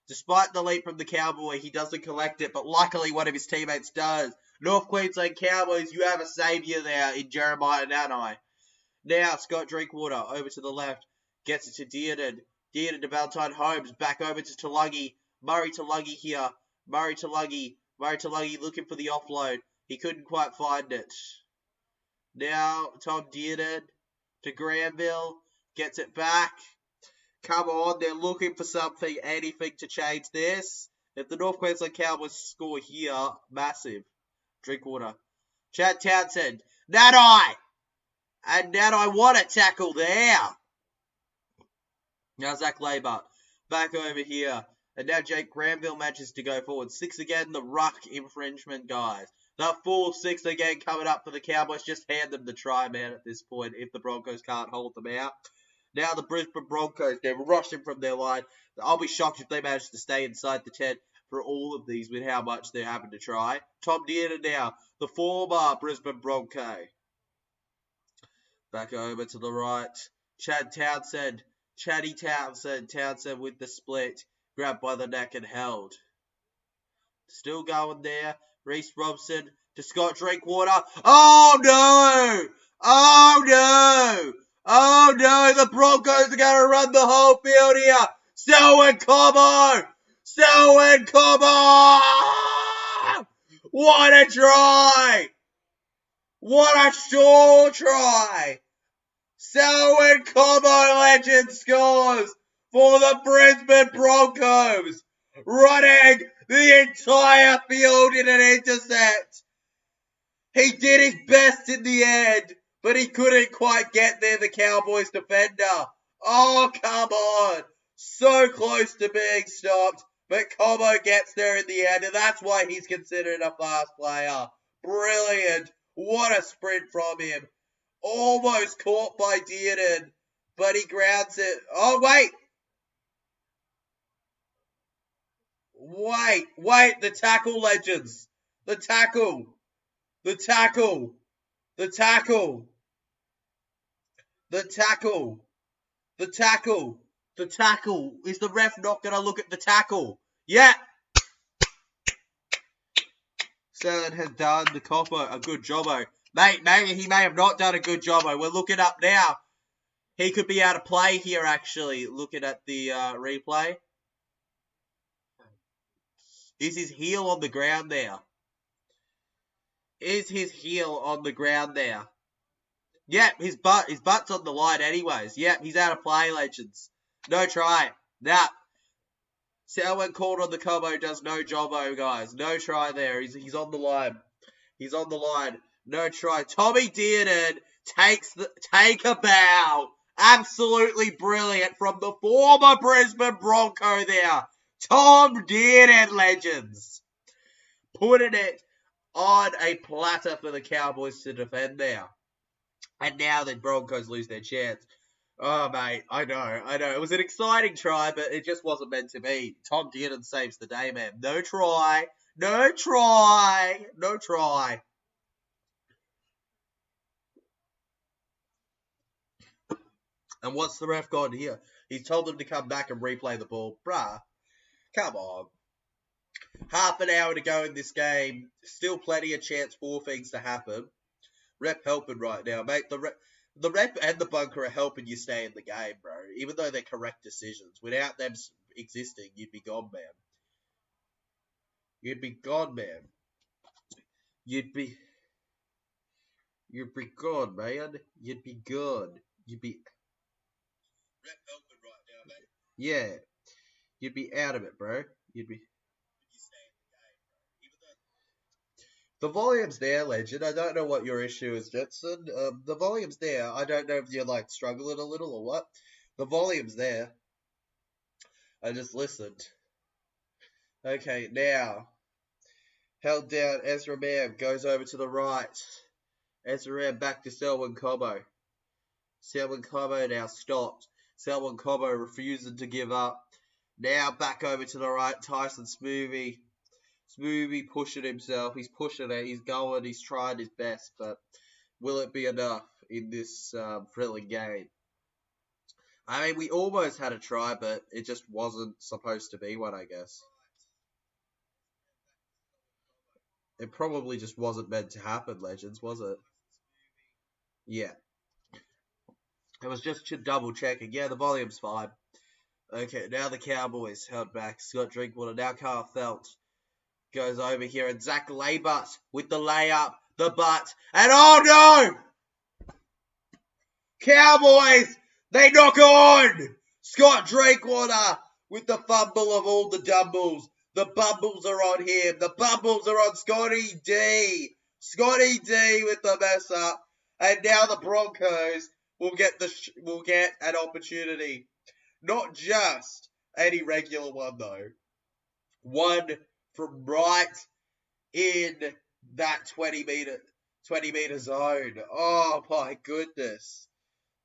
despite the leap from the Cowboy, he doesn't collect it, but luckily one of his teammates does. North Queensland Cowboys, you have a saviour there in Jeremiah Nanai. Now, Scott Drinkwater over to the left. Gets it to Dearden. Dearden to Valentine Holmes. Back over to Tulagi. Murray Tulagi here. Murray Tulagi looking for the offload. He couldn't quite find it. Now, Tom Dearden to Granville. Gets it back. Come on, they're looking for something, anything to change this. If the North Queensland Cowboys score here, massive. Drinkwater. Chad Townsend. Nanai! And Nanai, what a tackle there. Now Zach Labour. Back over here. And now Jake Granville manages to go forward. 6 again, the ruck infringement, guys. The full 6 again coming up for the Cowboys. Just hand them the try, man, at this point, if the Broncos can't hold them out. Now the Brisbane Broncos, they're rushing from their line. I'll be shocked if they manage to stay inside the 10 for all of these with how much they're having to try. Tom Dearden now, the former Brisbane Bronco. Back over to the right. Chad Townsend. Chatty Townsend. Townsend with the split. Grabbed by the neck and held. Still going there. Reece Robson to Scott Drinkwater. Oh no! Oh no! Oh no! The Broncos are going to run the whole field here. Selwyn Cobo! Selwyn Cobo! What a try! What a sure try! Selwyn Cobo, legend, scores for the Brisbane Broncos, running the entire field in an intercept. He did his best in the end, but he couldn't quite get there, the Cowboys defender. Oh, come on. So close to being stopped, but Cobo gets there in the end, and that's why he's considered a fast player. Brilliant. What a sprint from him. Almost caught by Dearden, but he grounds it. Oh, wait. Wait, the tackle, legends. The tackle. The tackle. The tackle. The tackle. The tackle. The tackle. Is the ref not going to look at the tackle? Yeah. Sterling has done the copper a good jobbo. Mate, maybe he may have not done a good jobbo. We're looking up now. He could be out of play here, actually, looking at the replay. Is his heel on the ground there? Is his heel on the ground there? Yep, his butt's on the line anyways. Yep, he's out of play, legends. No try. Nah. Selwyn called on the combo, does no jobbo, guys. No try there. He's on the line. He's on the line. No try. Tommy Dearden take a bow. Absolutely brilliant from the former Brisbane Bronco there. Tom Dearden, legends. Putting it on a platter for the Cowboys to defend there. And now the Broncos lose their chance. Oh, mate, I know. It was an exciting try, but it just wasn't meant to be. Tom Dearden saves the day, man. No try. No try. No try. And what's the ref got here? He's told them to come back and replay the ball. Bruh, come on. Half an hour to go in this game. Still plenty of chance for things to happen. Rep helping right now, mate. The rep and the bunker are helping you stay in the game, bro. Even though they're correct decisions. Without them existing, you'd be gone, man. You'd be gone, man. You'd be gone, man. You'd be gone. You'd be... Rep helping right now, mate. Yeah. You'd be out of it, bro. You'd be... The volume's there, legend. I don't know what your issue is, Jetson. The volume's there. I don't know if you're, like, struggling a little or what. The volume's there. I just listened. Okay, now. Held down, Ezra Mam goes over to the right. Ezra Mam back to Selwyn Cobbo. Selwyn Cobbo now stopped. Selwyn Cobbo refusing to give up. Now back over to the right. Tyson Smoothie. Smoothie pushing himself. He's pushing it. He's going. He's trying his best. But will it be enough in this thrilling game? I mean, we almost had a try, but it just wasn't supposed to be one, I guess. It probably just wasn't meant to happen, legends, was it? Yeah. It was just double checking. Yeah, the volume's fine. Okay, now the Cowboys held back. Scott Drinkwater. Now Carl Felt goes over here. And Zach Laybutt with the layup, the butt. And oh no! Cowboys! They knock on! Scott Drinkwater with the fumble of all the dumbles. The bumbles are on him. The bumbles are on Scotty D. Scotty D with the mess up. And now the Broncos will get an opportunity. Not just any regular one, though. One from right in that 20 meter zone. Oh, my goodness.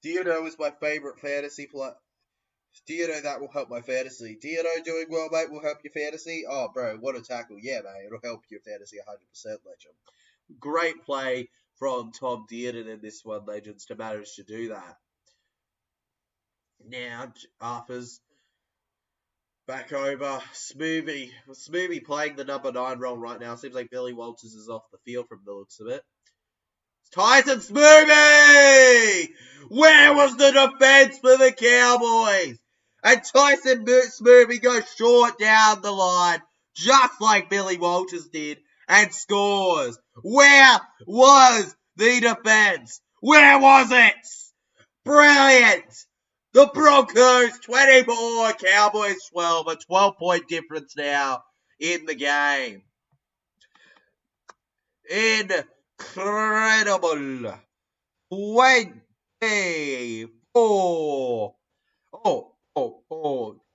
Do you know is my favorite fantasy play? Do you know that will help my fantasy? Do you know doing well, mate, will help your fantasy? Oh, bro, what a tackle. Yeah, mate, it'll help your fantasy 100%, legend. Great play from Tom Dearden in this one, legends, to manage to do that. Now, Arthur's back over. Smoothie playing the number 9 role right now. Seems like Billy Walters is off the field from the looks of it. Tyson Smoothie! Where was the defense for the Cowboys? And Tyson Smoothie goes short down the line, just like Billy Walters did, and scores. Where was the defense? Where was it? Brilliant! The Broncos 24, Cowboys 12, a 12-point difference now in the game. Incredible. 24.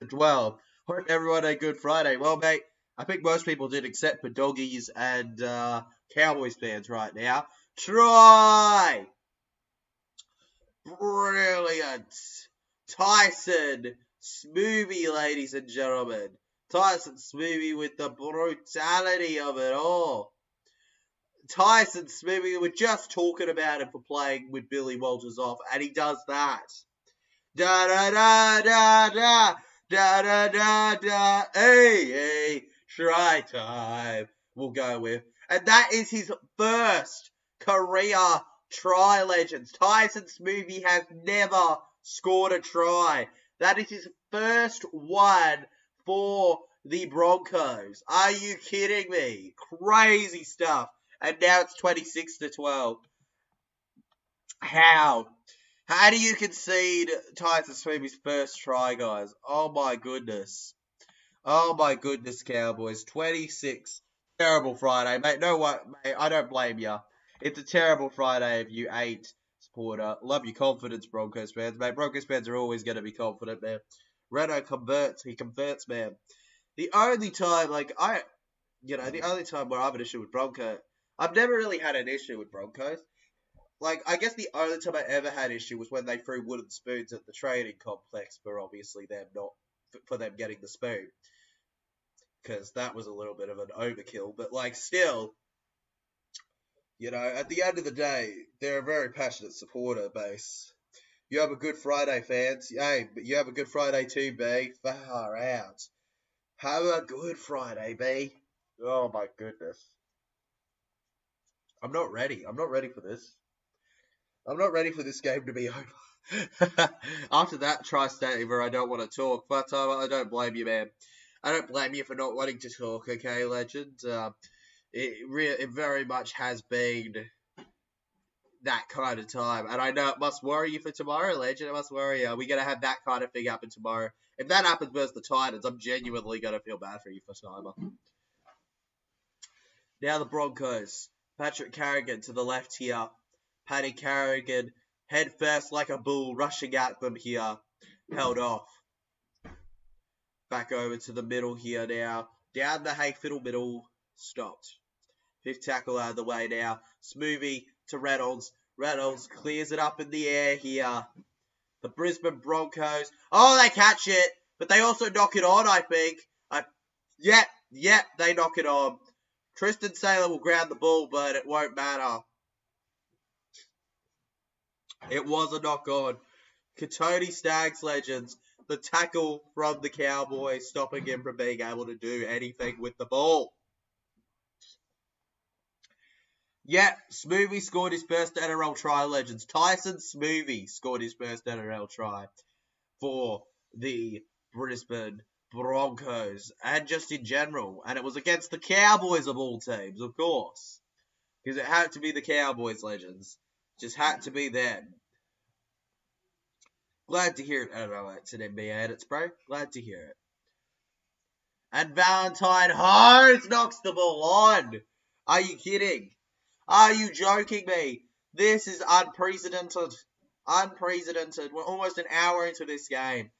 12. Hope everyone had a good Friday. Well, mate, I think most people did except for doggies and Cowboys fans right now. Try. Brilliant. Tyson Smoothie, ladies and gentlemen. Tyson Smoothie with the brutality of it all. Tyson Smoothie, we're just talking about him for playing with Billy Walters off, and he does that. Da da da da da da da da da. Hey, hey, try time. We'll go with. And that is his first career try, legends. Tyson Smoothie has never scored a try. That is his first one for the Broncos. Are you kidding me? Crazy stuff. And now it's 26-12. How? How do you concede Tyson Smoothie's first try, guys? Oh my goodness. Oh my goodness, Cowboys. 26. Terrible Friday, mate. No what, mate. I don't blame you. It's a terrible Friday if you ain't supporter. Love your confidence, Broncos fans, mate. Broncos fans are always going to be confident, man. Reno converts. He converts, man. The only time, the only time where I have an issue with Broncos, I've never really had an issue with Broncos. I guess the only time I ever had issue was when they threw wooden spoons at the training complex for obviously them not for them getting the spoon, because that was a little bit of an overkill. But still, at the end of the day, they're a very passionate supporter base. You have a good Friday, fans. Hey, but you have a good Friday too, B. Far out. Have a good Friday, B. Oh my goodness. I'm not ready. I'm not ready for this. I'm not ready for this game to be over. After that tri-staver, I don't want to talk, but I don't blame you, man. I don't blame you for not wanting to talk, okay, legend? It very much has been that kind of time, and I know it must worry you for tomorrow, legend. It must worry you. We're going to have that kind of thing happen tomorrow. If that happens versus the Titans, I'm genuinely going to feel bad for you for timer. Now the Broncos. Patrick Carrigan to the left here. Paddy Carrigan, head first like a bull, rushing at them here. Held off. Back over to the middle here now. Down the Hayfiddle middle. Stopped. Fifth tackle out of the way now. Smoothie to Reynolds. Reynolds clears it up in the air here. The Brisbane Broncos. Oh, they catch it. But they also knock it on, I think. Yep, they knock it on. Tristan Saylor will ground the ball, but it won't matter. It was a knock on. Katoni Staggs, legends. The tackle from the Cowboys, stopping him from being able to do anything with the ball. Yeah, Smoothie scored his first NRL try, legends. Tyson Smoothie scored his first NRL try for the Brisbane Broncos, and just in general. And it was against the Cowboys of all teams, of course. Because it had to be the Cowboys, legends. Just had to be them. Glad to hear it. I don't know, it's an NBA edits, bro. Glad to hear it. And Valentine Hose knocks the ball on. Are you kidding? Are you joking me? This is unprecedented. Unprecedented. We're almost an hour into this game.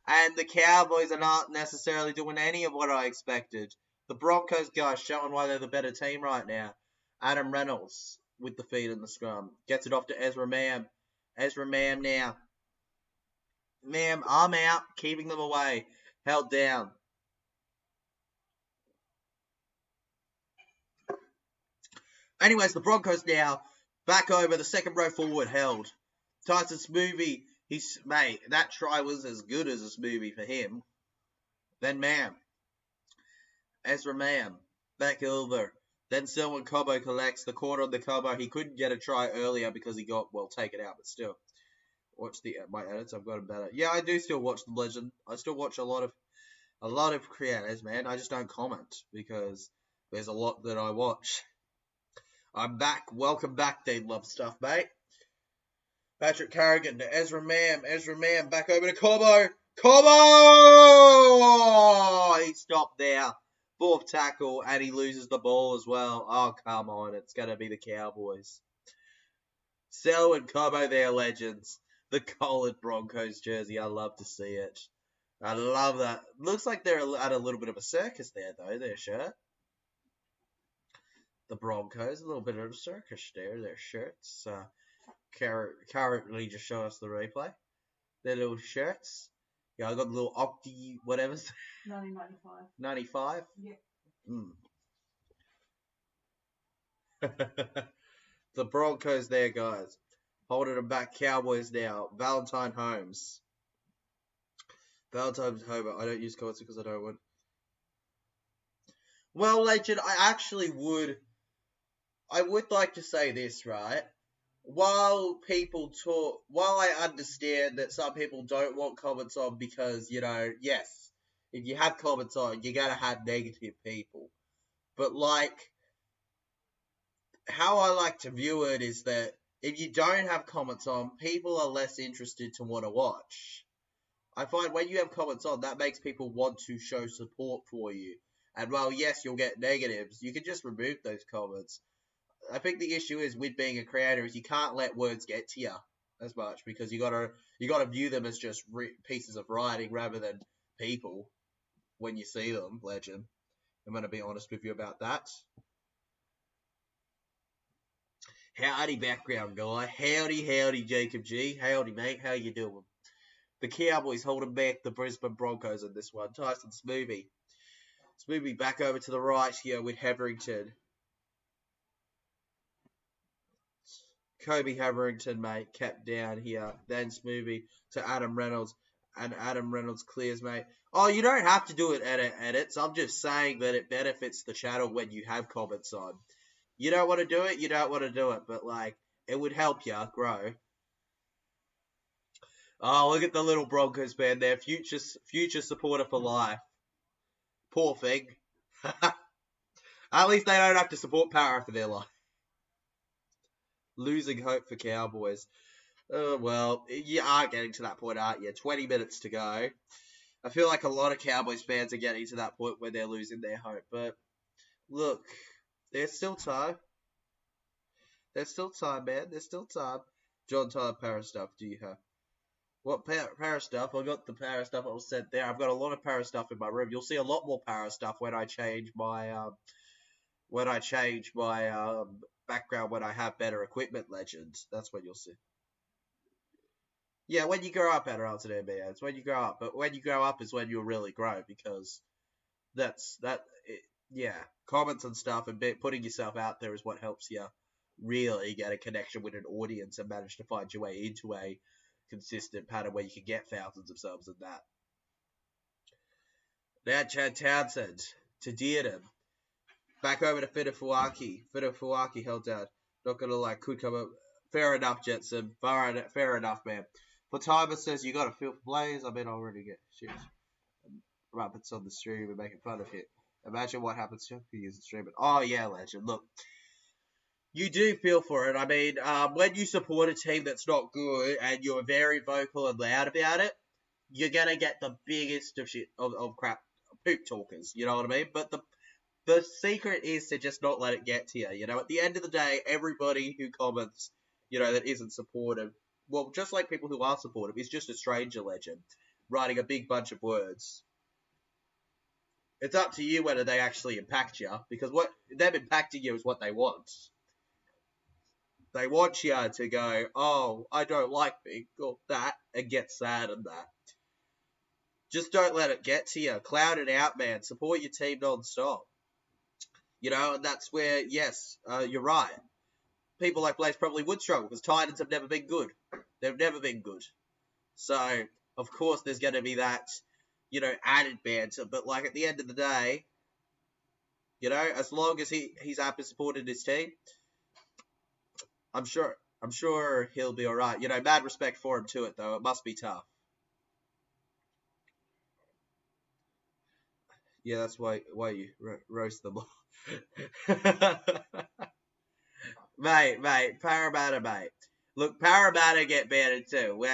And the Cowboys are not necessarily doing any of what I expected. The Broncos guys showing why they're the better team right now. Adam Reynolds with the feed in the scrum. Gets it off to Ezra Mam. Ezra Mam now. Mam, I'm out. Keeping them away. Held down. Anyways, the Broncos now back over the second row forward held. Tyson Smoothie, mate, that try was as good as a Smoothie for him. Then Mam. Ezra Mam. Back over. Then Selwyn Cobbo collects the corner on the Cobbo. He couldn't get a try earlier because he got, taken out, but still. Watch my edits, I've got them better. Yeah, I do still watch the Legend. I still watch a lot of creators, man. I just don't comment because there's a lot that I watch. I'm back. Welcome back, Dean Love Stuff, mate. Patrick Carrigan to Ezra Mam. Ezra Mam back over to Cobbo. Cobbo! He stopped there. Fourth tackle, and he loses the ball as well. Oh, come on. It's going to be the Cowboys. Selwyn Cobbo, their legends. The collared Broncos jersey. I love to see it. I love that. Looks like they're at a little bit of a circus there, though, their shirt. The Broncos, a little bit of a circus there, their shirts. Currently just show us the replay. Their little shirts. Yeah, I got the little Octi, whatever.
1995.
95?
Yeah.
The Broncos there, guys. Holding them back. Cowboys now. Valentine Holmes. Valentine's Homer. I don't use comments because I don't want. Well, Legend, I would like to say this, right? While I understand that some people don't want comments on because, yes, if you have comments on, you're gonna have negative people. But, how I like to view it is that if you don't have comments on, people are less interested to want to watch. I find when you have comments on, that makes people want to show support for you. And while, yes, you'll get negatives, you can just remove those comments. I think the issue is with being a creator is you can't let words get to you as much because you gotta view them as just pieces of writing rather than people when you see them. Legend, I'm gonna be honest with you about that. Howdy, background guy. Howdy, Jacob G. Howdy, mate. How you doing? The Cowboys holding back the Brisbane Broncos in this one. Tyson Smoothie. Smoothie back over to the right here with Heverington. Kobe Heverington, mate, kept down here. Then Smoothie to Adam Reynolds. And Adam Reynolds clears, mate. Oh, you don't have to do it edits. I'm just saying that it benefits the channel when you have comments on. You don't want to do it, you don't want to do it. But, it would help you grow. Oh, look at the little Broncos fan there. Future supporter for life. Poor thing. At least they don't have to support Para for their life. Losing hope for Cowboys. Oh, well, you are getting to that point, aren't you? 20 minutes to go. I feel like a lot of Cowboys fans are getting to that point where they're losing their hope. But, look, there's still time. There's still time, man. There's still time. John Tyler, Para stuff do you have? What Para stuff? I got the Para stuff I was sent there. I've got a lot of Para stuff in my room. You'll see a lot more Para stuff when I change my background when I have better equipment. Legends. That's when you'll see. Yeah, when you grow up, Adderall today, man. It's when you grow up. But when you grow up is when you'll really grow because yeah, comments and stuff and putting yourself out there is what helps you really get a connection with an audience and manage to find your way into a consistent pattern where you can get thousands of subs and that. Now Chad Townsend to Dearden. Back over to Fidafuaki. Fidafuaki held down. Not gonna lie, could come up. Fair enough, Jetson. Fair enough, man. Platimer says you got a feel for plays. I mean, I already get shit. Rabbits on the stream and making fun of it. Imagine what happens to you use the stream. Oh yeah, Legend. Look, you do feel for it. I mean, when you support a team that's not good and you're very vocal and loud about it, you're gonna get the biggest of shit of crap poop talkers. You know what I mean? But the secret is to just not let it get to you. You know, at the end of the day, everybody who comments, that isn't supportive, well, just like people who are supportive, is just a stranger, Legend, writing a big bunch of words. It's up to you whether they actually impact you, because what them impacting you is what they want. They want you to go, oh, I don't like being called that, and get sad and that. Just don't let it get to you. Cloud it out, man. Support your team non-stop. And that's where, yes, you're right. People like Blaze probably would struggle because Titans have never been good. They've never been good. So, of course, there's going to be that, added banter. But, at the end of the day, as long as he's happy supporting his team, I'm sure he'll be all right. Mad respect for him to it, though. It must be tough. Yeah, that's why you roast them all. Mate, Parramatta, mate. Look, Parramatta get battered too.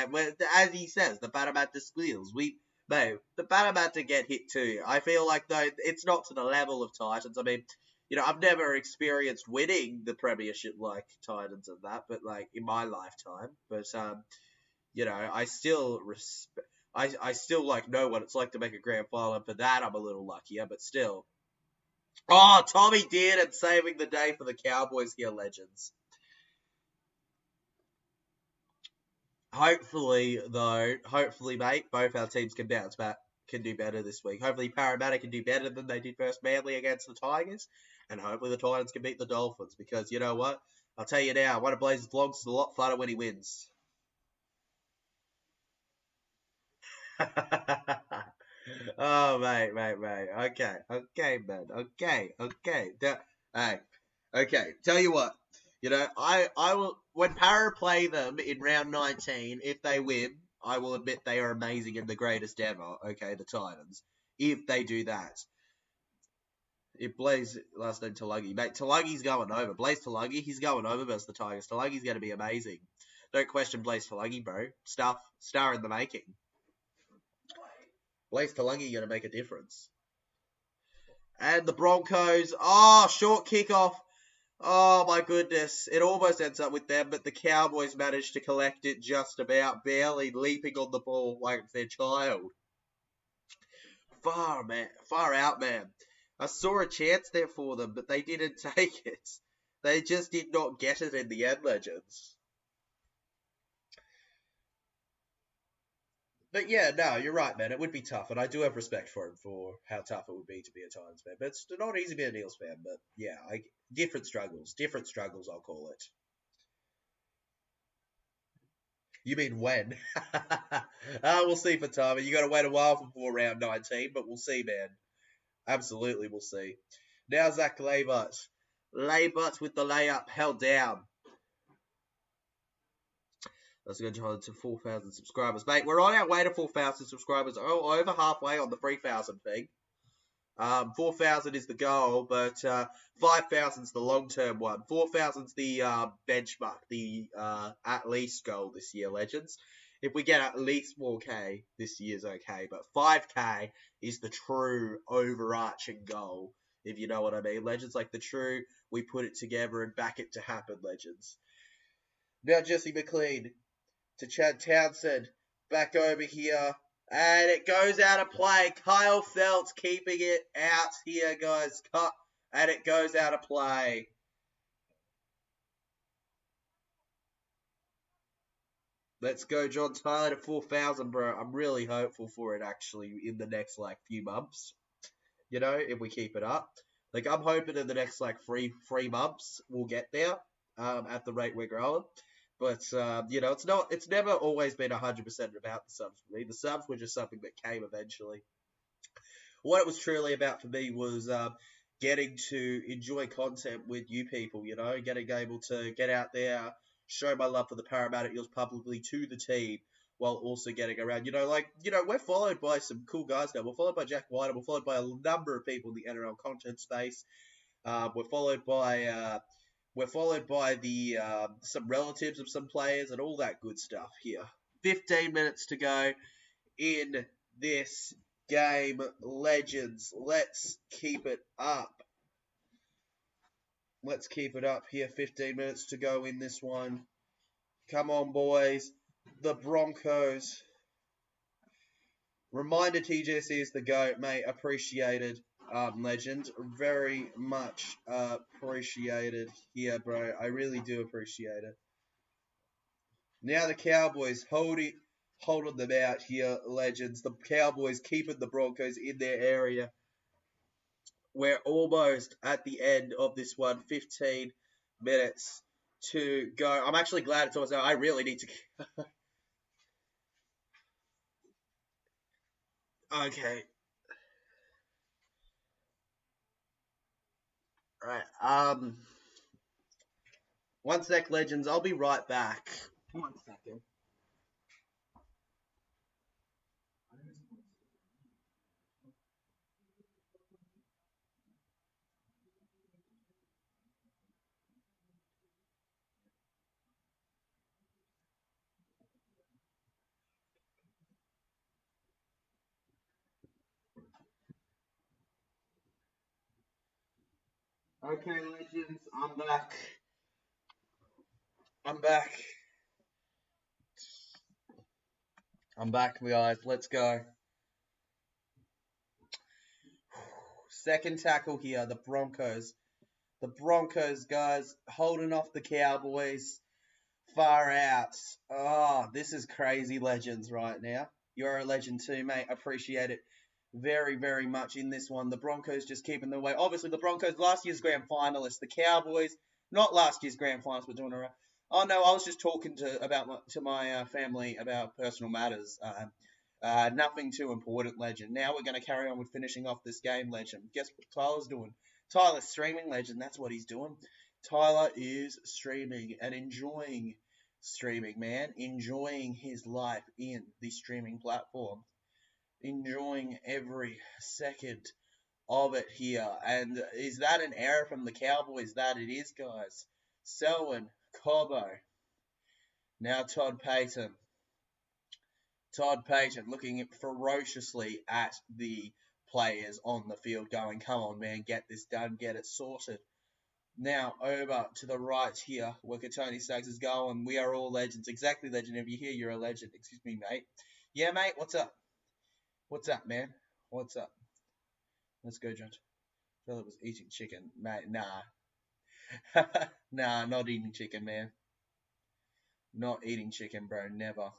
As he says, the Parramatta squeals. The Parramatta get hit too. I feel like, though, it's not to the level of Titans. I mean, I've never experienced winning the premiership like Titans and that, but, in my lifetime. But, I still respect... I still, know what it's like to make a grand final, and for that I'm a little luckier, but still. Oh, Tommy did and saving the day for the Cowboys here, Legends. Hopefully, mate, both our teams can bounce back, can do better this week. Hopefully, Parramatta can do better than they did versus Manly against the Tigers, and hopefully the Titans can beat the Dolphins, because you know what? I'll tell you now, one of Blaze's vlogs is a lot funner when he wins. Oh, mate. Okay, man. Okay. Hey, okay. Tell you what, I will, when Para play them in round 19, if they win, I will admit they are amazing and the greatest ever. Okay, the Titans. If they do that. If Blaze, last name Tulagi, mate, Tulagi's going over. Blaze Tulagi, he's going over versus the Tigers. Tulagi's going to be amazing. Don't question Blaze Tulagi, bro. Star in the making. Blaze Tulagi going to make a difference. And the Broncos, short kickoff. Oh my goodness. It almost ends up with them, but the Cowboys managed to collect it just about, barely leaping on the ball like it's their child. Far out, man. I saw a chance there for them, but they didn't take it. They just did not get it in the end, Legends. But yeah, no, you're right, man. It would be tough, and I do have respect for him for how tough it would be to be a Titans fan. But it's not easy to be a Neils fan. But yeah, different struggles, I'll call it. You mean when? We'll see for time. You got to wait a while before round 19, but we'll see, man. Absolutely, we'll see. Now Zach Laybut. Laybut with the layup held down. Let's go to 4,000 subscribers. Mate, we're on our way to 4,000 subscribers. Oh, over halfway on the 3,000 thing. 4,000 is the goal, but 5,000 is the long-term one. 4,000 is the benchmark, the at least goal this year, Legends. If we get at least 4K, this year's okay, but 5K is the true overarching goal, if you know what I mean. Legends, like the true, we put it together and back it to happen, Legends. Now Jesse McLean to Chad Townsend, back over here. And it goes out of play. Kyle Feltz keeping it out here, guys. Cut. And it goes out of play. Let's go, John Tyler, to 4,000, bro. I'm really hopeful for it, actually, in the next, few months. If we keep it up. I'm hoping in the next, three months we'll get there at the rate we're growing. But, it's never always been 100% about the subs for me. The subs were just something that came eventually. What it was truly about for me was getting to enjoy content with you people, getting able to get out there, show my love for the Parramatta Eels publicly to the team, while also getting around. We're followed by some cool guys now. We're followed by Jack White, we're followed by a number of people in the NRL content space. We're followed by the some relatives of some players and all that good stuff here. 15 minutes to go in this game, Legends. Let's keep it up. Let's keep it up here. 15 minutes to go in this one. Come on, boys. The Broncos. Reminder, TJC is the GOAT, mate. Appreciated, Legend. Very much appreciated here, bro. I really do appreciate it. Now the Cowboys holding them out here, Legends. The Cowboys keeping the Broncos in their area. We're almost at the end of this one. 15 minutes to go. I'm actually glad it's almost out. I really need to... Okay. Right. One sec, Legends. I'll be right back. 1 second. Okay, Legends, I'm back. I'm back, guys. Let's go. Second tackle here, the Broncos. The Broncos, guys, holding off the Cowboys. Far out. Oh, this is crazy, Legends, right now. You're a legend too, mate. Appreciate it very, very much in this one. The Broncos just keeping their way. Obviously, the Broncos, last year's grand finalists. The Cowboys, not last year's grand finalists, but doing alright. Oh, no, I was just talking to my family about personal matters. Nothing too important, legend. Now we're going to carry on with finishing off this game, legend. Guess what Tyler's doing? Tyler's streaming, legend. That's what he's doing. Tyler is streaming and enjoying streaming, man. Enjoying his life in the streaming platform. Enjoying every second of it here. And is that an error from the Cowboys? That it is, guys. Selwyn, Cobbo. Now Todd Payton. Todd Payton looking ferociously at the players on the field going, come on, man, get this done, get it sorted. Now, over to the right here, where Tony Staggs is going. We are all legends. Exactly, legend. If you're here, you're a legend. Excuse me, mate. Yeah, mate, what's up? What's up, man? What's up? Let's go, John. Philip was eating chicken. Mate, nah. Nah, not eating chicken, man. Not eating chicken, bro. Never.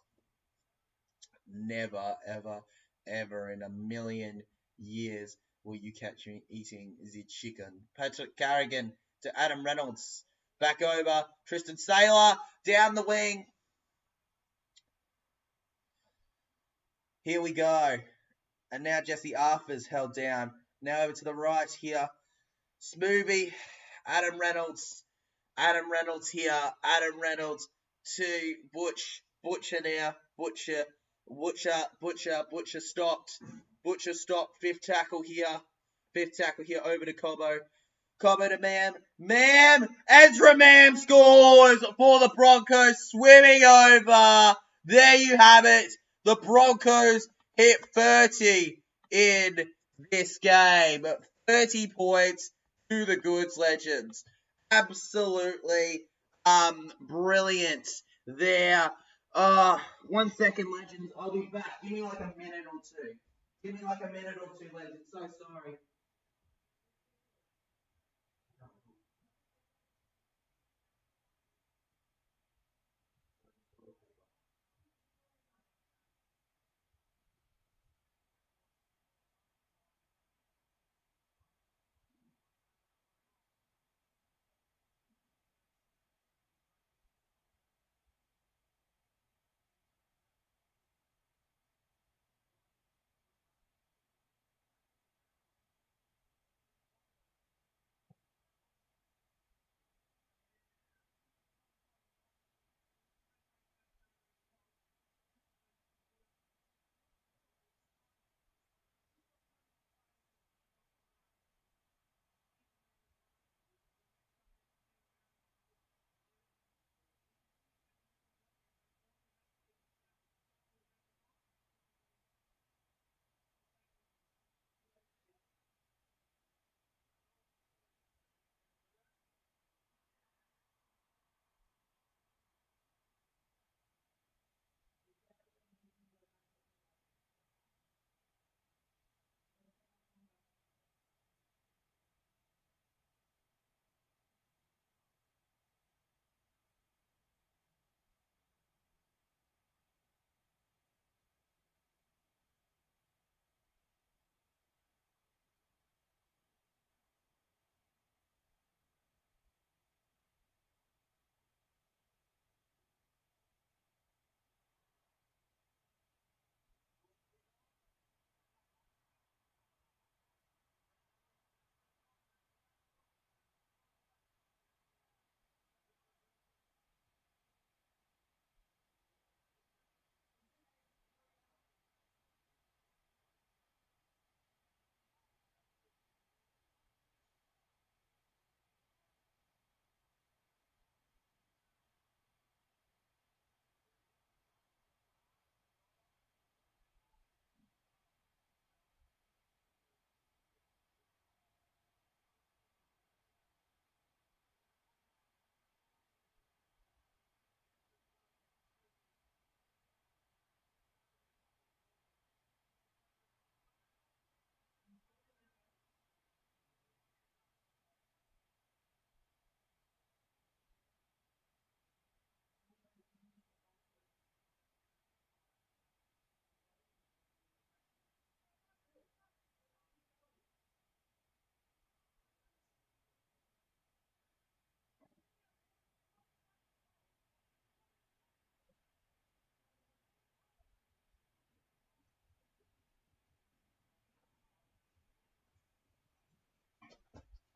Never, ever, ever in a million years will you catch me eating the chicken. Patrick Carrigan to Adam Reynolds. Back over. Tristan Saylor down the wing. Here we go. And now Jesse Arthur's held down. Now over to the right here. Smoothie. Adam Reynolds. Adam Reynolds here. Adam Reynolds to Butch. Butcher now. Butcher stopped. Butcher stopped. Fifth tackle here over to Cobbo. Cobbo to Mam. Mam! Ezra Mam scores for the Broncos. Swimming over. There you have it. The Broncos hit 30 in this game. 30 points to the Goods Legends. Absolutely brilliant there. 1 second, legends. I'll be back. Give me like a minute or two. Give me like a minute or two, legends. So sorry.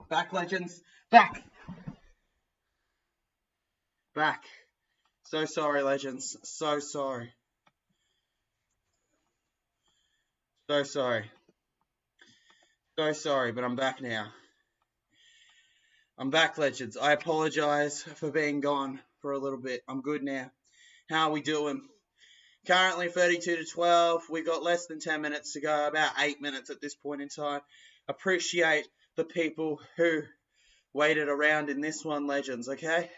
Back, legends. Back. Back. So sorry, legends. So sorry. So sorry. So sorry, but I'm back now. I'm back, legends. I apologize for being gone for a little bit. I'm good now. How are we doing? Currently 32-12. We got less than 10 minutes to go, about 8 minutes at this point in time. Appreciate the people who waited around in this one, legends, okay?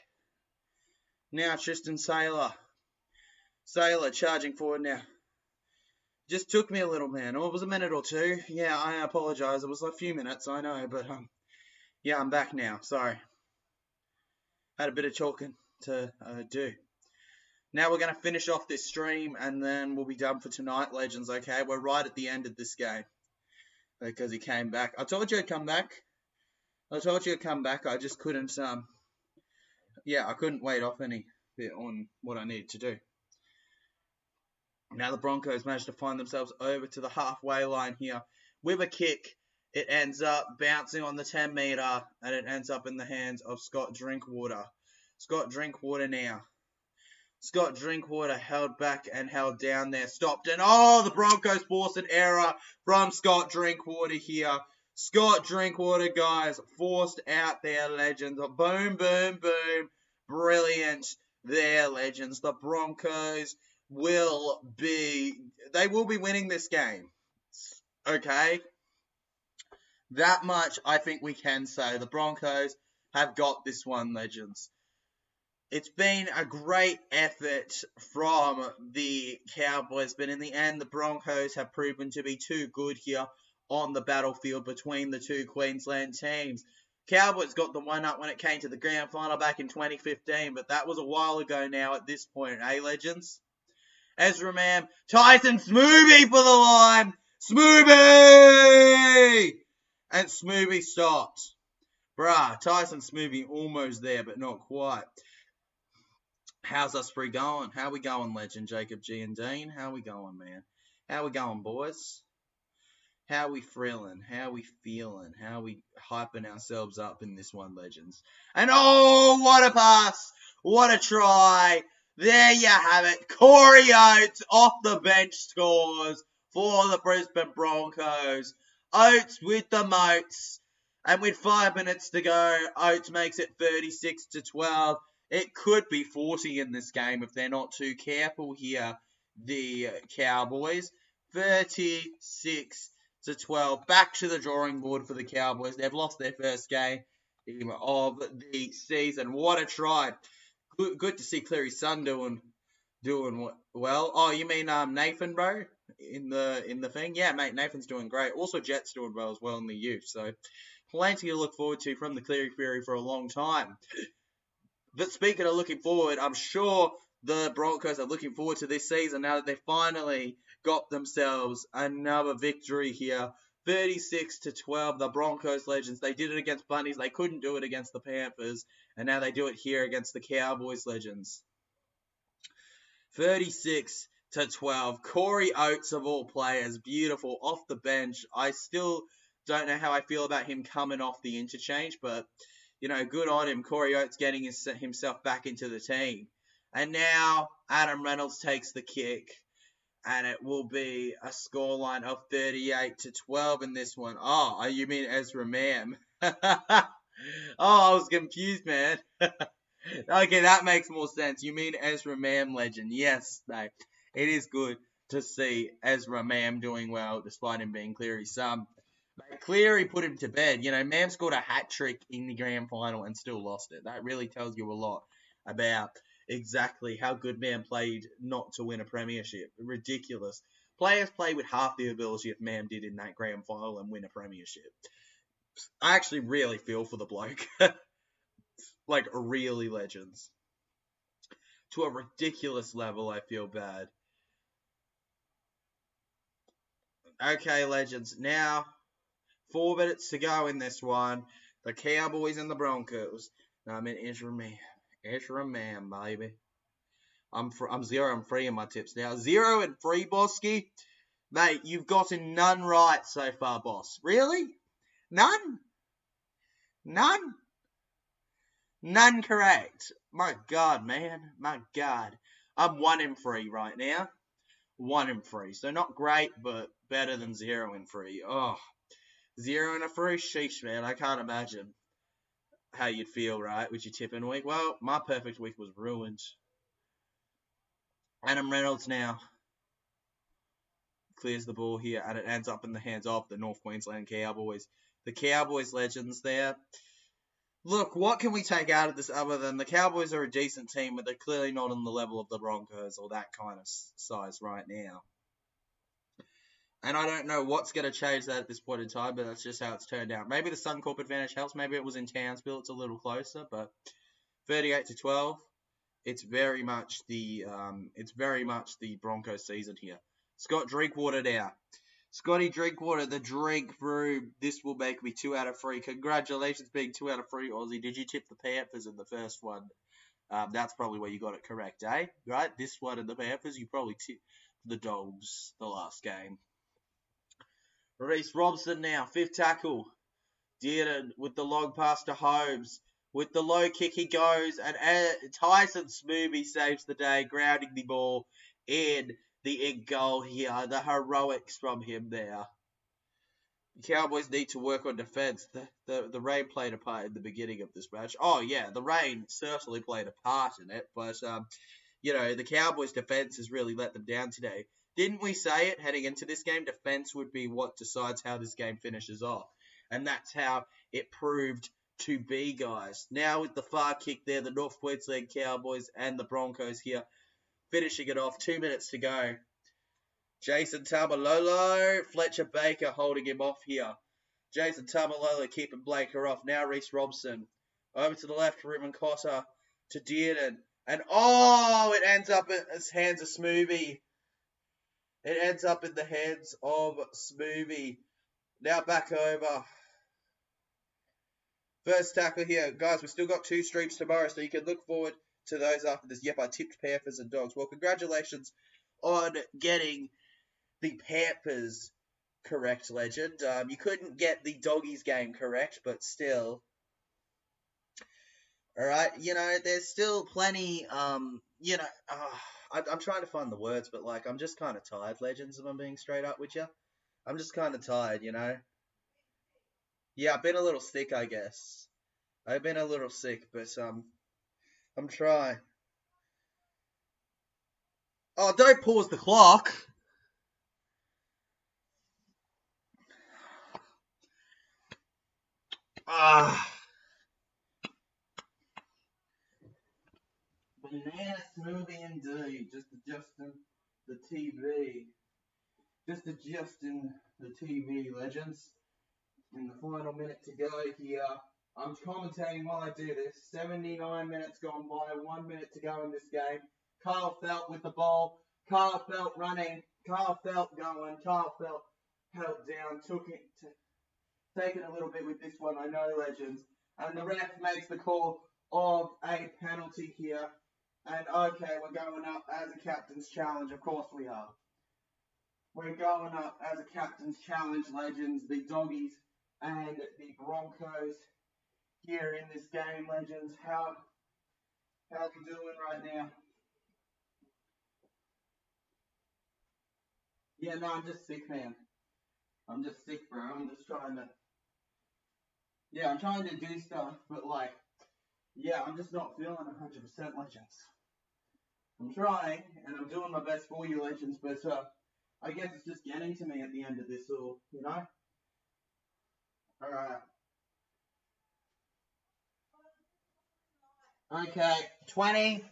Now Tristan Sailor. Sailor charging forward now. Just took me a little, man. Oh, it was a minute or two. Yeah, I apologize. It was a few minutes, I know, but yeah, I'm back now. Sorry. Had a bit of talking to do. Now we're going to finish off this stream, and then we'll be done for tonight, legends, okay? We're right at the end of this game. Because he came back. I told you I'd come back. I just couldn't, I couldn't wait off any bit on what I needed to do. Now the Broncos managed to find themselves over to the halfway line here. With a kick, it ends up bouncing on the 10 metre, and it ends up in the hands of Scott Drinkwater. Scott Drinkwater now. Scott Drinkwater held back and held down there. Stopped. And the Broncos forced an error from Scott Drinkwater here. Scott Drinkwater, guys, forced out their legends. Boom, boom, boom. Brilliant there, legends. The Broncos will be winning this game. Okay? That much I think we can say. The Broncos have got this one, legends. It's been a great effort from the Cowboys, but in the end, the Broncos have proven to be too good here on the battlefield between the two Queensland teams. Cowboys got the one up when it came to the grand final back in 2015, but that was a while ago now at this point, eh, legends? Ezra Mam, Tyson Smoothie for the line! Smoothie! And Smoothie stopped. Bruh, Tyson Smoothie almost there, but not quite. How's us three going? How we going, legend? Jacob G and Dean? How we going, man? How we going, boys? How we thrilling? How we feeling? How we hyping ourselves up in this one, legends? And what a pass! What a try! There you have it. Corey Oates off the bench scores for the Brisbane Broncos. Oates with the moats. And with 5 minutes to go, Oates makes it 36-12. It could be 40 in this game if they're not too careful here, the Cowboys. 36-12. Back to the drawing board for the Cowboys. They've lost their first game of the season. What a try. Good to see Cleary's son doing well. Oh, you mean Nathan, bro? In the thing? Yeah, mate, Nathan's doing great. Also, Jet's doing well as well in the youth. So, plenty to look forward to from the Cleary Fury for a long time. But speaking of looking forward, I'm sure the Broncos are looking forward to this season now that they finally got themselves another victory here. 36-12, the Broncos legends. They did it against Bunnies. They couldn't do it against the Panthers. And now they do it here against the Cowboys legends. 36-12. Corey Oates, of all players, beautiful, off the bench. I still don't know how I feel about him coming off the interchange, but, you know, good on him. Corey Oates getting himself back into the team. And now Adam Reynolds takes the kick. And it will be a scoreline of 38-12 in this one. Oh, you mean Ezra Mam? I was confused, man. Okay, that makes more sense. You mean Ezra Mam, legend. Yes, mate. It is good to see Ezra Mam doing well, despite him being Cleary's son. Cleary put him to bed. You know, Mam scored a hat-trick in the grand final and still lost it. That really tells you a lot about exactly how good Mam played not to win a premiership. Ridiculous. Players play with half the ability if Mam did in that grand final and win a premiership. I actually really feel for the bloke. Like, really, legends. To a ridiculous level, I feel bad. Okay, legends. Now, 4 minutes to go in this one. The Cowboys and the Broncos. No, I mean Ezra Mam. Ezra Mam, baby. I'm 0-3 in my tips now. 0-3, Bosky. Mate, you've gotten none right so far, boss. Really? None? None? None correct. My God, man. My God. I'm 1 in 3 right now. 1 in 3. So not great, but better than 0 in 3. Oh, 0 in a 3? Sheesh, man. I can't imagine how you'd feel, right, with your tipping week. Well, my perfect week was ruined. Adam Reynolds now clears the ball here, and it ends up in the hands of the North Queensland Cowboys. The Cowboys legends there. Look, what can we take out of this other than the Cowboys are a decent team, but they're clearly not on the level of the Broncos or that kind of size right now. And I don't know what's going to change that at this point in time, but that's just how it's turned out. Maybe the Suncorp advantage helps. Maybe it was in Townsville. It's a little closer, but 38-12. It's very much the Broncos season here. Scott Drinkwater now. Scotty Drinkwater, the drink through. This will make me 2 out of 3. Congratulations, being 2 out of 3, Aussie. Did you tip the Panthers in the first one? That's probably where you got it correct, eh? Right? This one and the Panthers, you probably tipped the Dogs the last game. Reece Robson now, 5th tackle. Dearden with the long pass to Holmes. With the low kick, he goes, and Tyson Smoothie saves the day, grounding the ball in the in goal here. The heroics from him there. The Cowboys need to work on defense. The rain played a part in the beginning of this match. Oh, yeah, the rain certainly played a part in it, but, the Cowboys' defense has really let them down today. Didn't we say it heading into this game? Defense would be what decides how this game finishes off. And that's how it proved to be, guys. Now with the far kick there, the North Queensland Cowboys and the Broncos here finishing it off. 2 minutes to go. Jason Tamalolo, Fletcher Baker holding him off here. Jason Tamalolo keeping Baker off. Now Reece Robson. Over to the left, Ruben Cotter to Dearden. And it ends up in his hands of Smoothie. It ends up in the hands of Smoothie. Now back over. First tackle here. Guys, we've still got 2 streams tomorrow, so you can look forward to those after this. Yep, I tipped Panthers and Dogs. Well, congratulations on getting the Panthers correct, legend. You couldn't get the Doggies game correct, but still. Alright, there's still plenty, I'm trying to find the words, but, I'm just kind of tired, legends, if I'm being straight up with you. I'm just kind of tired, Yeah, I've been a little sick, I guess. I've been a little sick, but, I'm trying. Oh, don't pause the clock! Banana smoothie indeed. Just adjusting the TV. Legends. In the final minute to go here. I'm commentating while I do this. 79 minutes gone by. 1 minute to go in this game. Carl Felt with the ball. Carl Felt running. Carl Felt going. Carl Felt held down. Taking a little bit with this one, I know, legends. And the ref makes the call of a penalty here. And okay, we're going up as a captain's challenge. Of course we are. We're going up as a captain's challenge, legends. The Doggies and the Broncos here in this game, legends. How we doing right now? Yeah, no, I'm just sick, man. I'm just sick, bro. I'm just trying to... Yeah, I'm trying to do stuff, but, I'm just not feeling 100%, legends. I'm trying, and I'm doing my best for you, legends, but, I guess it's just getting to me at the end of this all, Alright. Okay, 20,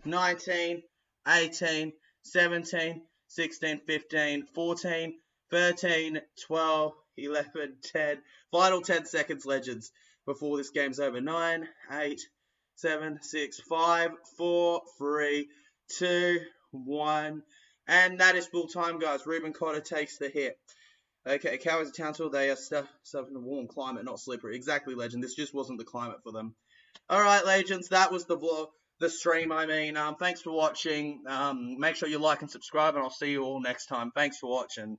19, 18, 17, 16, 15, 14, 13, 12, 11, 10. Final 10 seconds, legends, before this game's over. 9, 8, 7, 6, 5, 4, 3, 2, 1. And that is full time, guys. Ruben Cotter takes the hit. Okay, Cowards of Townsville, they are suffering a warm climate, not slippery. Exactly, legend. This just wasn't the climate for them. Alright, legends, that was the vlog. The stream, thanks for watching. Make sure you like and subscribe, and I'll see you all next time. Thanks for watching.